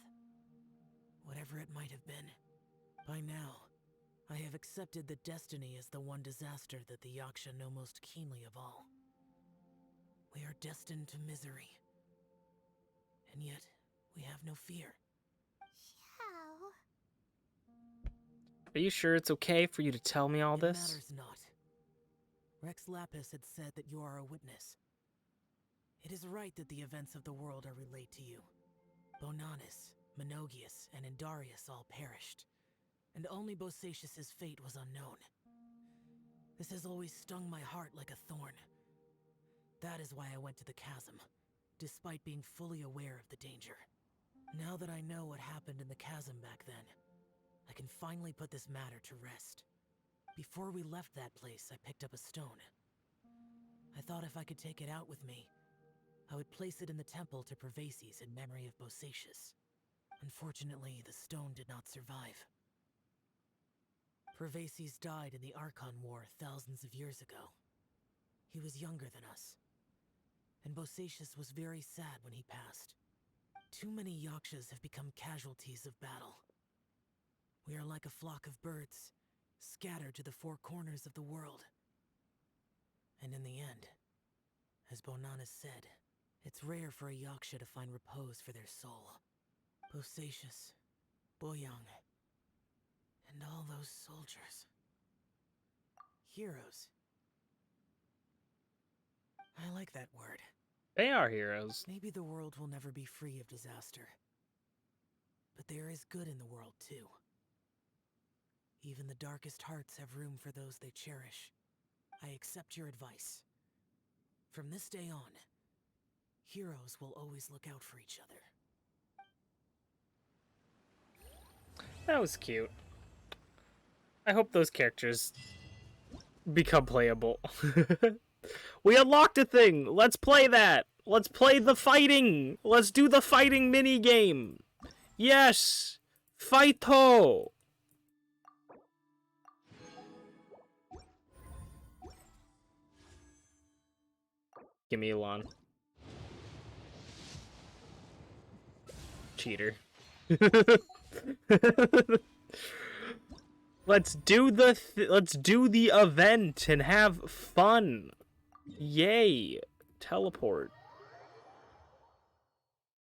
Whatever it might have been. By now, I have accepted that destiny is the one disaster that the Yaksha know most keenly of all. We are destined to misery. And yet, we have no fear. Xiao. Are you sure it's okay for you to tell me all It this? matters not. Rex Lapis had said that you are a witness. It is right that the events of the world are relayed to you. Bonanis, Menogius, and Indarius all perished, and only Bosacius's fate was unknown. This has always stung my heart like a thorn. That is why I went to the chasm, despite being fully aware of the danger. Now that I know what happened in the chasm back then, I can finally put this matter to rest. Before we left that place, I picked up a stone. I thought if I could take it out with me, I would place it in the temple to Pervases in memory of Bosacius. Unfortunately, the stone did not survive. Pervases died in the Archon War thousands of years ago. He was younger than us, and Bosacius was very sad when he passed. Too many Yakshas have become casualties of battle. We are like a flock of birds, scattered to the four corners of the world. And in the end, as Bonanis said, it's rare for a Yaksha to find repose for their soul. Bosacius, Boyang, and all those soldiers. Heroes. I like that word. They are heroes. Maybe the world will never be free of disaster. But there is good in the world, too. Even the darkest hearts have room for those they cherish. I accept your advice. From this day on, heroes will always look out for each other. That was cute. I hope those characters become playable. We unlocked a thing! Let's play that! Let's play the fighting! Let's do the fighting mini game! Yes! Fighto! Give me YELAN. Cheater. Let's do the event and have fun. Yay. Teleport.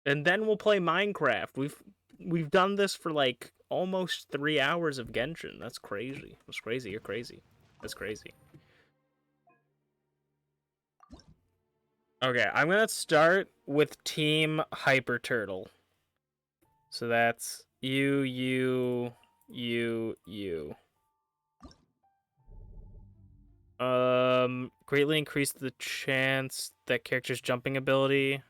And then we'll play Minecraft. We've done this for like almost 3 hours of Genshin. That's crazy. That's crazy. You're crazy. That's crazy. Okay, I'm gonna start with Team Hyper Turtle. So that's you. Greatly increase the chance that character's jumping ability.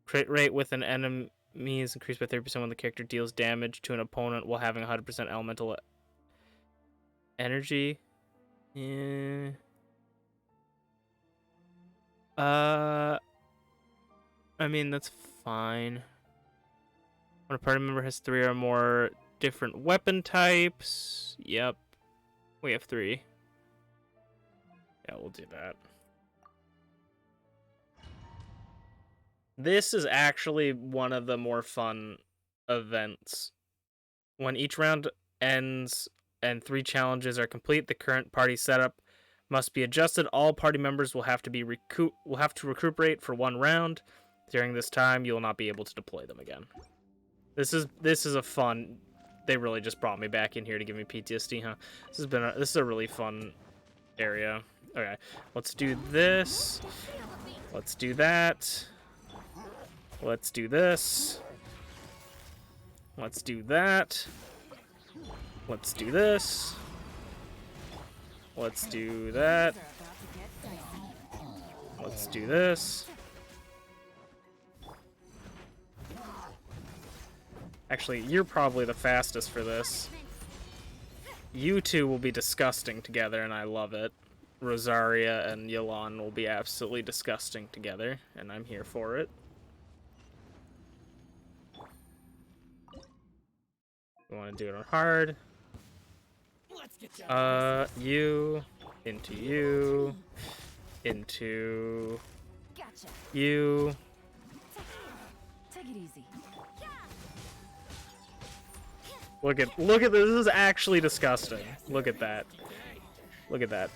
Crit rate with an enemy is increased by 30% when the character deals damage to an opponent while having 100% elemental energy. Yeah. I mean, that's fine. When a party member has 3 or more different weapon types. Yep. We have 3. Yeah, we'll do that. This is actually one of the more fun events. When each round ends and 3 challenges are complete, the current party setup must be adjusted. All party members will have to recuperate for 1 round. During this time, you will not be able to deploy them again. This is a fun they really just brought me back in here to give me PTSD, huh? This is a really fun area. Okay, let's do this. Let's do that. Let's do this. Let's do that. Let's do this. Let's do that. Let's do this. Actually, you're probably the fastest for this. You two will be disgusting together, and I love it. Rosaria and YELAN will be absolutely disgusting together, and I'm here for it. We want to do it on hard. You into you into you. Take it easy. Look at this. This is actually disgusting. Look at that. Look at that.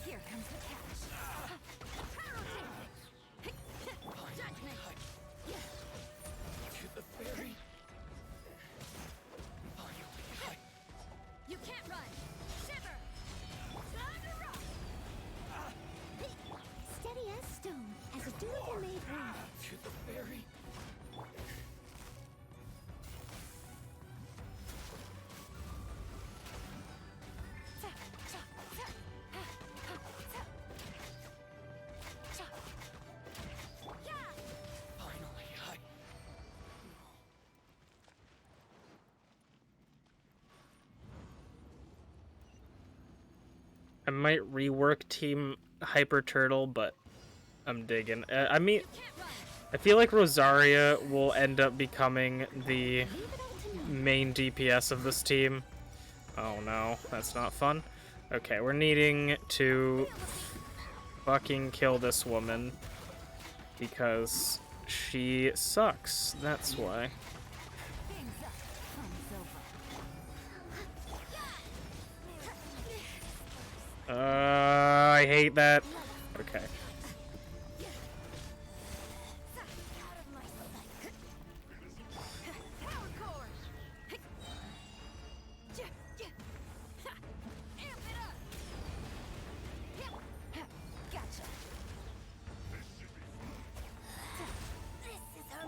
Here comes the You can't run! Shiver! Time to rock! Steady as stone, as a Duluth-made ring. To the ferry. Finally, I might rework Team Hyper Turtle, but I'm digging. I mean, I feel like Rosaria will end up becoming the main DPS of this team. Oh no, that's not fun. Okay, we're needing to fucking kill this woman because she sucks. That's why. I hate that. Okay.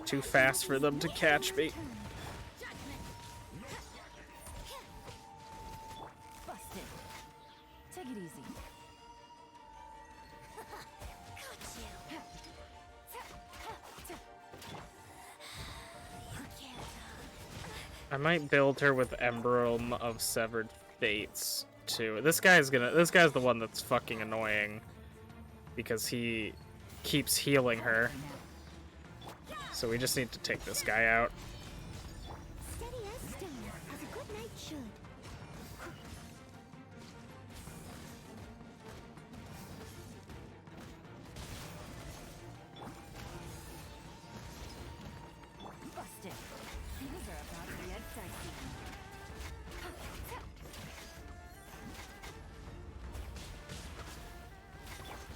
Too fast for them to catch me. busted. Take it easy. I might build her with Emblem of Severed Fates too. This guy's the one that's fucking annoying because he keeps healing her. So we just need to take this guy out. Steady as stone, as a good knight should. Busted. Things are about to get dicey.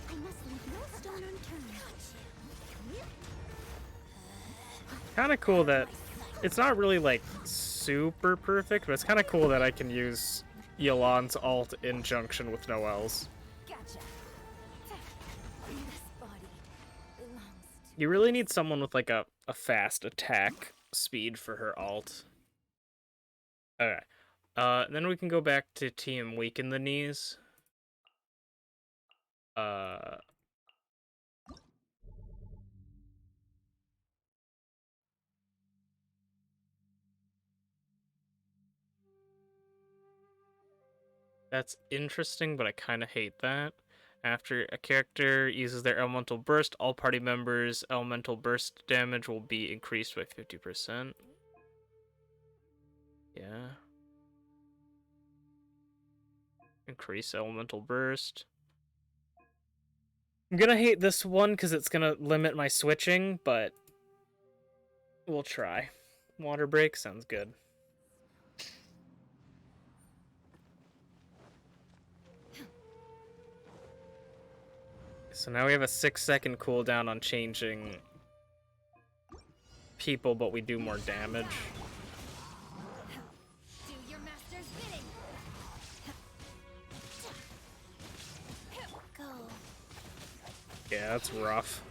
I must leave no stone unturned. Kind of cool that it's not really like super perfect, but it's kind of cool that I can use YELAN's ult in junction with Noelle's. Gotcha. This body belongs to You really need someone with like a fast attack speed for her ult. Okay. Then we can go back to Team Weaken the Knees. That's interesting, but I kind of hate that. After a character uses their elemental burst, all party members' elemental burst damage will be increased by 50%. Yeah. Increase elemental burst. I'm gonna hate this one because it's gonna limit my switching, but we'll try. Water break sounds good. So now we have a 6-second cooldown on changing people, but we do more damage. Do your master's bidding. Go. Yeah, that's rough.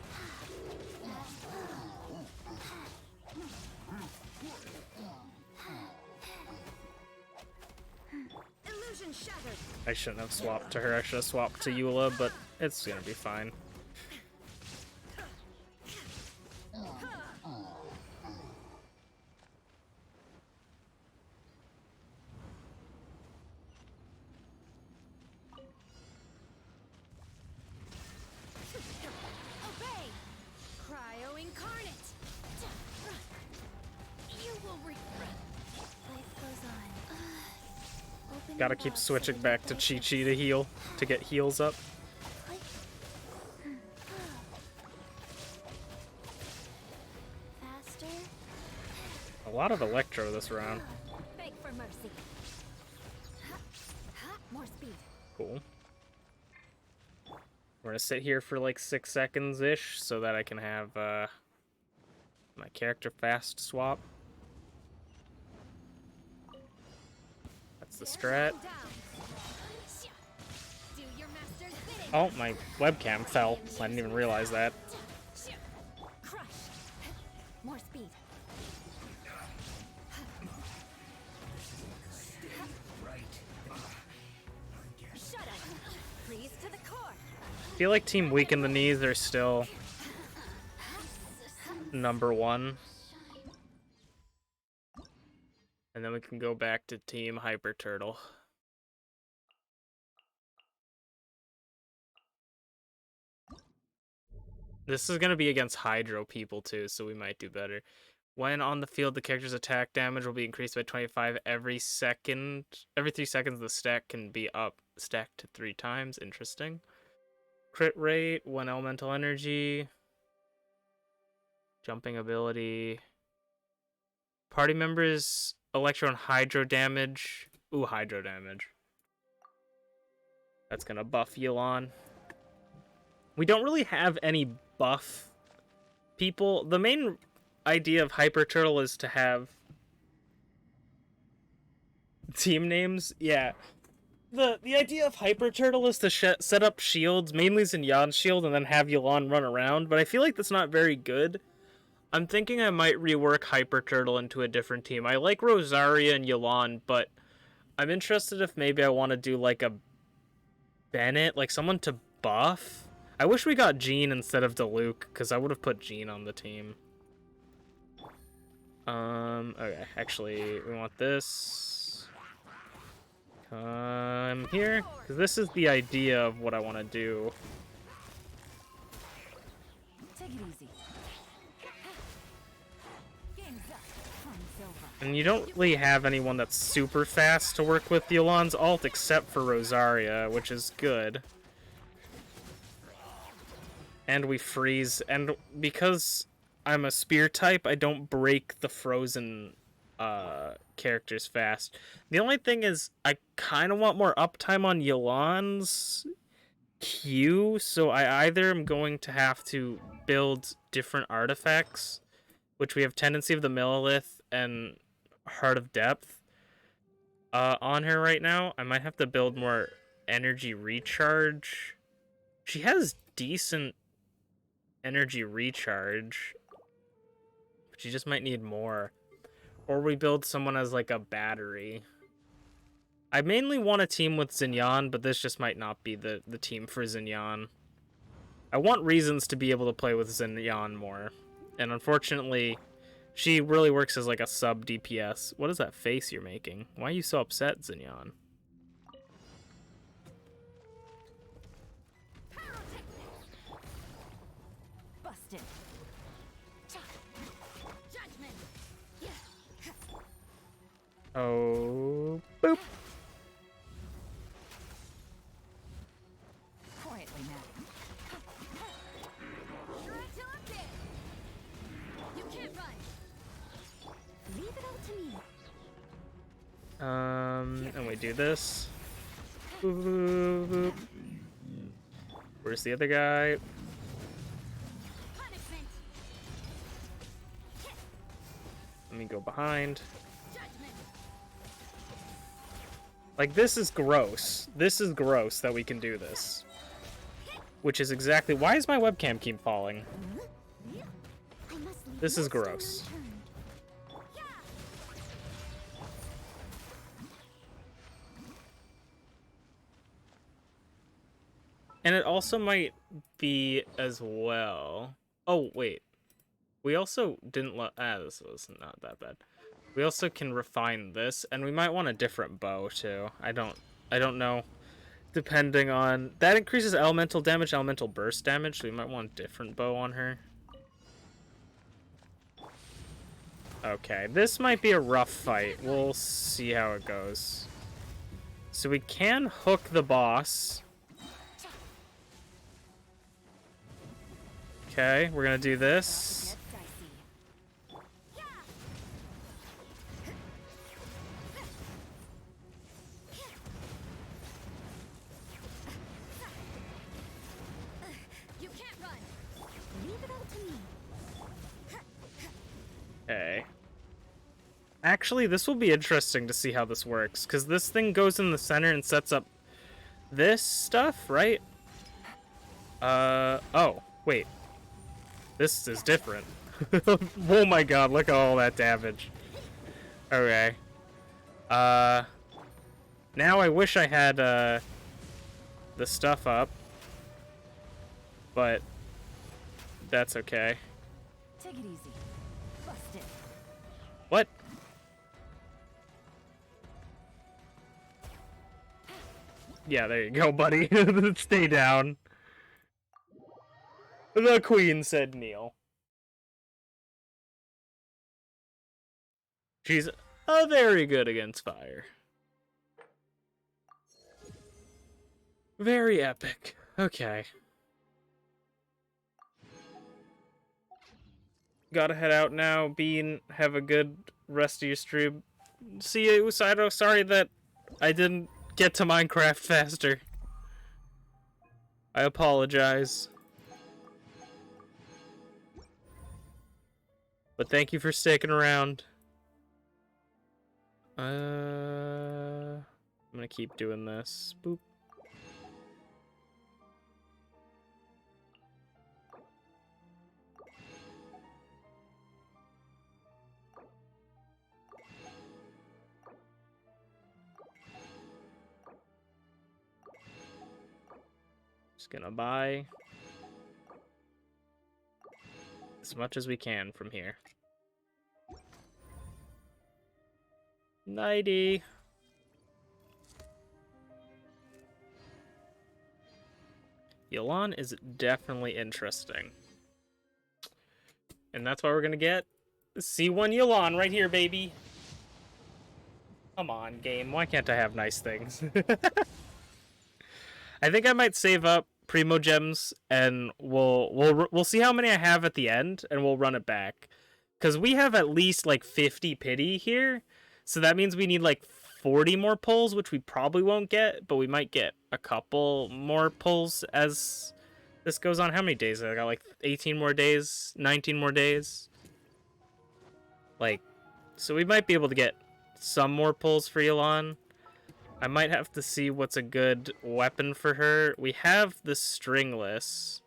Illusion shattered. I shouldn't have swapped to her. I should have swapped to Eula, but it's gonna be fine. Obey! Cryo incarnate! You will regret. Life goes on. Open Gotta your keep box switching and back to invite Chi Chi to heal, to get heals up. Click. Faster. A lot of Electro this round. Beg for mercy. More speed. Cool. We're gonna sit here for like 6 seconds-ish so that I can have my character fast swap. That's the strat. Down. Do your master's bidding. Oh, my webcam fell. I didn't even realize that. Crush. More speed. Shut up. Freeze to the core. I feel like Team Weak in the Knees are still #1. And then we can go back to Team Hyper Turtle. This is going to be against Hydro people too, so we might do better. When on the field, the character's attack damage will be increased by 25 every second. Every 3 seconds, the stack can be stacked to 3 times. Interesting. Crit rate, 1 elemental energy. Jumping ability. Party members, Electro and Hydro damage. Ooh, Hydro damage. That's gonna buff YELAN. We don't really have any buff people. The main idea of Hyper Turtle is to have team names. Yeah. The idea of Hyper Turtle is to set up shields, mainly Xinyan's shield, and then have YELAN run around, but I feel like that's not very good. I'm thinking I might rework Hyper Turtle into a different team. I like Rosaria and YELAN, but I'm interested if maybe I want to do like a Bennett, like someone to buff. I wish we got Jean instead of Diluc, because I would have put Jean on the team. Okay, actually, we want this. Come here, because this is the idea of what I want to do. Take it easy. Game's up. Time's over. And you don't really have anyone that's super fast to work with YELAN's ult except for Rosaria, which is good. And we freeze, and because I'm a spear type, I don't break the frozen characters fast. The only thing is, I kind of want more uptime on YELAN's Q, so I either am going to have to build different artifacts, which we have Tendency of the Millilith and Heart of Depth on her right now. I might have to build more energy recharge. She has decent energy recharge, but she just might need more. Or we build someone as like a battery. I mainly want a team with Xinyan, but this just might not be the team for Xinyan. I want reasons to be able to play with Xinyan more. And unfortunately, she really works as like a sub DPS. What is that face you're making? Why are you so upset, Xinyan? Busted. Judgment. Oh, boop. Quietly, madam. You're until I'm dead. You can't run. Leave it all to me. And we do this. Boop, boop, boop. Where's the other guy? Punishment. Let me go behind. Judgment. Like, this is gross. This is gross that we can do this. Which is exactly... Why is my webcam keep falling? I must leave This no is stone gross. unturned. And it also might be as well... Oh, wait. We also didn't let... this was not that bad. We also can refine this, and we might want a different bow, too. I don't know. Depending on... That increases elemental damage, elemental burst damage, so we might want a different bow on her. Okay, this might be a rough fight. We'll see how it goes. So we can hook the boss. Okay, we're gonna do this. You can't run. Leave it all to me. Okay. Actually, this will be interesting to see how this works, because this thing goes in the center and sets up this stuff, right? Oh, wait. This is different. Oh my god, look at all that damage. Okay. Now I wish I had, the stuff up. But that's okay. Take it easy. Bust it. What? Yeah, there you go, buddy. Stay down. The queen said kneel. She's very good against fire. Very epic. Okay. Gotta head out now, Bean. Have a good rest of your stream. See you, Usaido. Sorry that I didn't get to Minecraft faster. I apologize. But thank you for sticking around. I'm gonna keep doing this. Boop. Just gonna buy as much as we can from here. Nighty. YELAN is definitely interesting. And that's why we're gonna get C1 YELAN right here, baby. Come on, game. Why can't I have nice things? I think I might save up Primo Gems, and we'll see how many I have at the end, and we'll run it back. Because we have at least, like, 50 pity here, so that means we need, like, 40 more pulls, which we probably won't get, but we might get a couple more pulls as this goes on. How many days? I got, like, 18 more days, 19 more days. Like, so we might be able to get some more pulls for YELAN. I might have to see what's a good weapon for her. We have the stringless,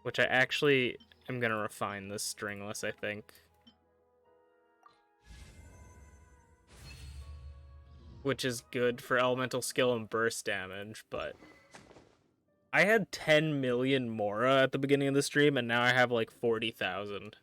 which I actually am going to refine this stringless, I think. Which is good for elemental skill and burst damage, but I had 10 million Mora at the beginning of the stream, and now I have like 40,000.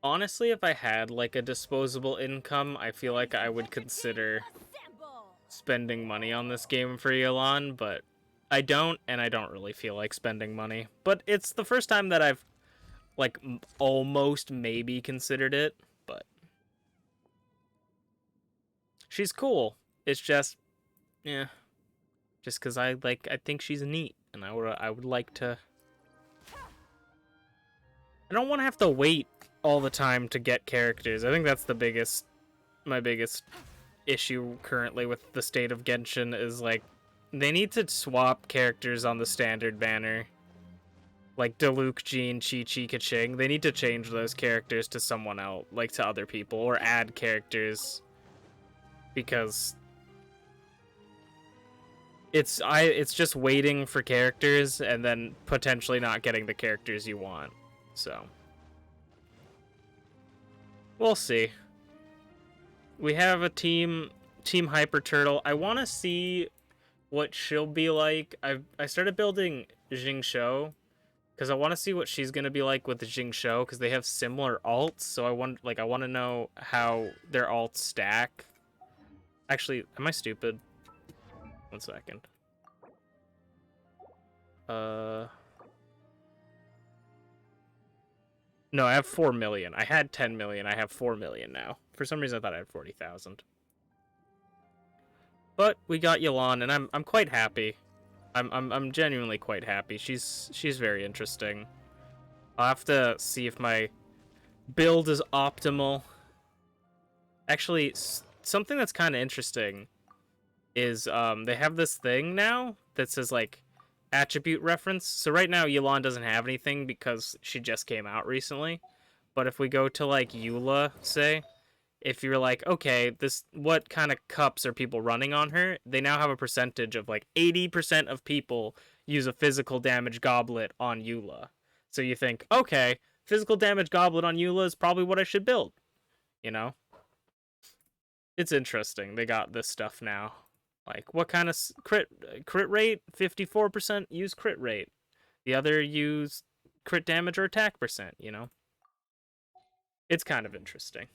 Honestly, if I had like a disposable income, I feel like I would consider spending money on this game for YELAN, but I don't, and I don't really feel like spending money. But it's the first time that I've like almost maybe considered it, but she's cool. It's just, yeah, just because I think she's neat, and I would like to I don't want to have to wait all the time to get characters. I think that's my biggest issue currently with the state of Genshin is, like, they need to swap characters on the standard banner. Like Diluc, Jean, Chi-Chi, Kaching. They need to change those characters to someone else, like to other people, or add characters. Because it's just waiting for characters and then potentially not getting the characters you want. So we'll see. We have a Team Hyper Turtle. I want to see what she'll be like. I started building Jingshou because I want to see what she's gonna be like with the Jingshou because they have similar alts. So I want to know how their alts stack. Actually, am I stupid? 1 second. No, I have 4 million. I had 10 million. I have 4 million now. For some reason, I thought I had 40,000. But we got YELAN, and I'm quite happy. I'm genuinely quite happy. She's very interesting. I'll have to see if my build is optimal. Actually, something that's kind of interesting is they have this thing now that says, like, attribute reference. So right now YELAN doesn't have anything because she just came out recently. But if we go to, like, Eula, say, if you're like, okay, what kind of cups are people running on her? They now have a percentage of, like, 80% of people use a physical damage goblet on Eula. So you think, okay, physical damage goblet on Eula is probably what I should build. You know? It's interesting. They got this stuff now. Like, what kind of crit rate? 54% use crit rate. The other use crit damage or attack percent, you know? It's kind of interesting.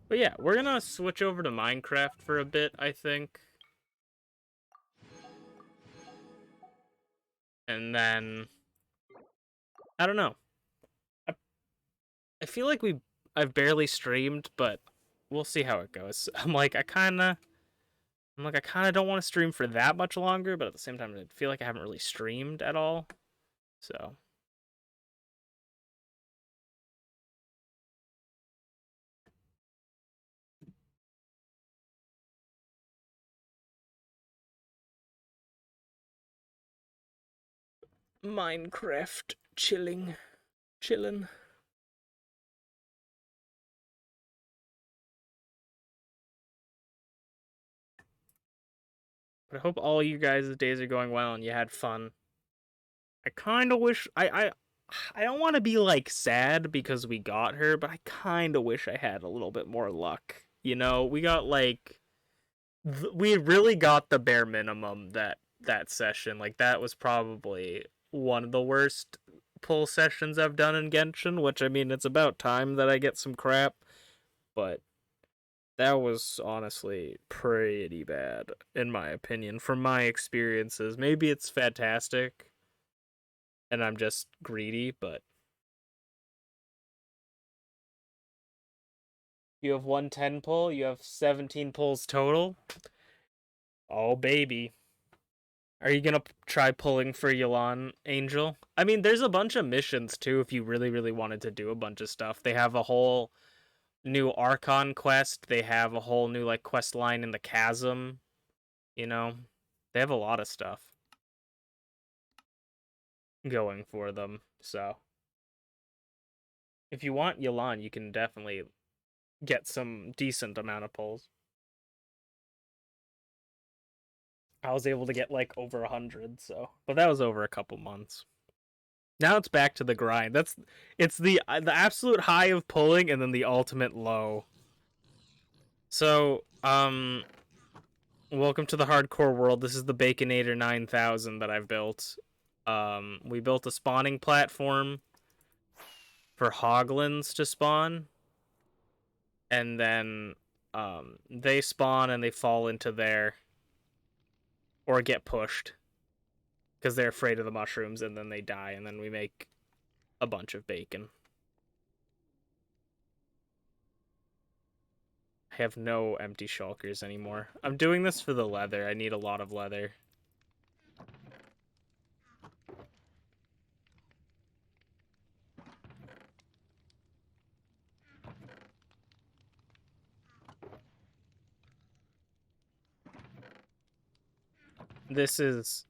But yeah, we're gonna switch over to Minecraft for a bit, I think. And then... I don't know. I feel like I've barely streamed, but we'll see how it goes. I'm like, I kind of don't want to stream for that much longer, but at the same time, I feel like I haven't really streamed at all. So... Minecraft chilling. But I hope all you guys' days are going well and you had fun. I kind of wish I don't want to be like sad because we got her, but I kind of wish I had a little bit more luck. You know, we got like we really got the bare minimum that session. Like that was probably one of the worst pull sessions I've done in Genshin, which I mean it's about time that I get some crap, but that was honestly pretty bad in my opinion from my experiences. Maybe it's fantastic and I'm just greedy, but you have 110 pull, you have 17 pulls total. Oh baby. Are you gonna try pulling for YELAN, Angel? I mean, there's a bunch of missions too if you really, really wanted to do a bunch of stuff. They have a whole new Archon quest. They have a whole new, like, quest line in the Chasm. You know? They have a lot of stuff going for them, so... If you want YELAN, you can definitely get some decent amount of pulls. I was able to get, like, over 100, so... But that was over a couple months. Now it's back to the grind. It's the absolute high of pulling and then the ultimate low. So, welcome to the hardcore world. This is the Baconator 9000 that I've built. We built a spawning platform for hoglins to spawn. And then, they spawn and they fall into there. Or get pushed. Because they're afraid of the mushrooms and then they die and then we make a bunch of bacon. I have no empty shulkers anymore. I'm doing this for the leather. I need a lot of leather. This is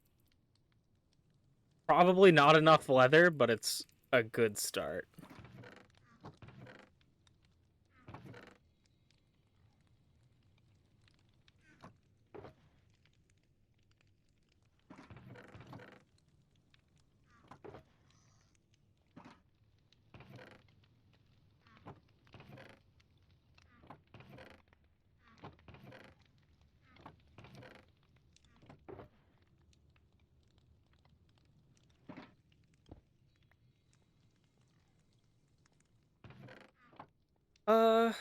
probably not enough leather, but it's a good start.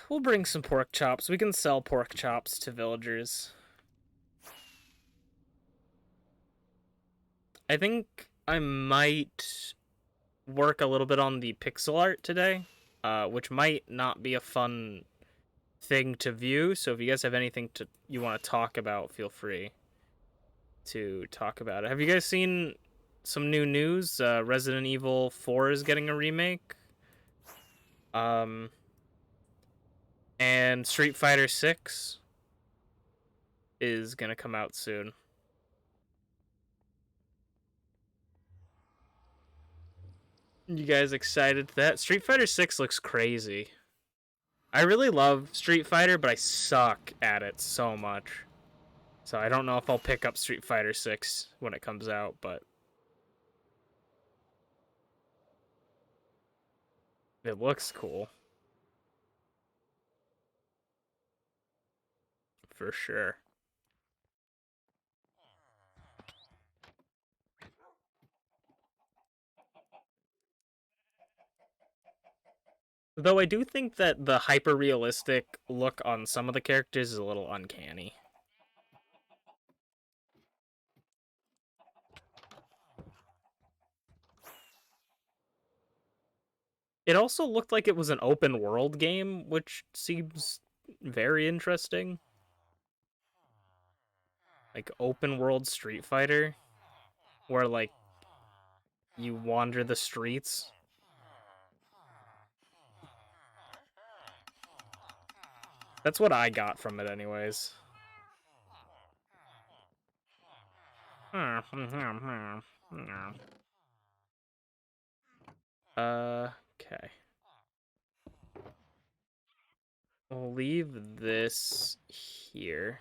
We'll bring some pork chops. We can sell pork chops to villagers. I think I might work a little bit on the pixel art today, which might not be a fun thing to view. So if you guys have anything you want to talk about, feel free to talk about it. Have you guys seen some new news? Resident Evil 4 is getting a remake. And Street Fighter 6 is gonna come out soon. You guys excited for that? Street Fighter 6 looks crazy. I really love Street Fighter, but I suck at it so much. So I don't know if I'll pick up Street Fighter 6 when it comes out, but it looks cool. For sure. Though I do think that the hyper-realistic look on some of the characters is a little uncanny. It also looked like it was an open world game, which seems very interesting. Like open world Street Fighter, where like you wander the streets. That's what I got from it anyways. Okay. We'll leave this here.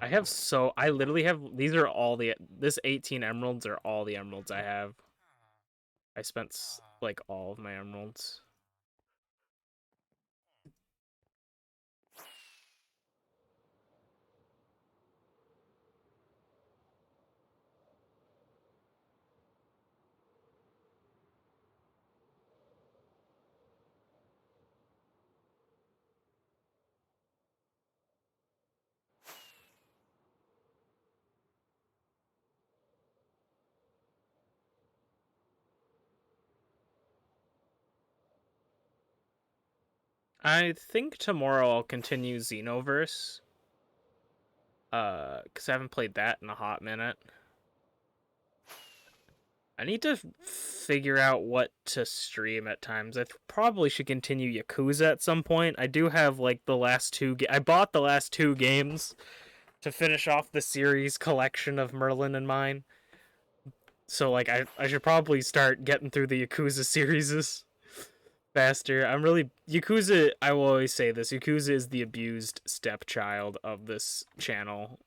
I literally have, these are all this 18 emeralds are all the emeralds I have. I spent like all of my emeralds. I think tomorrow I'll continue Xenoverse. Because I haven't played that in a hot minute. I need to figure out what to stream at times. I probably should continue Yakuza at some point. I do have like the last two. I bought the last two games to finish off the series collection of Merlin and mine. So like I should probably start getting through the Yakuza series faster. Yakuza. I will always say this: Yakuza is the abused stepchild of this channel.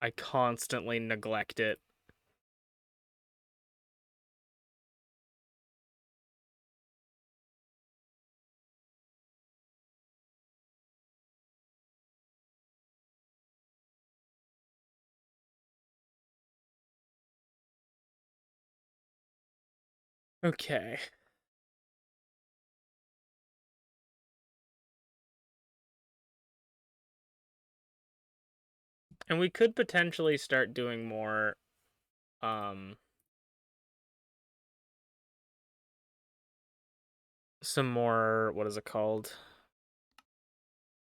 I constantly neglect it. Okay. And we could potentially start doing more some more, what is it called?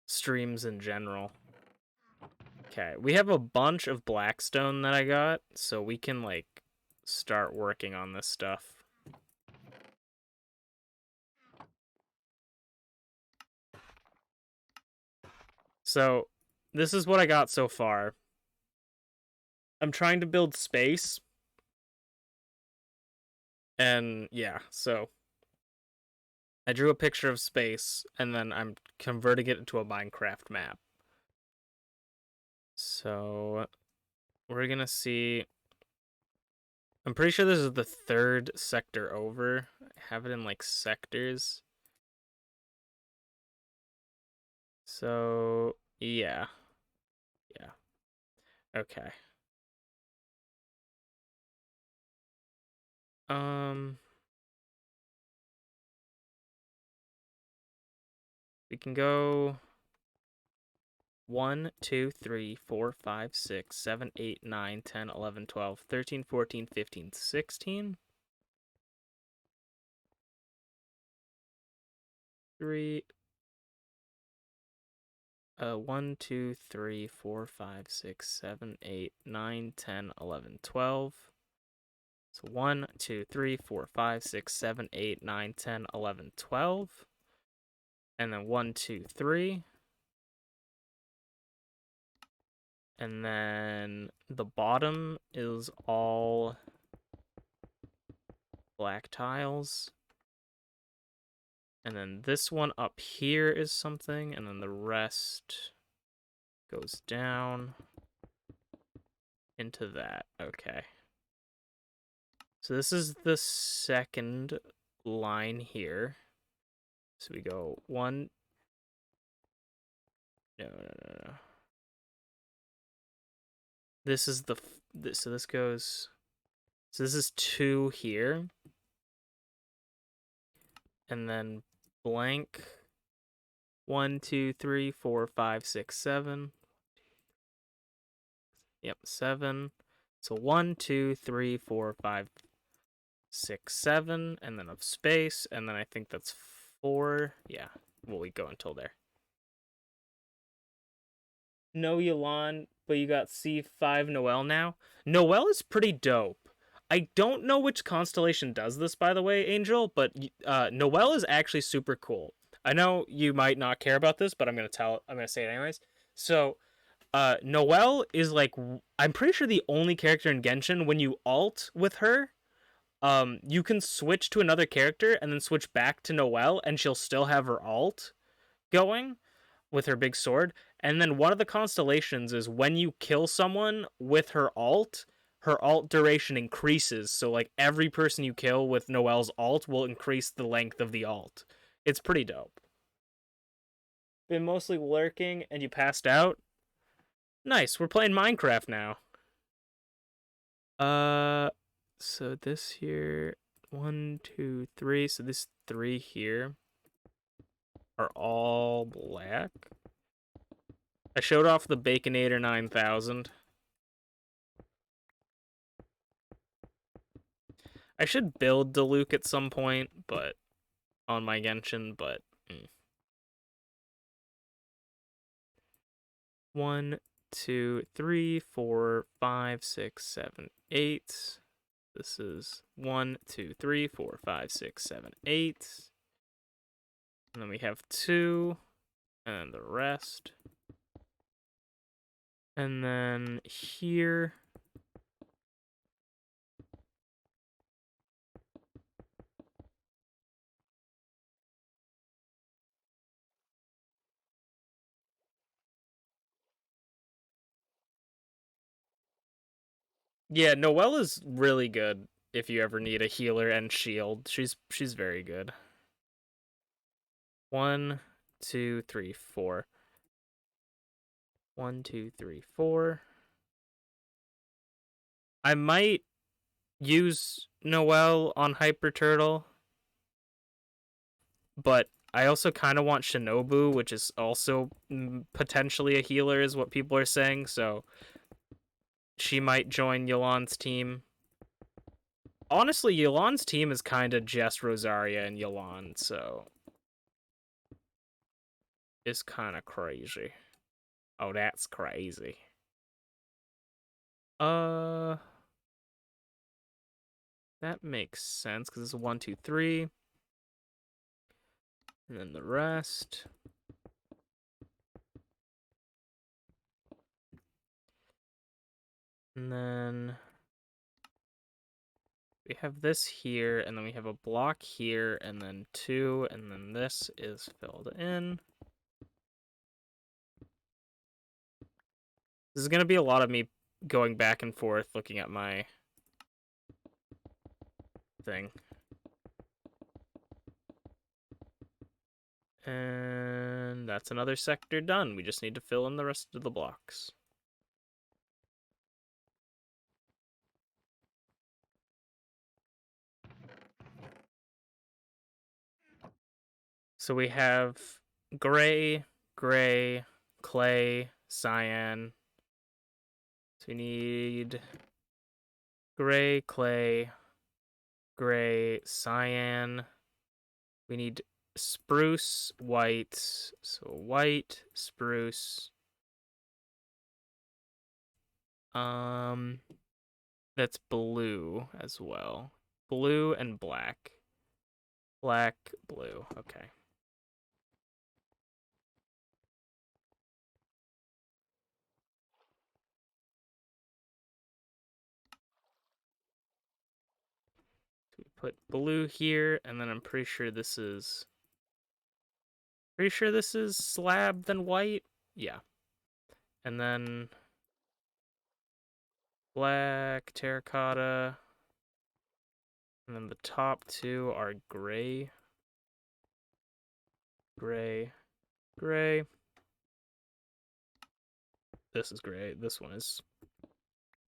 Streams in general. Okay, we have a bunch of Blackstone that I got, so we can like start working on this stuff. So, this is what I got so far. I'm trying to build space. And yeah, so I drew a picture of space, and then I'm converting it into a Minecraft map. So, we're gonna see... I'm pretty sure this is the third sector over. I have it in, like, sectors. So, yeah. Yeah. Okay. We can go 1, 2, 3, 4, 5, 6, 7, 8, 9, 10, 11, 12, 13, 14, 15, 16. 3, 1, 2, 3, 4, 5, 6, 7, 8, 9, 10, 11, 12. So 1, 2, 3, 4, 5, 6, 7, 8, 9, 10, 11, 12. And then 1, 2, 3. And then the bottom is all black tiles. And then this one up here is something, and then the rest goes down into that. Okay. So this is the second line here. So we go 1. No. This is the... So this goes... So this is 2 here. And then blank. 1, 2, 3, 4, 5, 6, 7. Yep, 7. So 1, 2, 3, 4, 5, 6, 7, and then of space, and then I think that's 4. Yeah, well, we go until there. No YELAN, but you got C5 Noel now. Noel is pretty dope. I don't know which constellation does this, by the way, Angel, but Noel is actually super cool. I know you might not care about this, but I'm gonna say it anyways. So, Noel is like, I'm pretty sure the only character in Genshin when you alt with her, you can switch to another character and then switch back to Noelle, and she'll still have her alt going with her big sword. And then one of the constellations is when you kill someone with her alt duration increases. So like every person you kill with Noelle's alt will increase the length of the alt. It's pretty dope. Been mostly lurking and you passed out? Nice, we're playing Minecraft now. So this here, 1, 2, 3. So this 3 here are all black. I showed off the Baconator 9000. I should build Diluc at some point, but on my Genshin, but 1, 2, 3, 4, 5, 6, 7, 8. This is 1, 2, 3, 4, 5, 6, 7, 8. And then we have 2, and the rest. And then here. Yeah, Noelle is really good if you ever need a healer and shield. She's very good. 1, 2, 3, 4. 1, 2, 3, 4. I might use Noelle on Hyper Turtle, but I also kind of want Shinobu, which is also potentially a healer, is what people are saying. So she might join YELAN's team. Honestly, YELAN's team is kind of just Rosaria and YELAN, so it's kind of crazy. Oh, that's crazy. That makes sense because it's 1, 2, 3, and then the rest. And then we have this here, and then we have a block here, and then 2, and then this is filled in. This is going to be a lot of me going back and forth looking at my thing. And that's another sector done. We just need to fill in the rest of the blocks. So we have gray, gray, clay, cyan. So we need gray, clay, gray, cyan. We need spruce, white. So white, spruce. That's blue as well. Blue and black. Black, blue. Okay. So we put blue here, and then I'm pretty sure this is slab then white. Yeah. And then black, terracotta. And then the top 2 are gray. Gray. Gray. This is gray. This one is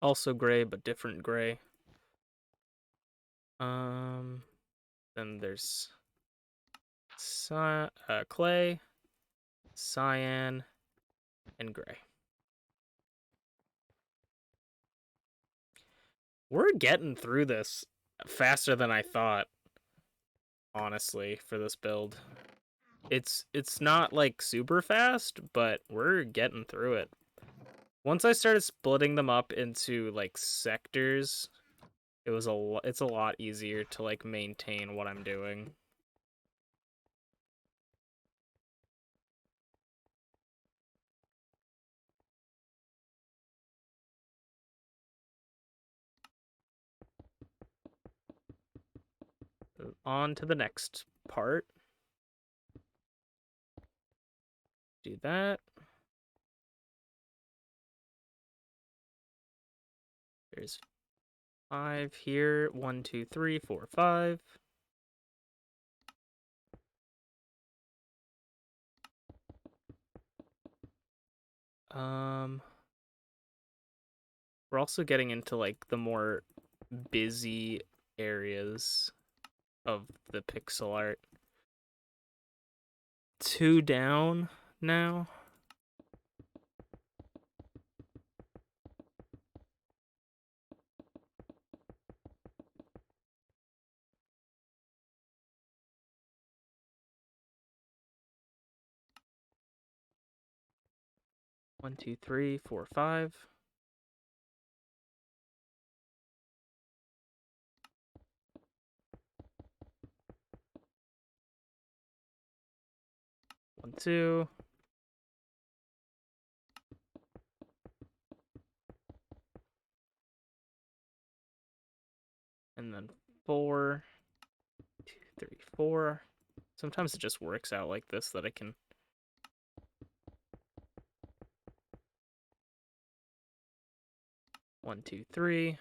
also gray, but different gray. Then there's clay, cyan, and gray. We're getting through this faster than I thought, honestly, for this build. It's not like super fast, but we're getting through it. Once I started splitting them up into like sectors, it's a lot easier to like maintain what I'm doing. On to the next part. Do that. There's 5 here. 1, 2, 3, 4, 5. We're also getting into like the more busy areas of the pixel art. 2 down now. One, two, three, four, 5. One, 2. And then 4. 2, 3, 4. Sometimes it just works out like this that I can. 1, 2, 3.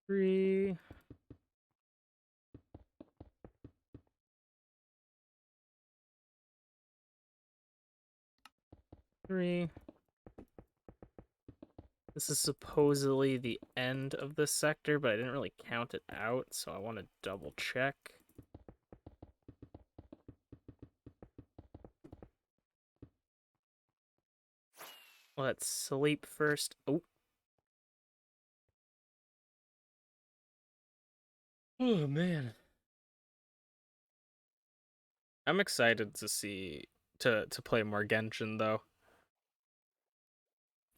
Three. Three. This is supposedly the end of this sector, but I didn't really count it out, so I want to double check. Let's sleep first. Oh, Oh man. I'm excited to see to play more Genshin though.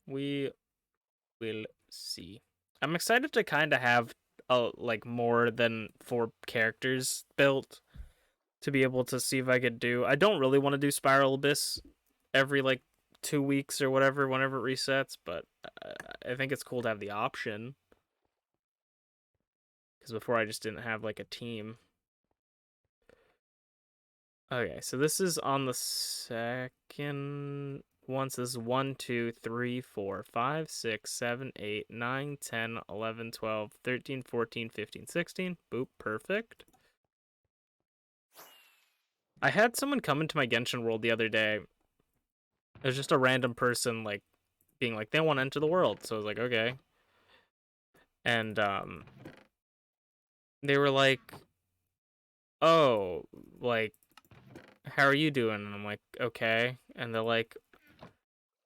We will see. I'm excited to kind of have like more than 4 characters built to be able to see if I could do. I don't really want to do Spiral Abyss every like 2 weeks or whatever whenever it resets, but I think it's cool to have the option. Cuz before I just didn't have like a team. Okay, so this is on the second one. So this is 1, 2, 3, 4, 5, 6, 7, 8, 9, 10, 11, 12, 13, 14, 15, 16. Boop, perfect. I had someone come into my Genshin world the other day. It was just a random person, like, being like, they want to enter the world. So I was like, okay. And, they were like, oh, like, how are you doing? And I'm like, okay. And they're like,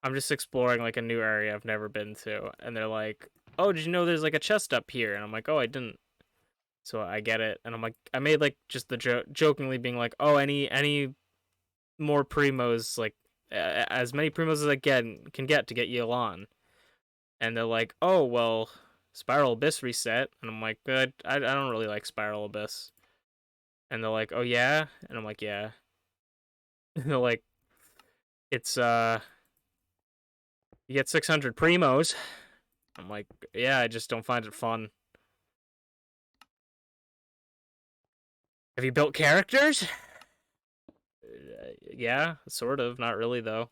I'm just exploring like a new area I've never been to. And they're like, oh, did you know there's like a chest up here? And I'm like, oh, I didn't. So I get it. And I'm like, I made like just the jokingly being like, oh, any more primos, like as many primos as I can get to get YELAN. And they're like, oh, well, Spiral Abyss reset. And I'm like, good. I don't really like Spiral Abyss. And they're like, oh, yeah? And I'm like, yeah. And they're like, it's, you get 600 primos. I'm like, yeah, I just don't find it fun. Have you built characters? Yeah, sort of. Not really, though.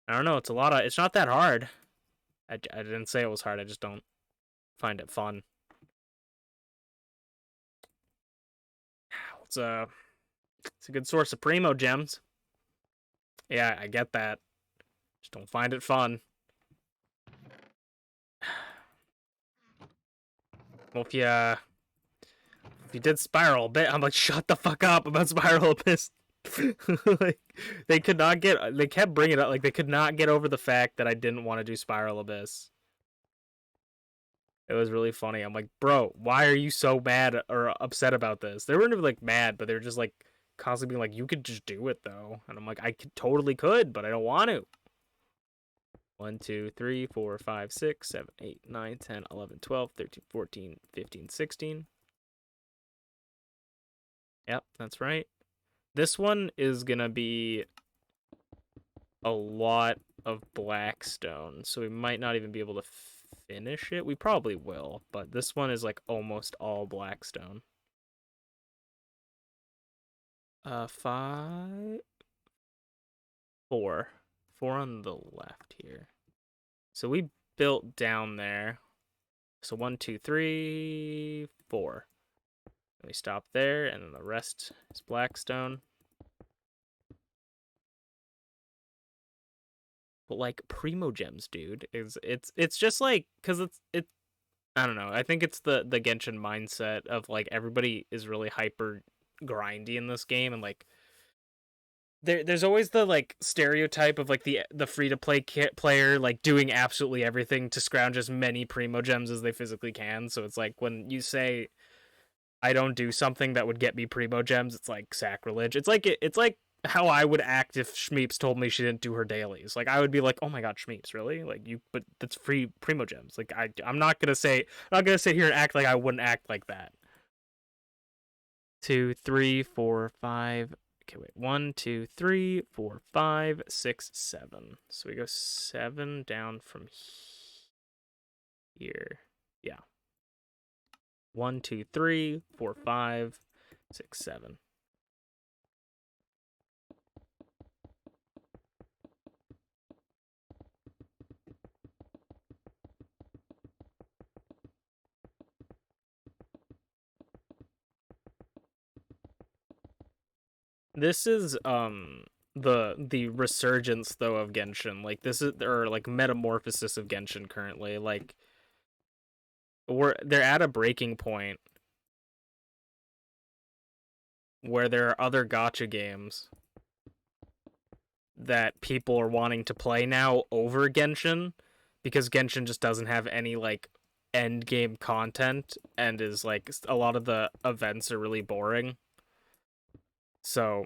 I don't know. It's a lot of... It's not that hard. I didn't say it was hard. I just don't find it fun. It's a good source of primo gems. Yeah, I get that. Just don't find it fun. Well, if you did Spiral Abyss, I'm like, shut the fuck up about Spiral Abyss. Like, they kept bringing it up. Like, they could not get over the fact that I didn't want to do Spiral Abyss. It was really funny. I'm like, bro, why are you so mad or upset about this? They weren't even like mad, but they were just like constantly being like, you could just do it though. And I'm like, totally could, but I don't want to. 1, 2, 3, 4, 5, 6, 7, 8, 9, 10, 11, 12, 13, 14, 15, 16. Yep, that's right. This one is gonna be a lot of Blackstone, so we might not even be able to finish it. We probably will, but this one is like almost all Blackstone. 5, 4 on the left here. So we built down there. So 1, 2, 3, 4. And we stop there, and then the rest is Blackstone. But like primo gems, dude, it's just like, because it's I don't know. I think it's the Genshin mindset of like everybody is really hyper grindy in this game, and like there's always the like stereotype of like the free to play player like doing absolutely everything to scrounge as many primo gems as they physically can. So it's like when you say I don't do something that would get me primo gems, it's like sacrilege. It's like how I would act if Shmeeps told me she didn't do her dailies. Like, I would be like, oh my god, Shmeeps, really? Like, but that's free primo gems. Like, I'm not gonna sit here and act like I wouldn't act like that. 2, 3, 4, 5. Okay, wait. 1, 2, 3, 4, 5, 6, 7. So we go 7 down from here. Yeah. 1, 2, 3, 4, 5, 6, 7. This is the resurgence though of Genshin. Like this is or like metamorphosis of Genshin currently. Like they're at a breaking point where there are other gacha games that people are wanting to play now over Genshin because Genshin just doesn't have any like end game content and is like a lot of the events are really boring. So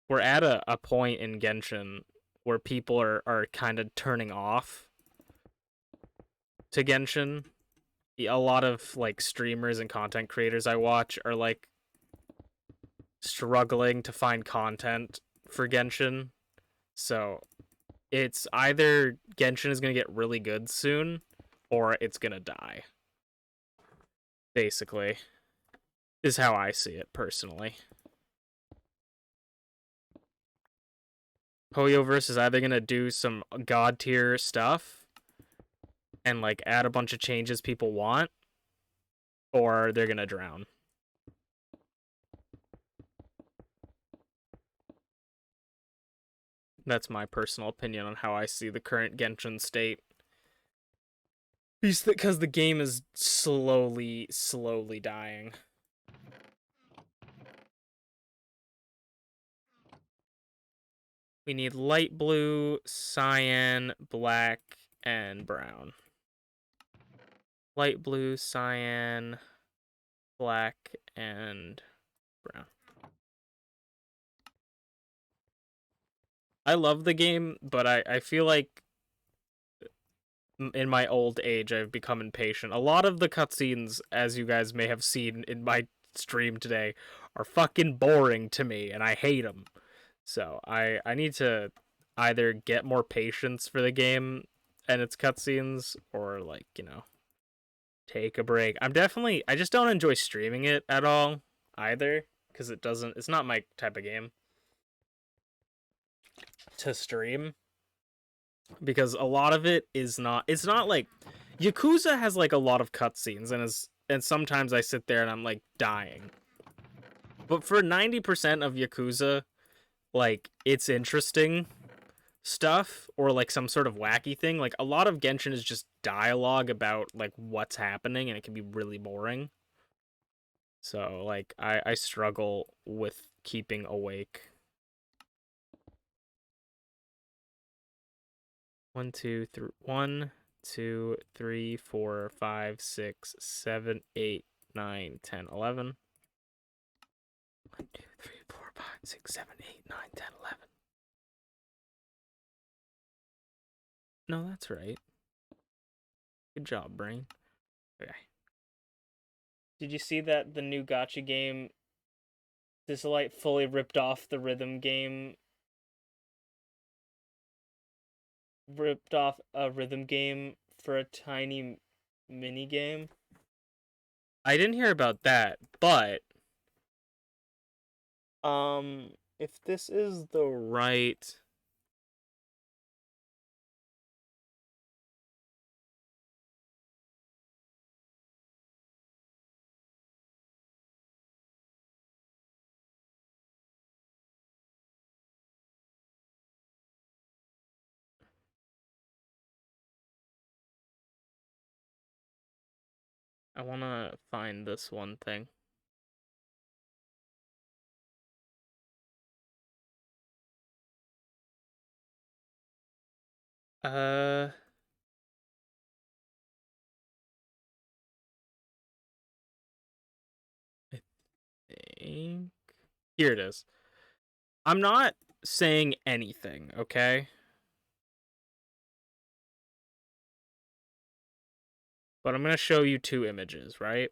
we're at a point in Genshin where people are kind of turning off to Genshin. A lot of like streamers and content creators I watch are like struggling to find content for Genshin. So it's either Genshin is going to get really good soon or it's going to die. Basically, is how I see it personally. Hoyoverse is either going to do some god tier stuff and like add a bunch of changes people want, or they're going to drown. That's my personal opinion on how I see the current Genshin state. Because the game is slowly dying. We need light blue, cyan, black, and brown. Light blue, cyan, black, and brown. I love the game, but I feel like in my old age I've become impatient. A lot of the cutscenes, as you guys may have seen in my stream today, are fucking boring to me, and I hate them. So I need to either get more patience for the game and its cutscenes, or like, you know, take a break. I just don't enjoy streaming it at all either, because it's not my type of game to stream, because a lot of it's not like Yakuza has like a lot of cutscenes and sometimes I sit there and I'm like dying. But for 90% of Yakuza, like, it's interesting stuff or like some sort of wacky thing. Like a lot of Genshin is just dialogue about like what's happening, and it can be really boring. So like I struggle with keeping awake. 1, 2, 3, 4, 5, 6, 7, 8, 9, 10, 11. 1, 2, 3, 4, 5, 6, 7, 8, 9, 10, 11. No, that's right. Good job, brain. Okay. Did you see that the new gacha game, Dislight, fully ripped off the rhythm game? Ripped off a rhythm game for a tiny mini game? I didn't hear about that, but if this is the right I want to find this one thing. I think here it is. I'm not saying anything, okay? But I'm going to show you 2 images, right?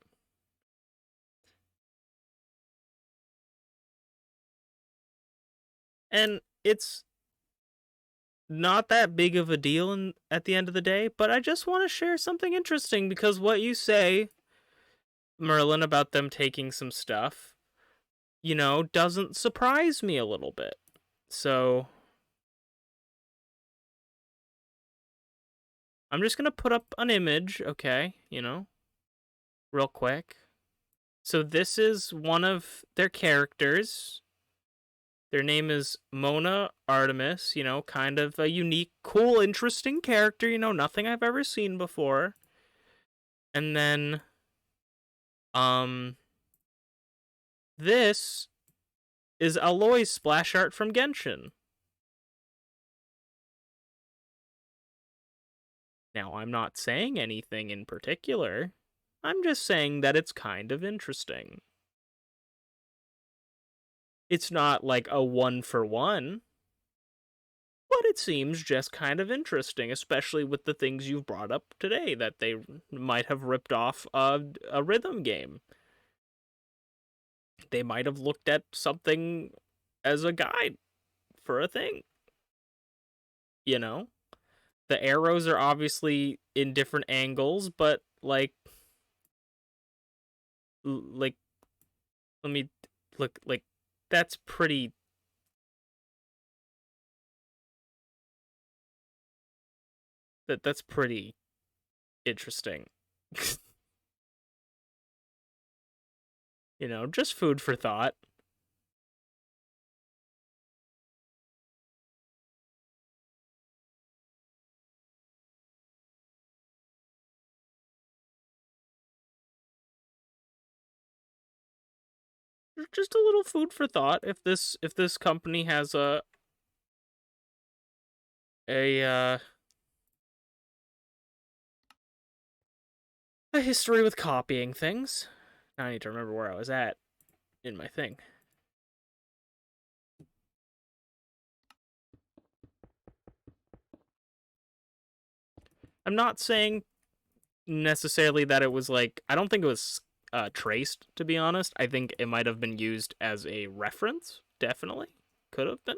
And it's not that big of a deal at the end of the day, but I just want to share something interesting, because what you say, Merlin, about them taking some stuff, you know, doesn't surprise me a little bit. So I'm just going to put up an image, okay, you know, real quick. So this is one of their characters. Their name is Mona Artemis, you know, kind of a unique, cool, interesting character, you know, nothing I've ever seen before. And then, this is Aloy's splash art from Genshin. Now, I'm not saying anything in particular. I'm just saying that it's kind of interesting. It's not like a one-for-one, but it seems just kind of interesting, especially with the things you've brought up today, that they might have ripped off a rhythm game. They might have looked at something as a guide for a thing. You know? The arrows are obviously in different angles, but like let me look, like, that's pretty that's pretty interesting. You know, just food for thought. Just a little food for thought. If this company has a a history with copying things. Now I need to remember where I was at in my thing. I'm not saying necessarily that it was like, I don't think it was traced, to be honest. I think it might have been used as a reference. Definitely could have been,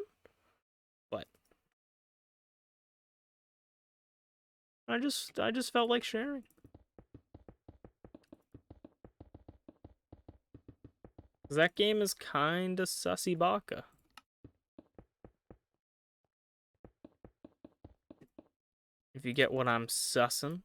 but I just felt like sharing. That game is kinda sussy baka. If you get what I'm sussing.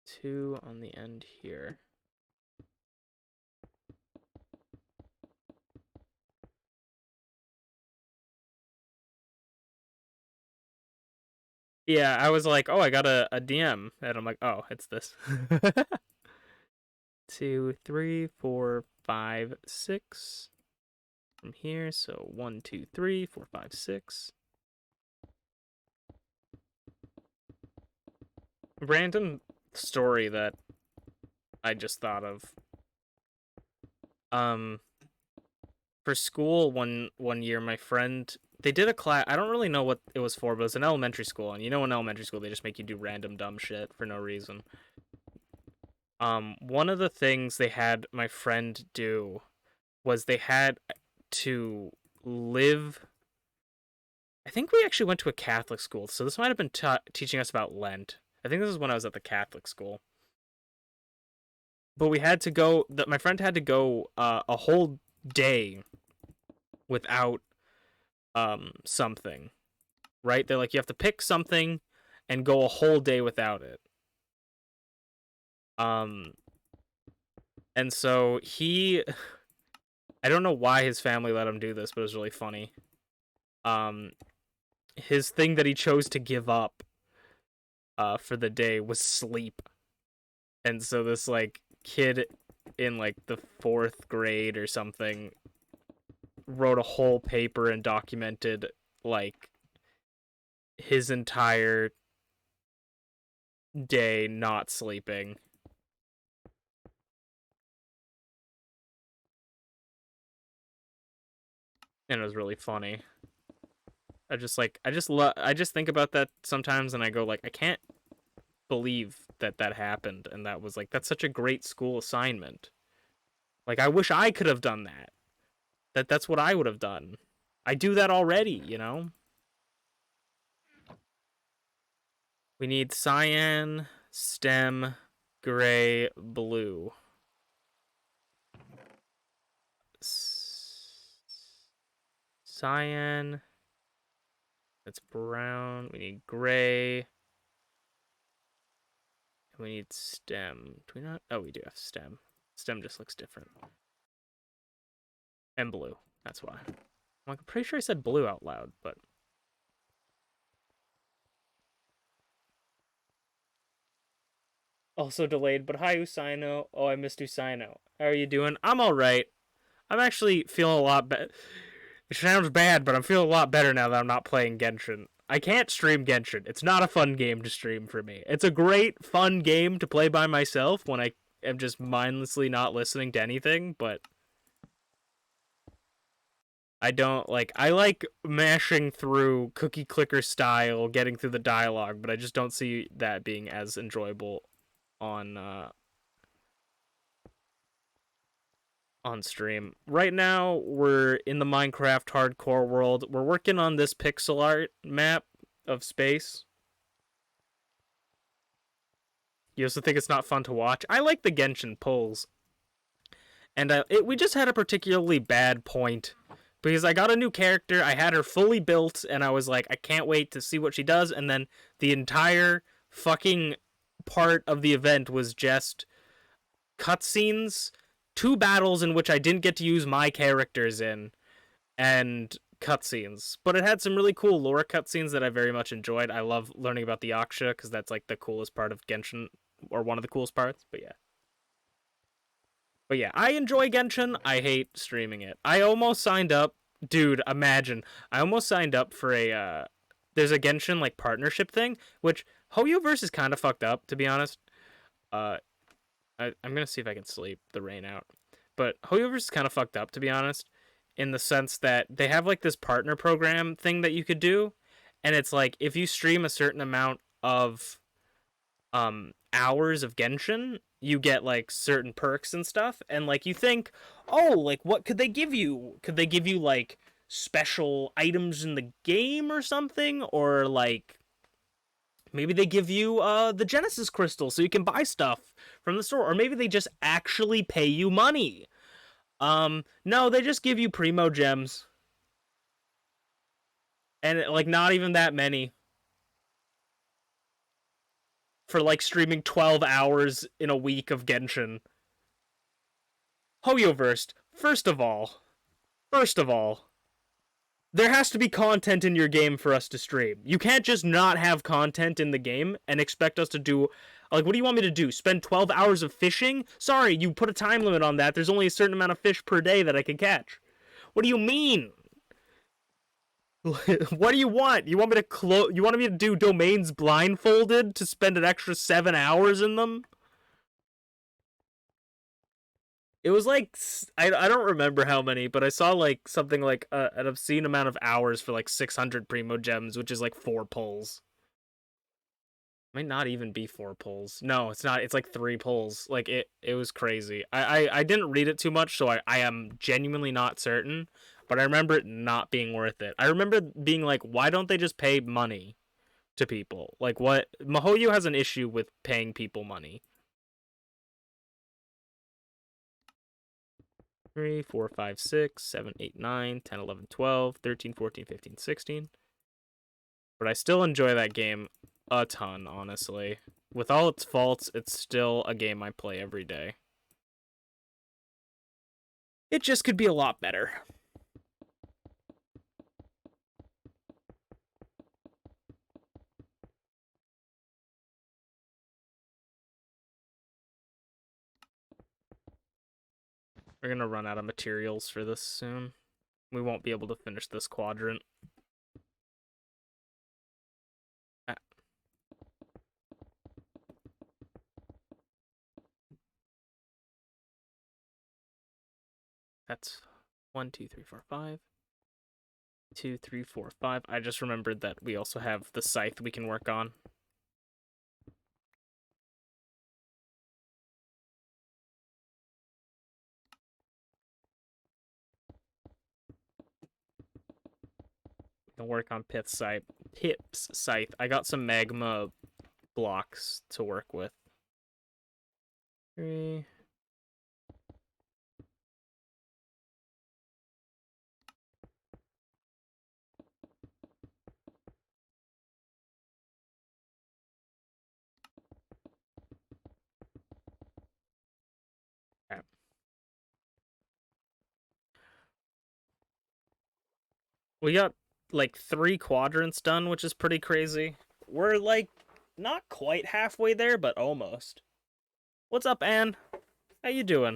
Two on the end here. Yeah, I was like, oh, I got a DM. And I'm like, oh, it's this. 2, 3, 4, 5, 6. From here, so 1, 2, 3, 4, 5, 6. Random story that I just thought of. For school one year, my friend, they did a class. I don't really know what it was for, but it was an elementary school, and you know, in elementary school they just make you do random dumb shit for no reason. One of the things they had my friend do was they had to live. I think we actually went to a Catholic school, so this might have been teaching us about Lent. I think this is when I was at the Catholic school. But we had to go. My friend had to go a whole day without something, right? They're like, you have to pick something and go a whole day without it. And so he, I don't know why his family let him do this, but it was really funny. His thing that he chose to give up for the day was sleep. And so this like kid in like the 4th grade or something wrote a whole paper and documented like his entire day not sleeping. And it was really funny. I just think about that sometimes and I go like, I can't believe that that happened, and that was like, that's such a great school assignment. Like, I wish I could have done that. That's what I would have done. I do that already, you know? We need cyan, stem, gray, blue. Cyan. That's brown. We need gray. We need stem. Do we not? Oh, we do have stem. Stem just looks different. And blue. That's why. I'm pretty sure I said blue out loud, but... Also delayed, but hi Usaino. Oh, I missed Usaino. How are you doing? I'm alright. I'm actually feeling a lot better. It sounds bad, but I'm feeling a lot better now that I'm not playing Genshin. I can't stream Genshin. It's not a fun game to stream for me. It's a great, fun game to play by myself when I am just mindlessly not listening to anything, but I don't like. I like mashing through cookie clicker style, getting through the dialogue, but I just don't see that being as enjoyable on on stream. Right now, we're in the Minecraft hardcore world. We're working on this pixel art map of space. You also think it's not fun to watch? I like the Genshin pulls. And we just had a particularly bad point because I got a new character, I had her fully built, and I was like, I can't wait to see what she does. And then the entire fucking part of the event was just cutscenes, 2 battles in which I didn't get to use my characters in, and cutscenes. But it had some really cool lore cutscenes that I very much enjoyed. I love learning about the Yaksha because that's like the coolest part of Genshin, or one of the coolest parts. But yeah. But yeah, I enjoy Genshin. I hate streaming it. I almost signed up. Dude, imagine. I almost signed up for a there's a Genshin like partnership thing, which Hoyoverse is kind of fucked up, to be honest. Uh I'm gonna see if I can sleep the rain out. But Hoyoverse is kind of fucked up, to be honest, in the sense that they have like this partner program thing that you could do, and it's like if you stream a certain amount of hours of Genshin, you get like certain perks and stuff, and like you think, oh, like what could they give you? Could they give you like special items in the game or something, or like maybe they give you the Genesis crystal so you can buy stuff from the store, or maybe they just actually pay you money. No, they just give you primo gems, and like not even that many for like streaming 12 hours in a week of Genshin. Hoyoverse, first of all, there has to be content in your game for us to stream. You can't just not have content in the game and expect us to do. Like, what do you want me to do? Spend 12 hours of fishing? Sorry, you put a time limit on that. There's only a certain amount of fish per day that I can catch. What do you mean? What do you want? You want me to You want me to do domains blindfolded to spend an extra 7 hours in them? It was like I don't remember how many, but I saw like something like an obscene amount of hours for like 600 primo gems, which is like 4 pulls. Might not even be 4 pulls. No, it's not. It's like 3 pulls. Like it was crazy. I didn't read it too much, so I am genuinely not certain. But I remember it not being worth it. I remember being like, why don't they just pay money to people? Like what Mahoyu has an issue with paying people money. 3, 4, 5, 6, 7, 8, 9, 10, 11, 12, 13, 14, 15, 16. But I still enjoy that game a ton, honestly. With all its faults, it's still a game I play every day. It just could be a lot better. We're gonna run out of materials for this soon. We won't be able to finish this quadrant. That's 1, 2, 3, 4, 5. 2, 3, 4, 5. I just remembered that we also have the scythe we can work on. We can work on Pip's scythe. I got some magma blocks to work with. 3. We got like 3 quadrants done, which is pretty crazy. We're like not quite halfway there, but almost. What's up, Anne? How you doing?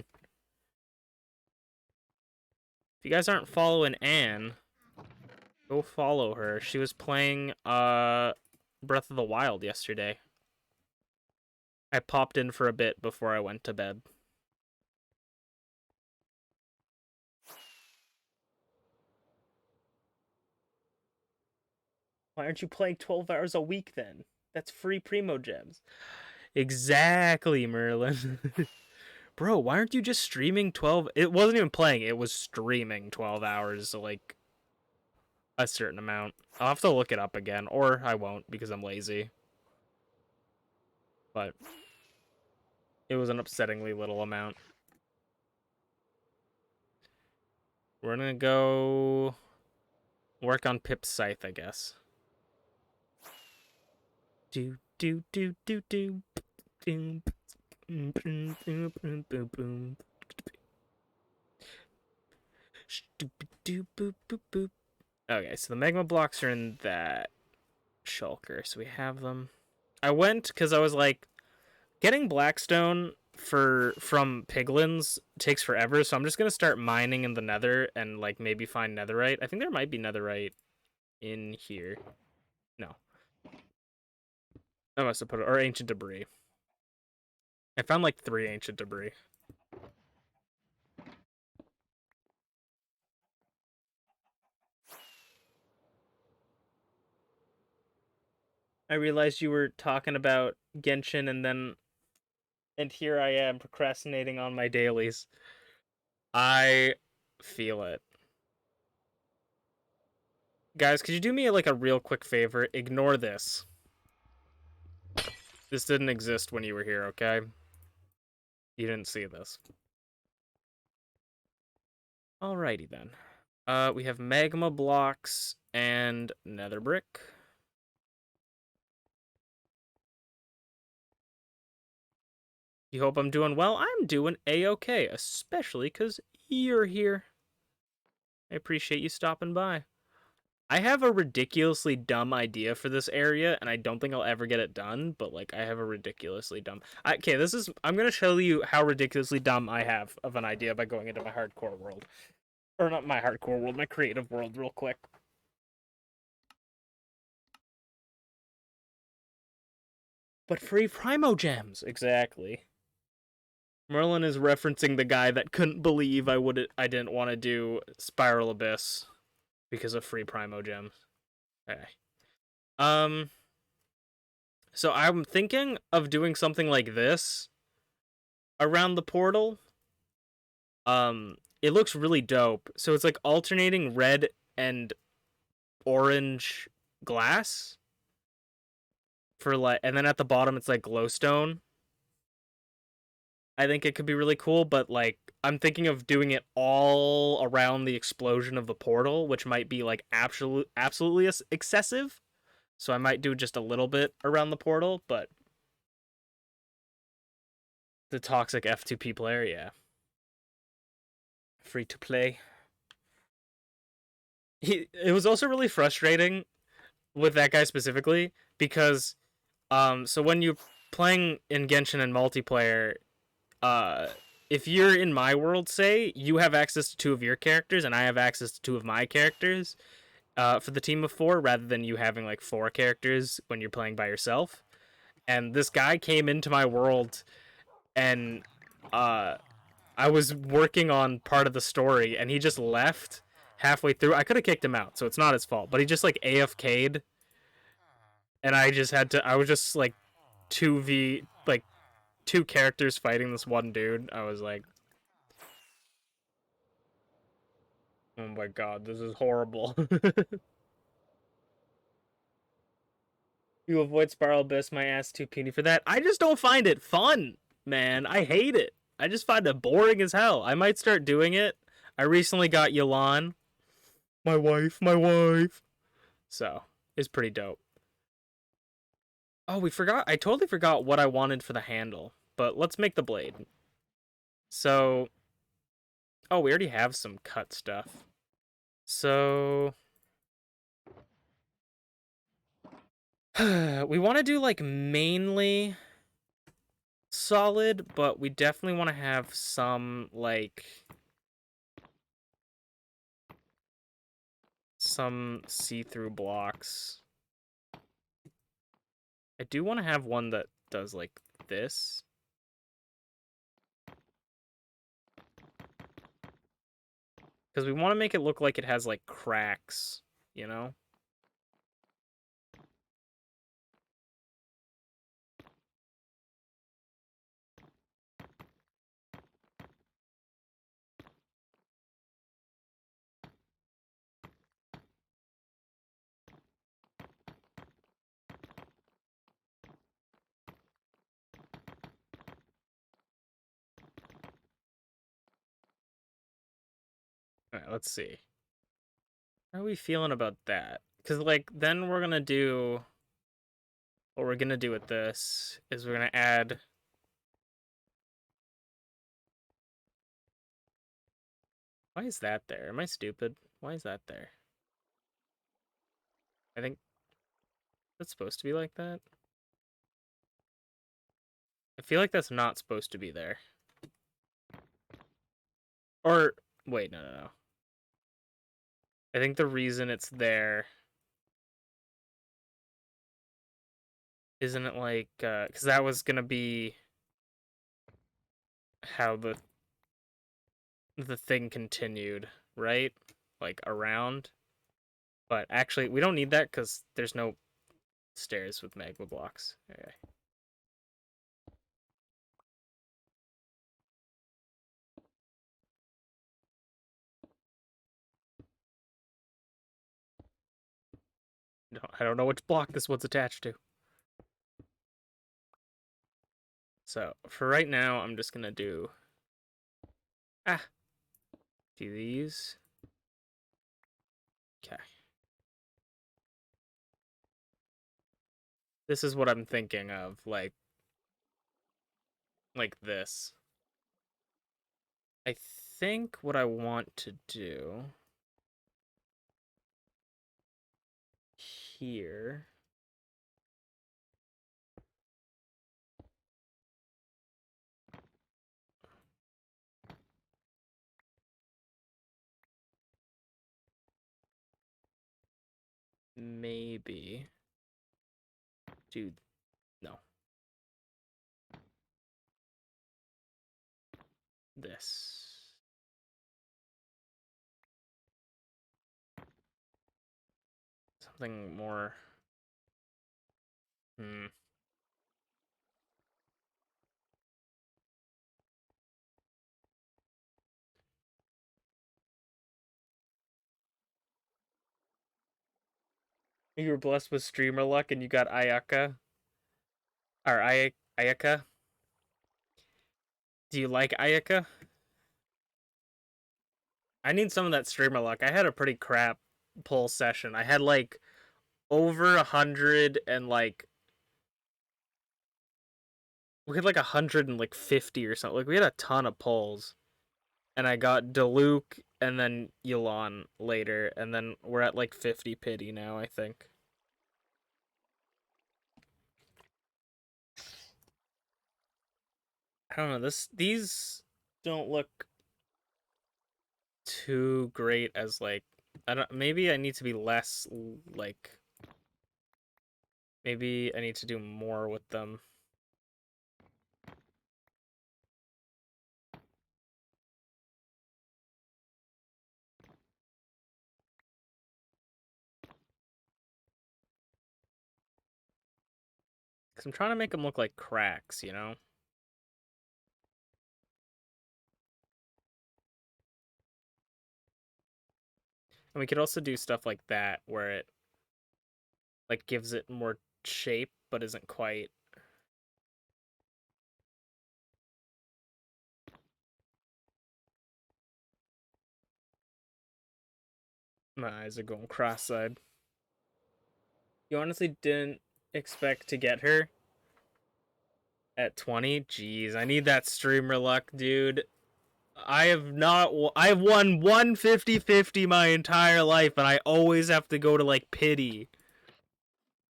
If you guys aren't following Anne, go follow her. She was playing Breath of the Wild yesterday. I popped in for a bit before I went to bed. Why aren't you playing 12 hours a week then? That's free Primo Gems. Exactly, Merlin. Bro, why aren't you just streaming 12? It wasn't even playing, it was streaming 12 hours, like a certain amount. I'll have to look it up again, or I won't because I'm lazy. But it was an upsettingly little amount. We're gonna go work on Pip's scythe, I guess. Do do do do do do. Okay, so the magma blocks are in that shulker, so we have them. I went because I was like, getting blackstone from piglins takes forever, so I'm just gonna start mining in the nether and like maybe find netherite. I think there might be netherite in here. No. I must have put it, or ancient debris. I found like 3 ancient debris. I realized you were talking about Genshin and here I am procrastinating on my dailies. I feel it. Guys, could you do me like a real quick favor? Ignore this. This didn't exist when you were here, okay? You didn't see this. Alrighty then. We have magma blocks and nether brick. You hope I'm doing well? I'm doing a-okay, especially because you're here. I appreciate you stopping by. I have a ridiculously dumb idea for this area, and I don't think I'll ever get it done, but, like, I have a ridiculously dumb... Okay, I'm gonna show you how ridiculously dumb I have of an idea by going into my hardcore world. Or not my hardcore world, my creative world real quick. But free Primo Gems! Exactly. Merlin is referencing the guy that couldn't believe I didn't want to do Spiral Abyss because of free Primo Gems. Okay. So I'm thinking of doing something like this around the portal. It looks really dope. So it's like alternating red and orange glass for like, and then at the bottom it's like glowstone. I think it could be really cool, but like I'm thinking of doing it all around the explosion of the portal, which might be like absolutely excessive. So I might do just a little bit around the portal, but the toxic F2P player, yeah. Free to play. It was also really frustrating with that guy specifically because so when you're playing in Genshin and multiplayer, if you're in my world, say, you have access to 2 of your characters and I have access to 2 of my characters for the team of 4 rather than you having like 4 characters when you're playing by yourself. And this guy came into my world and I was working on part of the story and he just left halfway through. I could have kicked him out, so it's not his fault, but he just like AFK'd and I was just like 2v, like 2 characters fighting this one dude. I was like, oh my god, this is horrible. You avoid Spiral Abyss, my ass too puny for that. I just don't find it fun, man. I hate it. I just find it boring as hell. I might start doing it. I recently got YELAN. My wife. So, it's pretty dope. Oh, I totally forgot what I wanted for the handle. But let's make the blade. So, oh, we already have some cut stuff. So, we want to do like mainly solid, but we definitely want to have some, like, some see-through blocks. I do want to have one that does, like, this. Because we want to make it look like it has, like, cracks, you know? Alright, let's see. How are we feeling about that? Because, like, then we're gonna do... What we're gonna do with this is we're gonna add... Why is that there? Am I stupid? Why is that there? I think that's supposed to be like that. I feel like that's not supposed to be there. Or, wait, no. I think the reason it's there... Isn't it like, because that was gonna be how the thing continued, right? Like, around. But actually, we don't need that because there's no stairs with magma blocks. Okay. I don't know which block this one's attached to. So, for right now, I'm just gonna do... do these. Okay. This is what I'm thinking of, like this. I think what I want to do here maybe do no. This. Something more You were blessed with streamer luck and you got Ayaka. Or Ayaka. Do you like Ayaka? I need some of that streamer luck. I had a pretty crap pull session. I had like over 100 and like we had like 150 or something. Like we had a ton of pulls. And I got Diluc and then YELAN later, and then we're at like 50 pity now, I think. I don't know, these don't look too great as like maybe I need to be less like maybe I need to do more with them. Cause I'm trying to make them look like cracks, you know? And we could also do stuff like that where it like gives it more shape but isn't quite. My eyes are going cross-eyed. You honestly didn't expect to get her at 20? Jeez, I need that streamer luck, dude. I've won 150-50 my entire life, and I always have to go to, like, pity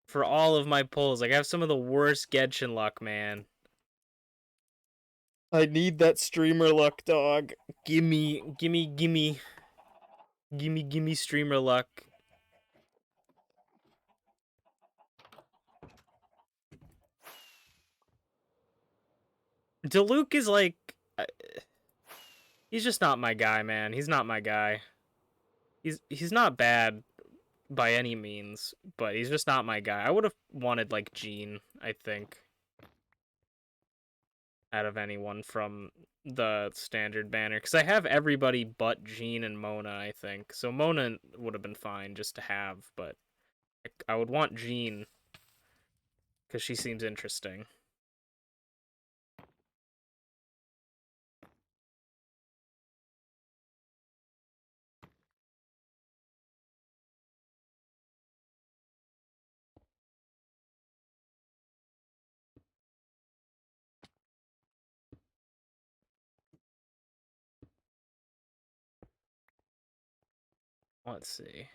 for all of my pulls. Like, I have some of the worst Genshin luck, man. I need that streamer luck, dog. Gimme, gimme, gimme. Gimme, gimme streamer luck. Diluc is like... he's just not my guy, man. He's not my guy. He's not bad by any means, but he's just not my guy. I would have wanted, like, Jean, I think, out of anyone from the standard banner. Because I have everybody but Jean and Mona, I think. So Mona would have been fine just to have, but I would want Jean because she seems interesting. Let's see.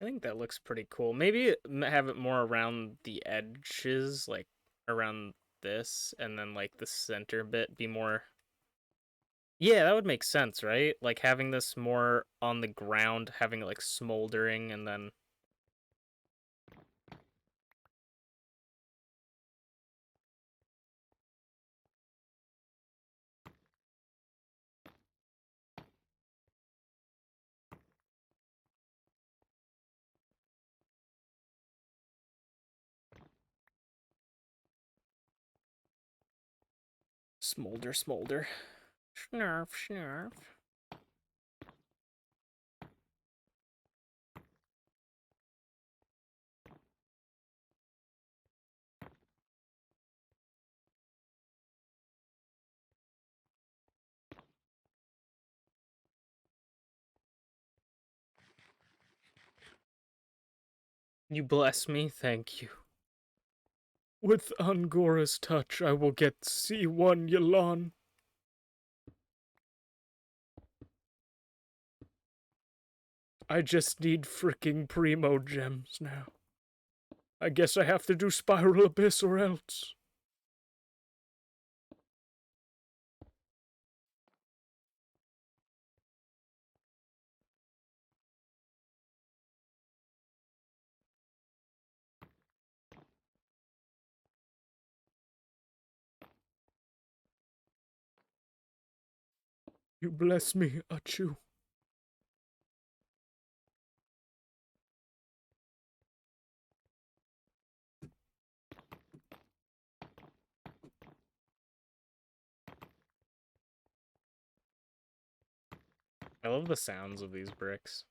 I think that looks pretty cool. Maybe have it more around the edges, like around this, and then like the center bit be more... Yeah, that would make sense, right? Like having this more on the ground, having it like smoldering, and then... Smolder, smolder. Snarf, snarf. You bless me, thank you. With Angora's touch, I will get C1 YELAN. I just need fricking Primo gems now. I guess I have to do Spiral Abyss or else. You bless me, Achu. I love the sounds of these bricks.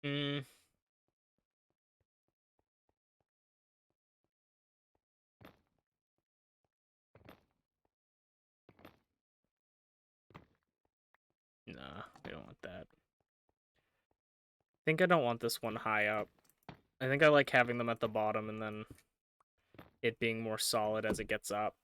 Hmm. Nah, we don't want that. I think I don't want this one high up. I think I like having them at the bottom and then it being more solid as it gets up.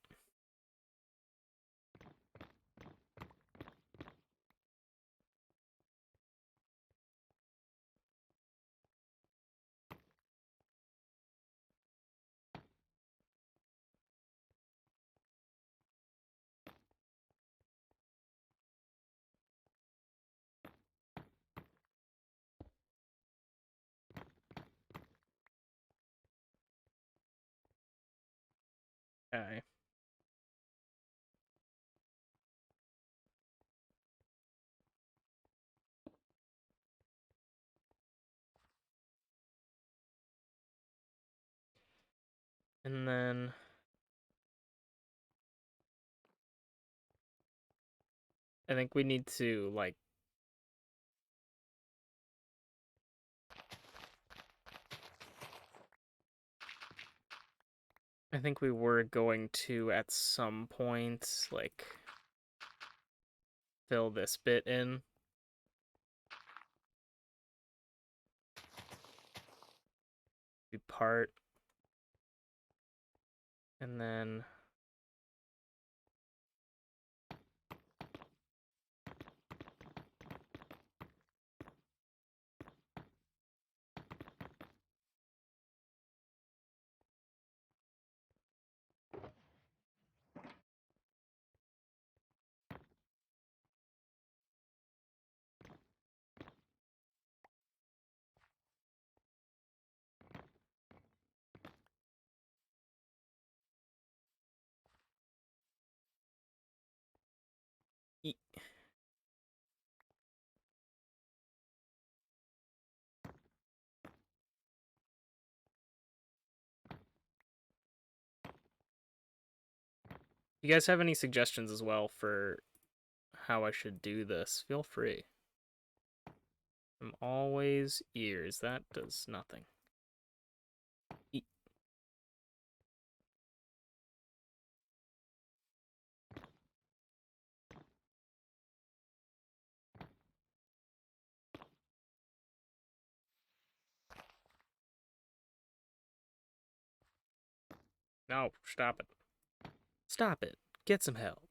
Okay. And then I think we need to, like, I think we were going to, at some point, like, fill this bit in. We part. And then you guys have any suggestions as well for how I should do this, feel free. I'm always ears. That does nothing. No, stop it. Stop it. Get some help.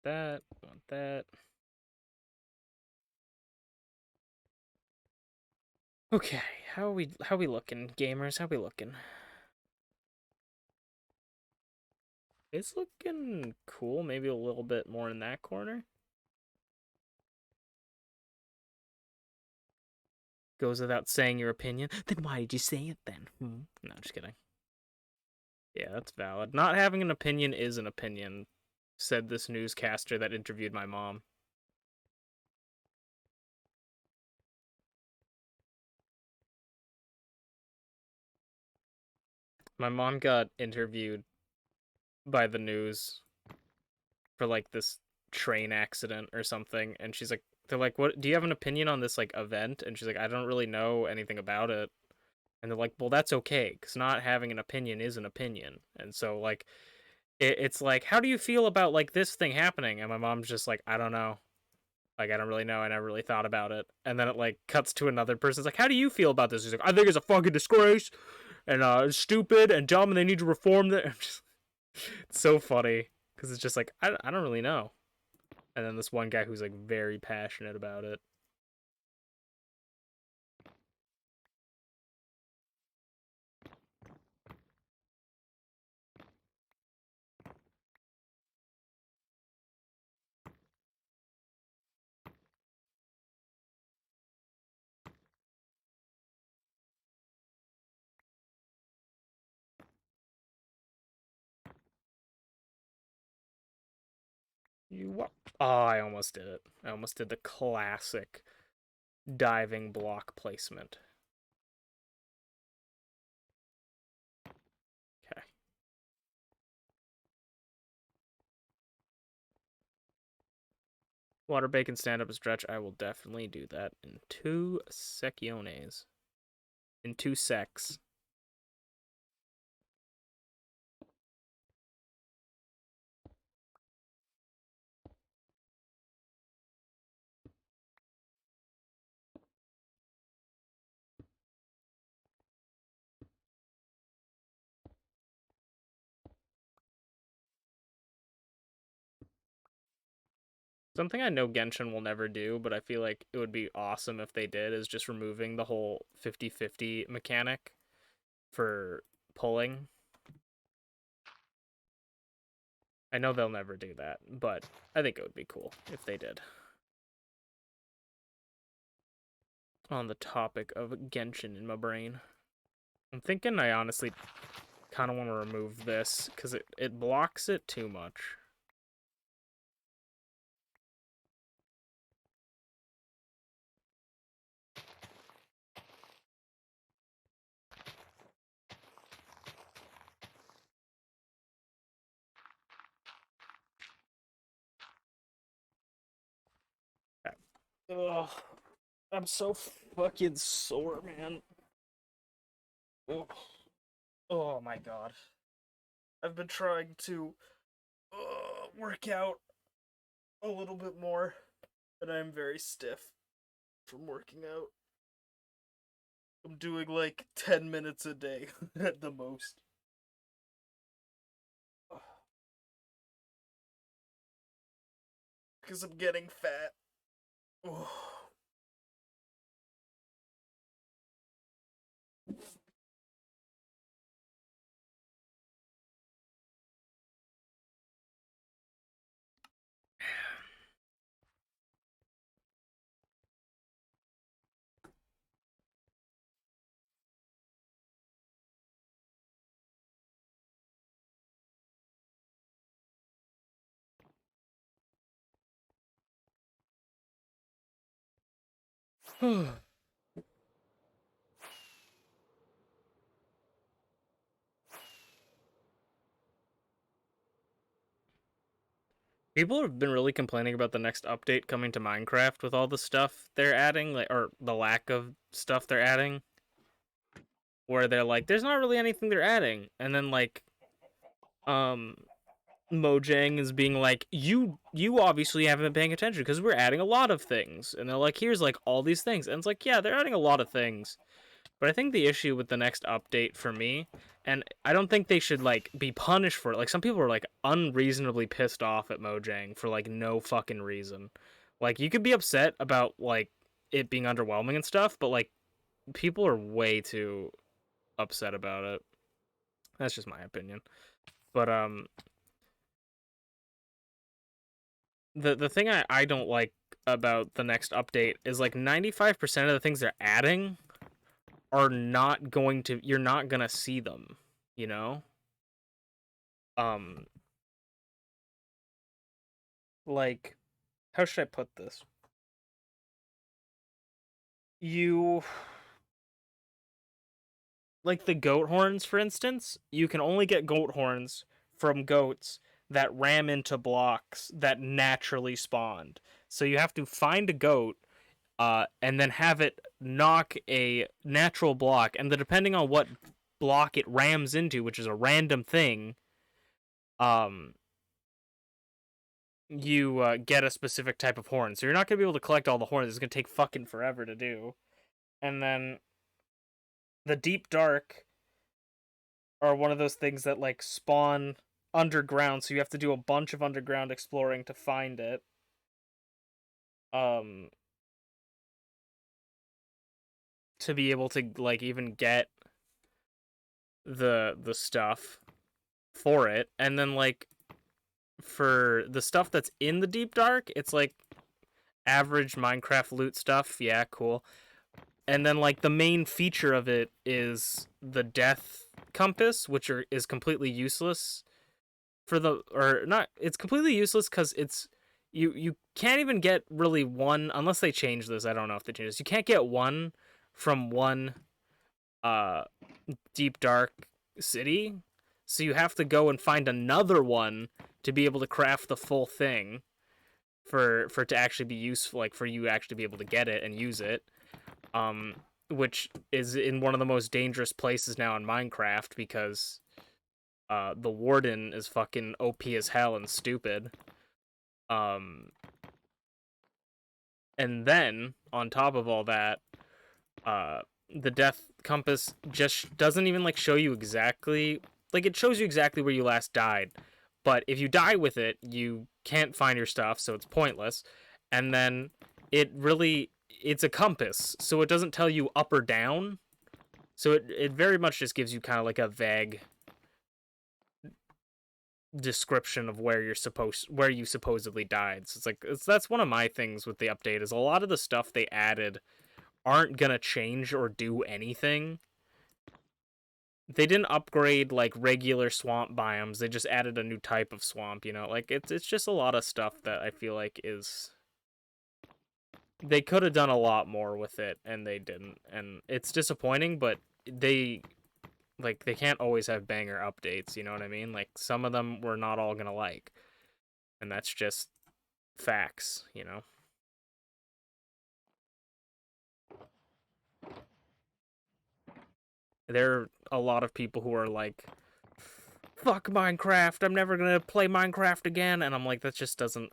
That, want that. Okay, how we looking, gamers? How we looking? It's looking cool, maybe a little bit more in that corner. Goes without saying your opinion. Then why did you say it then? No, just kidding. Yeah, that's valid. Not having an opinion is an opinion, said this newscaster that interviewed my mom. My mom got interviewed by the news for like this train accident or something, and she's like, they're like, what, do you have an opinion on this like event? And she's like, I don't really know anything about it. And they're like, well, that's okay, because not having an opinion is an opinion. And so like it's like, how do you feel about like this thing happening? And my mom's just like, I don't know, like I don't really know, I never really thought about it. And then it like cuts to another person's like, how do you feel about this? He's like, I think it's a fucking disgrace and it's stupid and dumb and they need to reform that. It's so funny because it's just like, I don't really know. And then this one guy who's like very passionate about it. You what? Oh, I almost did it. I almost did the classic diving block placement. Okay. Water bacon stand up and stretch. I will definitely do that in 2 secciones. In 2 secs. Something I know Genshin will never do, but I feel like it would be awesome if they did, is just removing the whole 50-50 mechanic for pulling. I know they'll never do that, but I think it would be cool if they did. On the topic of Genshin in my brain, I'm thinking I honestly kind of want to remove this because it blocks it too much. Ugh, I'm so fucking sore, man. Ugh. Oh my god. I've been trying to work out a little bit more, and I'm very stiff from working out. I'm doing like 10 minutes a day at the most. Because I'm getting fat. Ugh. People have been really complaining about the next update coming to Minecraft with all the stuff they're adding, like, or the lack of stuff they're adding. Where they're like, there's not really anything they're adding. And then, like, Mojang is being like, you obviously haven't been paying attention because we're adding a lot of things. And they're like, here's, like, all these things. And it's like, yeah, they're adding a lot of things. But I think the issue with the next update for me, and I don't think they should, like, be punished for it. Like, some people are, like, unreasonably pissed off at Mojang for, like, no fucking reason. Like, you could be upset about, like, it being underwhelming and stuff, but, like, people are way too upset about it. That's just my opinion. But, the thing I don't like about the next update is, like, 95% of the things they're adding are not going to, you're not gonna see them, you know? Like, how should I put this? You, like, the goat horns, for instance, you can only get goat horns from goats that ram into blocks that naturally spawned. So you have to find a goat, and then have it knock a natural block, and then depending on what block it rams into, which is a random thing, you get a specific type of horn. So you're not gonna be able to collect all the horns. It's gonna take fucking forever to do. And then the deep dark are one of those things that, like, spawn underground, so you have to do a bunch of underground exploring to find it. To be able to, like, even get the stuff for it. And then, like, for the stuff that's in the deep dark, it's like average Minecraft loot stuff. Yeah, cool. And then, like, the main feature of it is the death compass, which is completely useless for the, or not, it's completely useless because it's, you can't even get really one, unless they change this. I don't know if they change this. You can't get one from one deep dark city, so you have to go and find another one to be able to craft the full thing for it to actually be useful, like, for you actually be able to get it and use it. Which is in one of the most dangerous places now in Minecraft because the warden is fucking OP as hell and stupid. And then on top of all that, the death compass just doesn't even, like, show you exactly, like, it shows you exactly where you last died, but if you die with it, you can't find your stuff, so it's pointless. And then it's a compass, so it doesn't tell you up or down. So it very much just gives you kind of like a vague description of where you supposedly died. So it's like, that's one of my things with the update, is a lot of the stuff they added aren't gonna change or do anything. They didn't upgrade, like, regular swamp biomes. They just added a new type of swamp, you know? Like, it's just a lot of stuff that I feel like is, they could have done a lot more with it, and they didn't. And it's disappointing, but they can't always have banger updates, you know what I mean? Like, some of them we're not all gonna like. And that's just facts, you know? There are a lot of people who are like, fuck Minecraft, I'm never gonna play Minecraft again. And I'm like, that just doesn't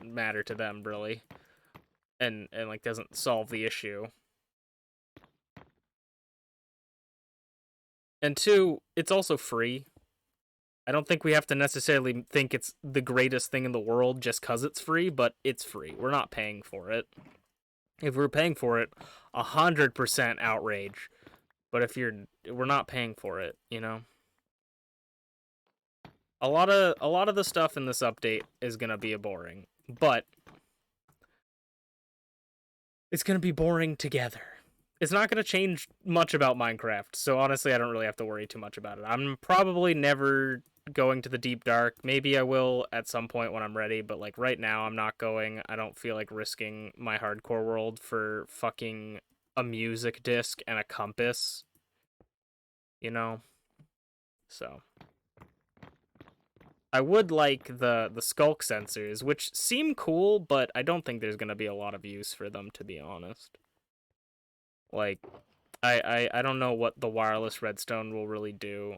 matter to them, really. And like, doesn't solve the issue. And two, it's also free. I don't think we have to necessarily think it's the greatest thing in the world just because it's free, but it's free. We're not paying for it. If we're paying for it, 100% outrage. But we're not paying for it, you know? A lot of the stuff in this update is gonna be boring, but it's gonna be boring together. It's not gonna change much about Minecraft, so honestly, I don't really have to worry too much about it. I'm probably never going to the deep dark. Maybe I will at some point when I'm ready, but like right now I'm not going. I don't feel like risking my hardcore world for fucking a music disc and a compass, you know? So I would like the skulk sensors, which seem cool, but I don't think there's gonna be a lot of use for them, to be honest. Like, I don't know what the wireless redstone will really do,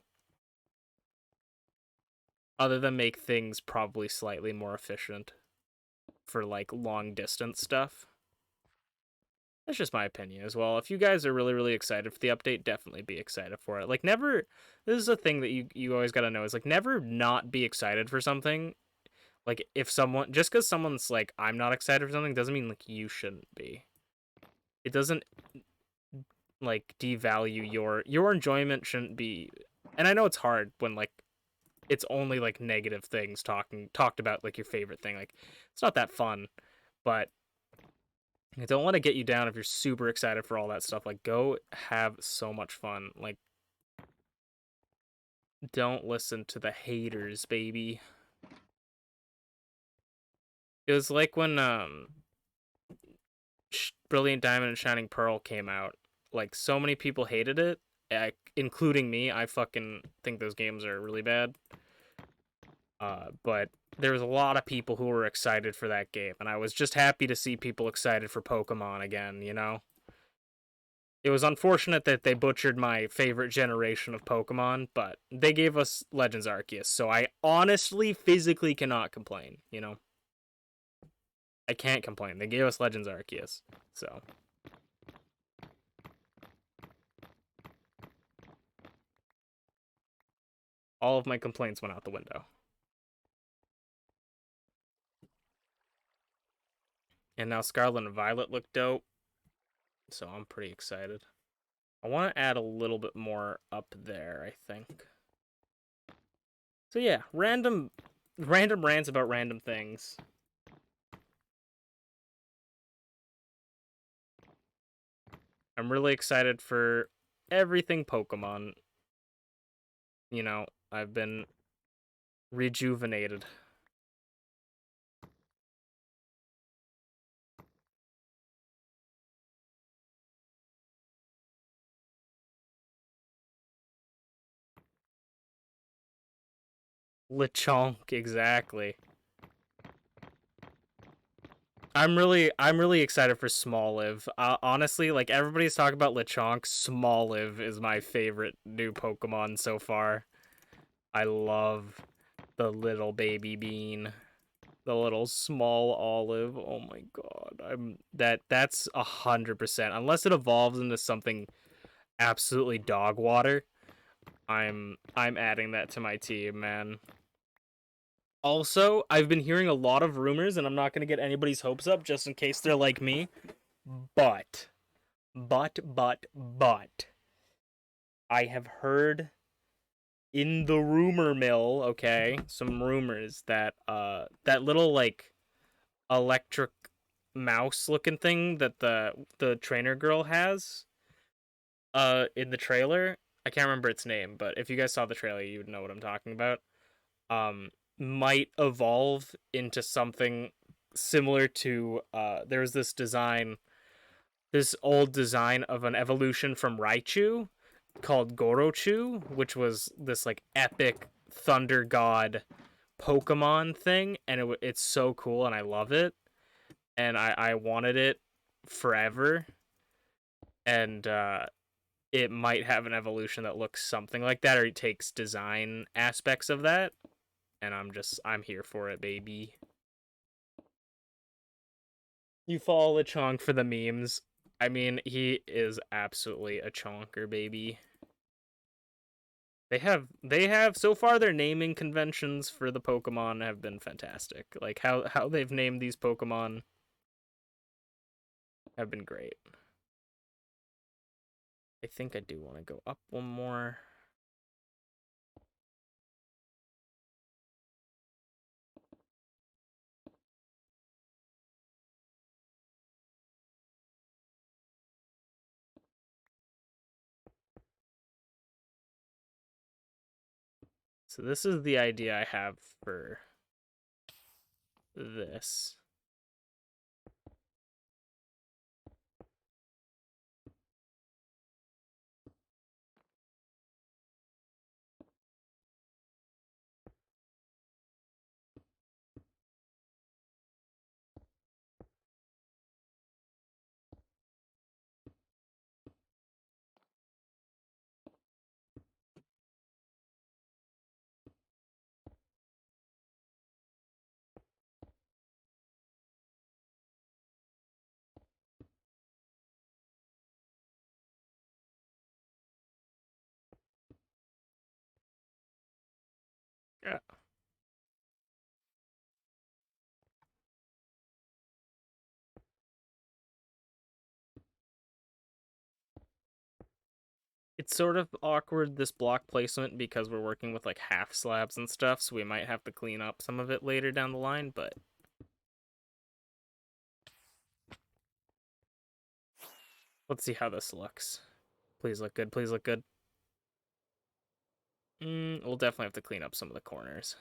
other than make things probably slightly more efficient for like long distance stuff. That's just my opinion as well. If you guys are really, really excited for the update, definitely be excited for it. Like, never, this is a thing that you always gotta know, is like, never not be excited for something. Like, if someone, just because someone's like, I'm not excited for something, doesn't mean like you shouldn't be. It doesn't like devalue your enjoyment shouldn't be. And I know it's hard when like it's only like negative things talked about, like your favorite thing. Like, it's not that fun, but I don't want to get you down if you're super excited for all that stuff. Like, go have so much fun. Like, don't listen to the haters, baby. It was like when Brilliant Diamond and Shining Pearl came out. Like, so many people hated it, including me. I fucking think those games are really bad. But there was a lot of people who were excited for that game, and I was just happy to see people excited for Pokemon again, you know? It was unfortunate that they butchered my favorite generation of Pokemon, but they gave us Legends Arceus, so I honestly, physically cannot complain, you know? I can't complain. They gave us Legends Arceus, so. All of my complaints went out the window. And now Scarlet and Violet look dope, so I'm pretty excited. I want to add a little bit more up there, I think. So yeah, random rants about random things. I'm really excited for everything Pokemon. You know, I've been rejuvenated. Lechonk, exactly. I'm really excited for Smoliv. Honestly, like everybody's talking about Lechonk, Smoliv is my favorite new Pokemon so far. I love the little baby bean, the little small olive. Oh my god, that's 100%. Unless it evolves into something absolutely dog water, I'm adding that to my team, man. Also, I've been hearing a lot of rumors, and I'm not gonna get anybody's hopes up just in case they're like me. But, but, I have heard in the rumor mill, okay, some rumors that that little like electric mouse looking thing that the trainer girl has in the trailer. I can't remember its name, but if you guys saw the trailer, you would know what I'm talking about. Might evolve into something similar to there's this old design of an evolution from Raichu called Gorochu, which was this like epic thunder god Pokemon thing, and it's so cool, and I love it, and I wanted it forever, and it might have an evolution that looks something like that, or it takes design aspects of that, and I'm here for it, baby. You follow Lechonk for the memes. I mean, he is absolutely a chonker, baby. They have so far their naming conventions for the Pokemon have been fantastic. Like how they've named these Pokemon have been great. I think I do want to go up one more. So this is the idea I have for this. Yeah. It's sort of awkward, this block placement, because we're working with like half slabs and stuff, so we might have to clean up some of it later down the line, but let's see how this looks. Please look good, please look good. We'll definitely have to clean up some of the corners.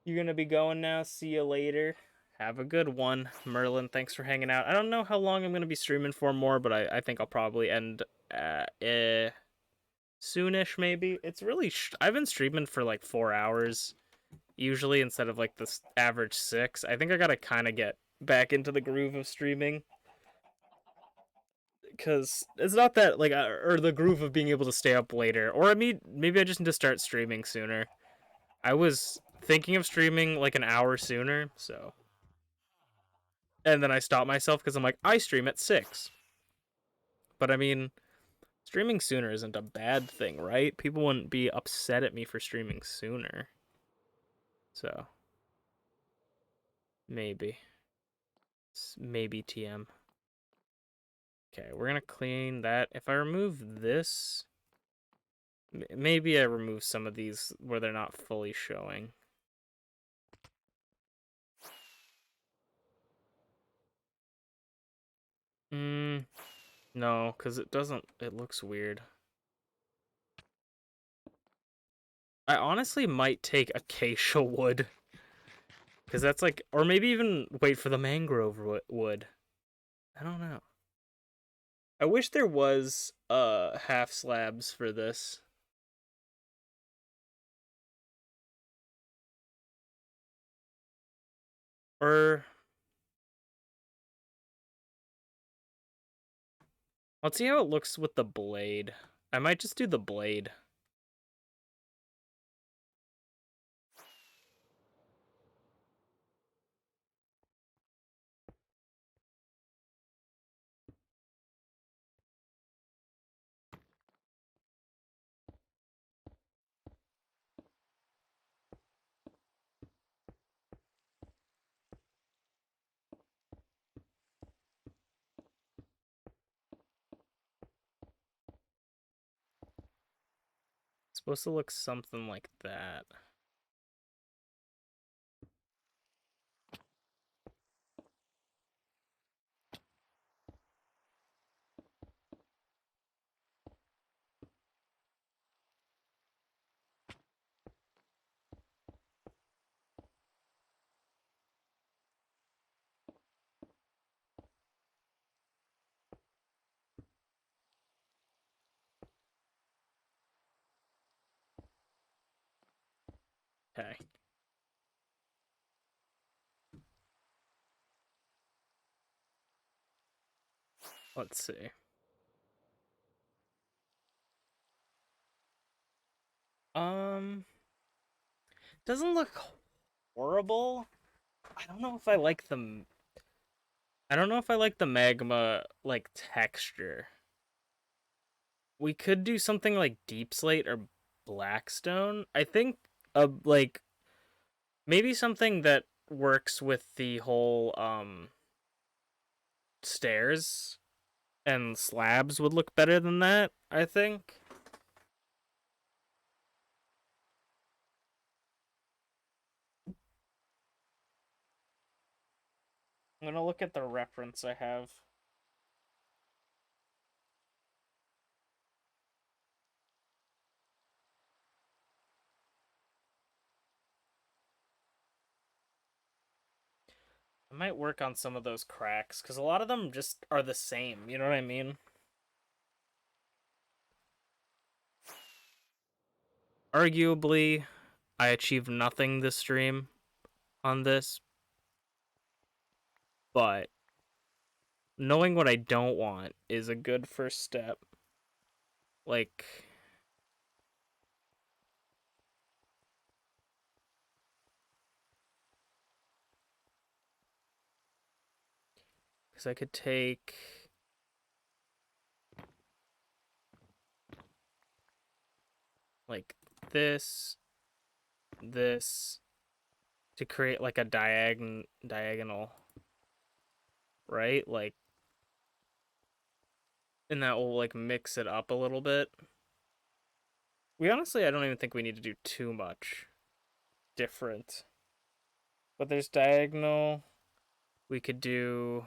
You're gonna be going now. See you later. Have a good one. Merlin, thanks for hanging out. I don't know how long I'm gonna be streaming for more, but I think I'll probably end soonish maybe. It's really I've been streaming for like 4 hours usually instead of like this average 6. I think I gotta kind of get back into the groove of streaming, because it's not that like or the groove of being able to stay up later, or I mean maybe I just need to start streaming sooner. I was thinking of streaming like an hour sooner, so, and then I stopped myself because I'm like, I stream at 6. But I mean, streaming sooner isn't a bad thing, right? People wouldn't be upset at me for streaming sooner. So maybe TM. Okay, we're gonna clean that. If I remove this, maybe I remove some of these where they're not fully showing. No, because it doesn't, it looks weird. I honestly might take acacia wood, because that's like, or maybe even wait for the mangrove wood. I don't know. I wish there was half slabs for this. Or let's see how it looks with the blade. I might just do the blade. It's supposed to look something like that. Okay. Let's see. Doesn't look horrible. I don't know if I like the magma like texture. We could do something like deep slate or blackstone. I think like maybe something that works with the whole stairs and slabs would look better than that, I think. I'm gonna look at the reference I have. I might work on some of those cracks, because a lot of them just are the same, you know what I mean? Arguably, I achieved nothing this stream on this, but knowing what I don't want is a good first step. Like, because I could take like this, this to create like a diagonal, right? Like, and that will like mix it up a little bit. I don't even think we need to do too much different. But there's diagonal. We could do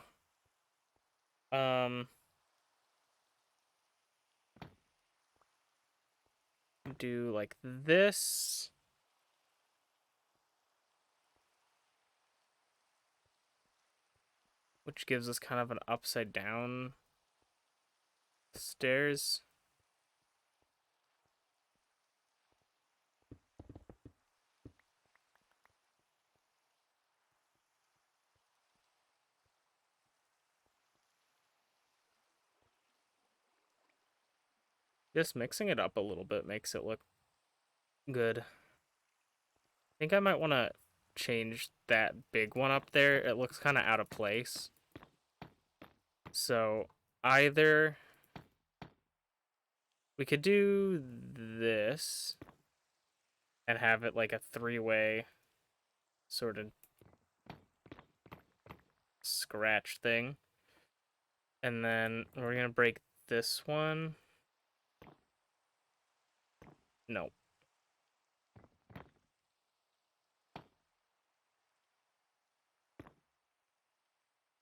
do like this. Which gives us kind of an upside down stairs. Just mixing it up a little bit makes it look good. I think I might want to change that big one up there. It looks kind of out of place. So either we could do this and have it like a three-way sort of scratch thing. And then we're going to break this one. No.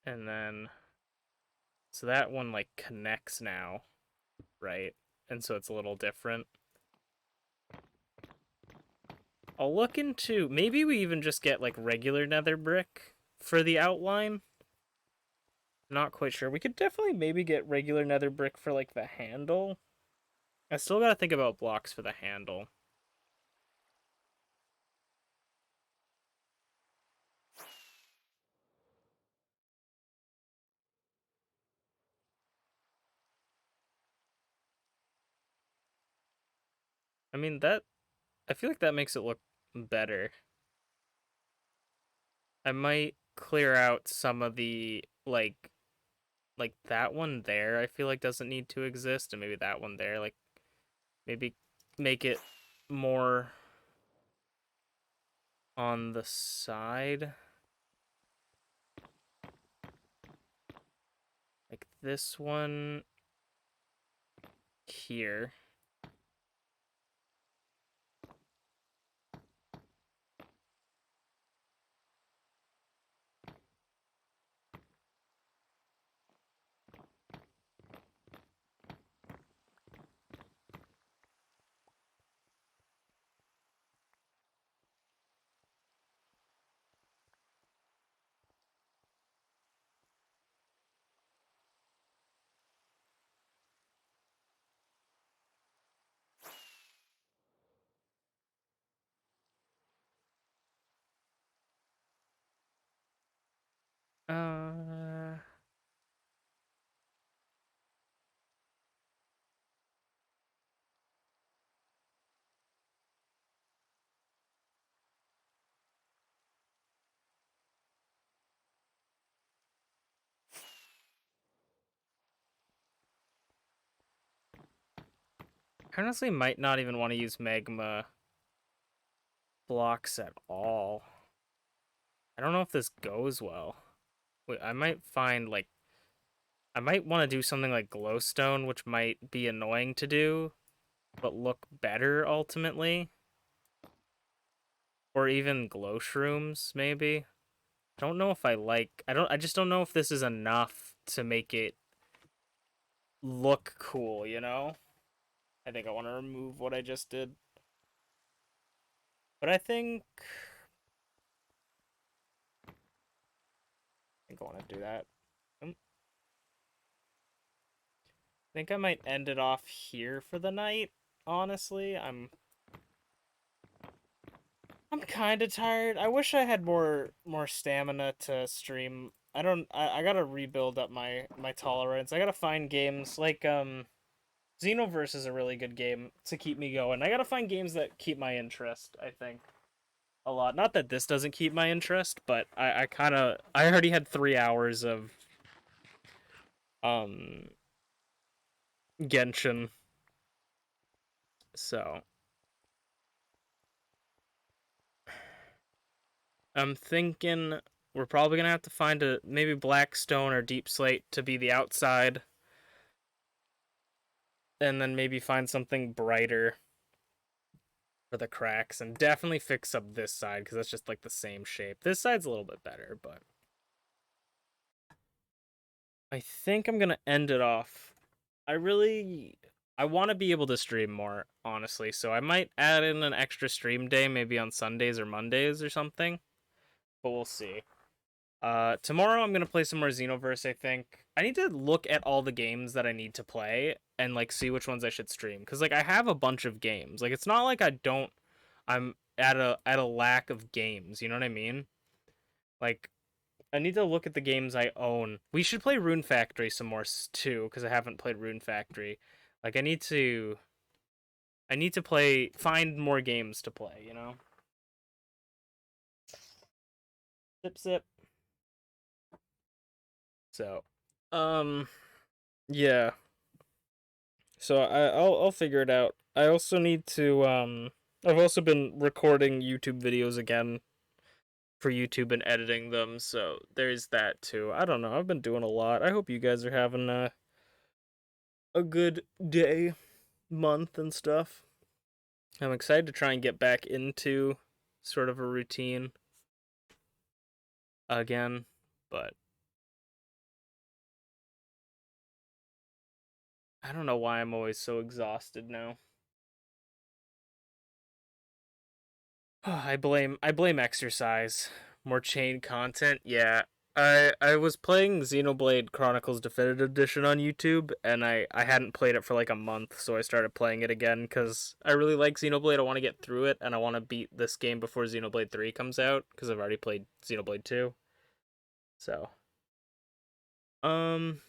And then, so that one like connects now, right? And so it's a little different. I'll look into, maybe we even just get like regular nether brick for the outline. Not quite sure. We could definitely maybe get regular nether brick for like the handle. I still gotta think about blocks for the handle. I mean, I feel like that makes it look better. I might clear out some of the, like that one there, I feel like doesn't need to exist, and maybe that one there, like, maybe make it more on the side. Like this one here. Uh, I honestly might not even want to use magma blocks at all. I don't know if this goes well. Wait, I might find, like, I might want to do something like glowstone, which might be annoying to do, but look better ultimately. Or even glow shrooms, maybe. I don't know if I just don't know if this is enough to make it look cool, you know? I think I want to remove what I just did. But I think think I want to do that. I think I might end it off here for the night. Honestly, I'm kind of tired. I wish I had more stamina to stream. I gotta rebuild up my tolerance. I gotta find games like Xenoverse is a really good game to keep me going. I gotta find games that keep my interest, I think. A lot. Not that this doesn't keep my interest, but I already had 3 hours of Genshin. So I'm thinking we're probably gonna have to find a maybe Blackstone or Deep Slate to be the outside. And then maybe find something brighter for the cracks, and definitely fix up this side because that's just like the same shape. This side's a little bit better, but I think I'm gonna end it off. I want to be able to stream more, honestly, so I might add in an extra stream day, maybe on Sundays or Mondays or something, but we'll see. Tomorrow I'm gonna play some more Xenoverse, I think. I need to look at all the games that I need to play and like see which ones I should stream. Cause like I have a bunch of games. Like it's not like I'm at a lack of games, you know what I mean? Like I need to look at the games I own. We should play Rune Factory some more too, because I haven't played Rune Factory. Like I need to find more games to play, you know? Sip sip. So, yeah. So I'll figure it out. I also need to I've also been recording YouTube videos again for YouTube and editing them, so there's that too. I don't know. I've been doing a lot. I hope you guys are having a good day, month and stuff. I'm excited to try and get back into sort of a routine again, but I don't know why I'm always so exhausted now. I blame exercise. More chain content. Yeah. I was playing Xenoblade Chronicles Definitive Edition on YouTube, and I hadn't played it for like a month, so I started playing it again because I really like Xenoblade. I want to get through it, and I want to beat this game before Xenoblade 3 comes out because I've already played Xenoblade 2. So, um,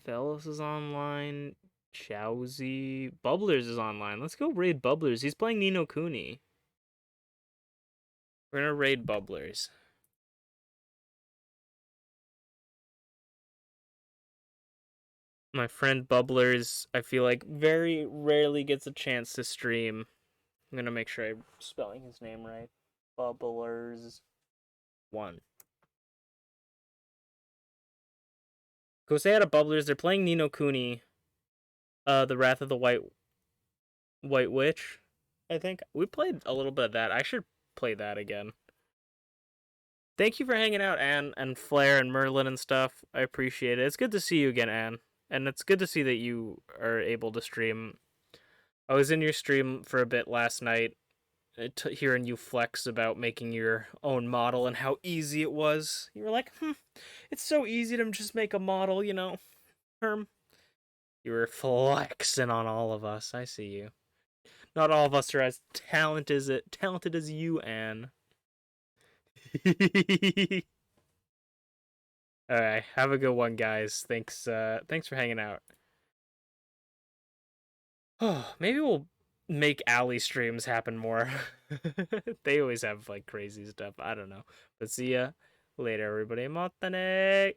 Fellas is online. Chowsy. Bubblers is online. Let's go raid Bubblers. He's playing Nino Kuni. We're gonna raid Bubblers. My friend Bubblers, I feel like very rarely gets a chance to stream. I'm gonna make sure I'm spelling his name right. Bubblers1. Go say hi to Bubblers. They're playing Nino Kuni. The Wrath of the White Witch. I think we played a little bit of that. I should play that again. Thank you for hanging out, Anne and Flair and Merlin and stuff. I appreciate it. It's good to see you again, Anne. And it's good to see that you are able to stream. I was in your stream for a bit last night, hearing you flex about making your own model and how easy it was. You were like, it's so easy to just make a model, you know. You were flexing on all of us. I see you. Not all of us are as talented as you, Anne. All right, have a good one, guys. Thanks for hanging out. Oh, maybe we'll make alley streams happen more. They always have like crazy stuff. I don't know. But see ya later, everybody. Motane.